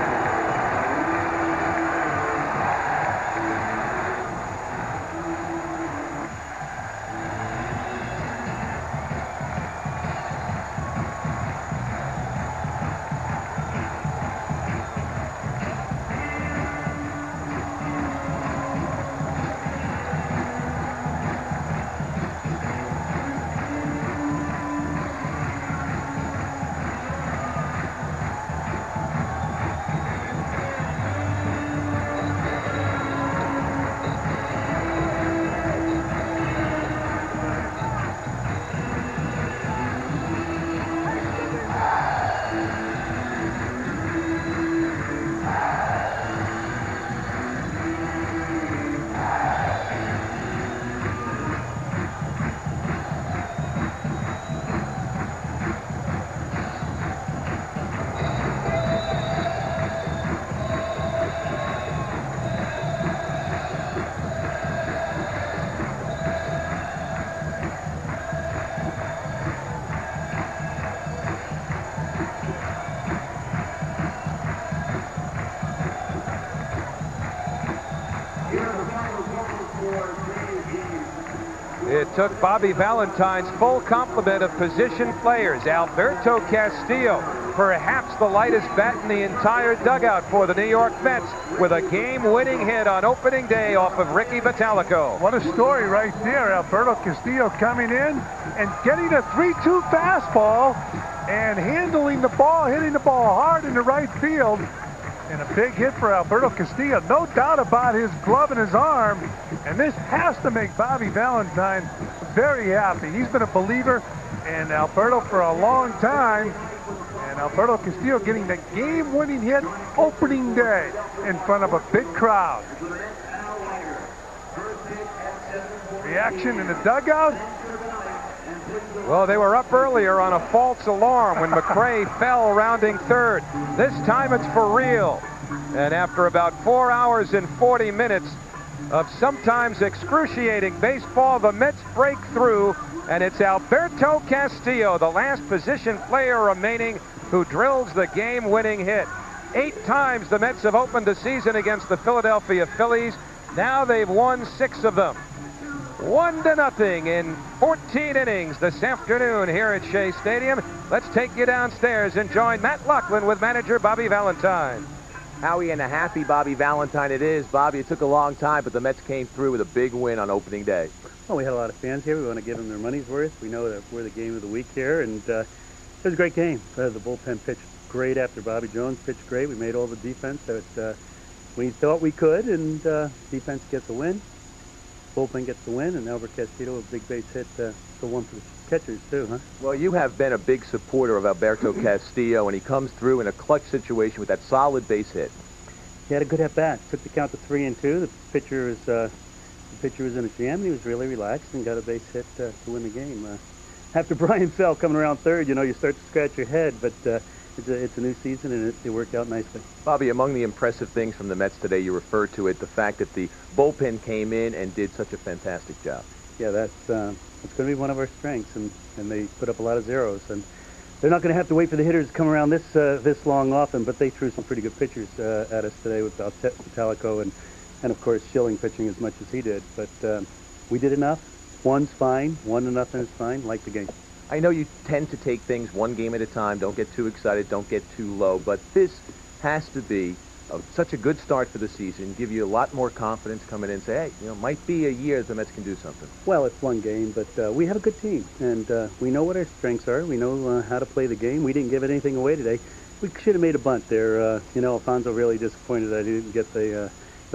It took Bobby Valentine's full complement of position players. Alberto Castillo, perhaps the lightest bat in the entire dugout for the New York Mets, with a game-winning hit on opening day off of Ricky Vitalico. What a story right there. Alberto Castillo coming in and getting a 3-2 fastball and handling the ball, hitting the ball hard in the right field. And a big hit for Alberto Castillo. No doubt about his glove in his arm. And this has to make Bobby Valentine very happy. He's been a believer in Alberto for a long time. And Alberto Castillo getting the game-winning hit opening day in front of a big crowd. Reaction in the dugout. Well, they were up earlier on a false alarm when McRae fell rounding third. This time it's for real. And after about 4 hours and 40 minutes of sometimes excruciating baseball, the Mets break through, and it's Alberto Castillo, the last position player remaining, who drills the game-winning hit. 8 times the Mets have opened the season against the Philadelphia Phillies. Now they've won 6 of them. 1-0 in 14 innings this afternoon here at Shea Stadium. Let's take you downstairs and join Matt Loughlin with manager Bobby Valentine. Howie, and a happy Bobby Valentine it is. Bobby, it took a long time, but the Mets came through with a big win on opening day. Well, we had a lot of fans here. We want to give them their money's worth. We know that we're the game of the week here, and it was a great game. The bullpen pitched great after Bobby Jones pitched great. We made all the defense that we thought we could, and defense gets a win. Bullpen gets the win, and Albert Castillo, a big base hit, the one for the catchers too, huh? Well, you have been a big supporter of Alberto Castillo, and he comes through in a clutch situation with that solid base hit. He had a good at-bat. Took the count to 3-2. The pitcher was in a jam, and he was really relaxed and got a base hit to win the game. After Brian fell coming around third, you know, you start to scratch your head, but it's a new season, and it worked out nicely. Bobby, among the impressive things from the Mets today, you referred to it, the fact that the bullpen came in and did such a fantastic job. Yeah, that's going to be one of our strengths, and they put up a lot of zeros. And they're not going to have to wait for the hitters to come around this long often, but they threw some pretty good pitchers at us today with Vitalico and of course Schilling pitching as much as he did. But we did enough. One's fine. 1-0 is fine. Like the game. I know you tend to take things one game at a time. Don't get too excited. Don't get too low. But this has to be such a good start for the season. Give you a lot more confidence coming in and say, hey, might be a year the Mets can do something. Well, it's one game, but we have a good team, and we know what our strengths are. We know how to play the game. We didn't give anything away today. We should have made a bunt there. Alfonso really disappointed that he didn't get the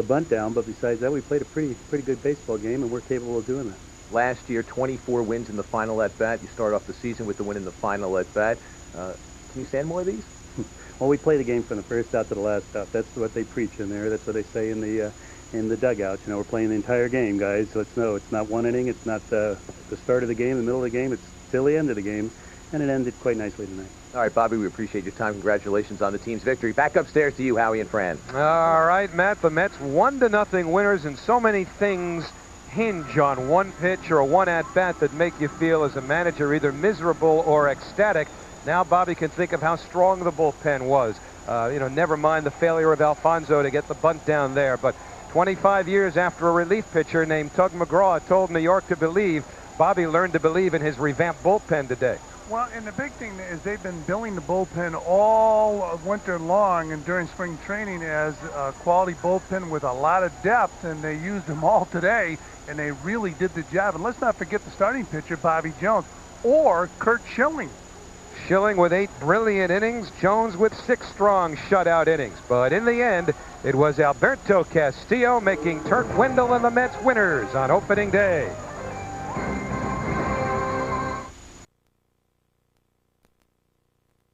bunt down, but besides that, we played a pretty good baseball game, and we're capable of doing that. Last year, 24 wins in the final at-bat. You start off the season with the win in the final at-bat. Can you stand more of these? Well, we play the game from the first out to the last out. That's what they preach in there. That's what they say in the dugouts. We're playing the entire game, guys. Let's know it's not one inning. It's not the start of the game, the middle of the game. It's till the end of the game, and it ended quite nicely tonight. All right, Bobby, we appreciate your time. Congratulations on the team's victory. Back upstairs to you, Howie and Fran. All right, Matt, the Mets 1-0 winners, and so many things hinge on one pitch or one at-bat that make you feel as a manager either miserable or ecstatic. Now Bobby can think of how strong the bullpen was. Never mind the failure of Alfonso to get the bunt down there. But 25 years after a relief pitcher named Tug McGraw told New York to believe, Bobby learned to believe in his revamped bullpen today. Well, and the big thing is they've been billing the bullpen all winter long and during spring training as a quality bullpen with a lot of depth, and they used them all today, and they really did the job. And let's not forget the starting pitcher, Bobby Jones, or Curt Schilling. Schilling with 8 brilliant innings, Jones with 6 strong shutout innings. But in the end, it was Alberto Castillo making Turk Wendell and the Mets winners on opening day.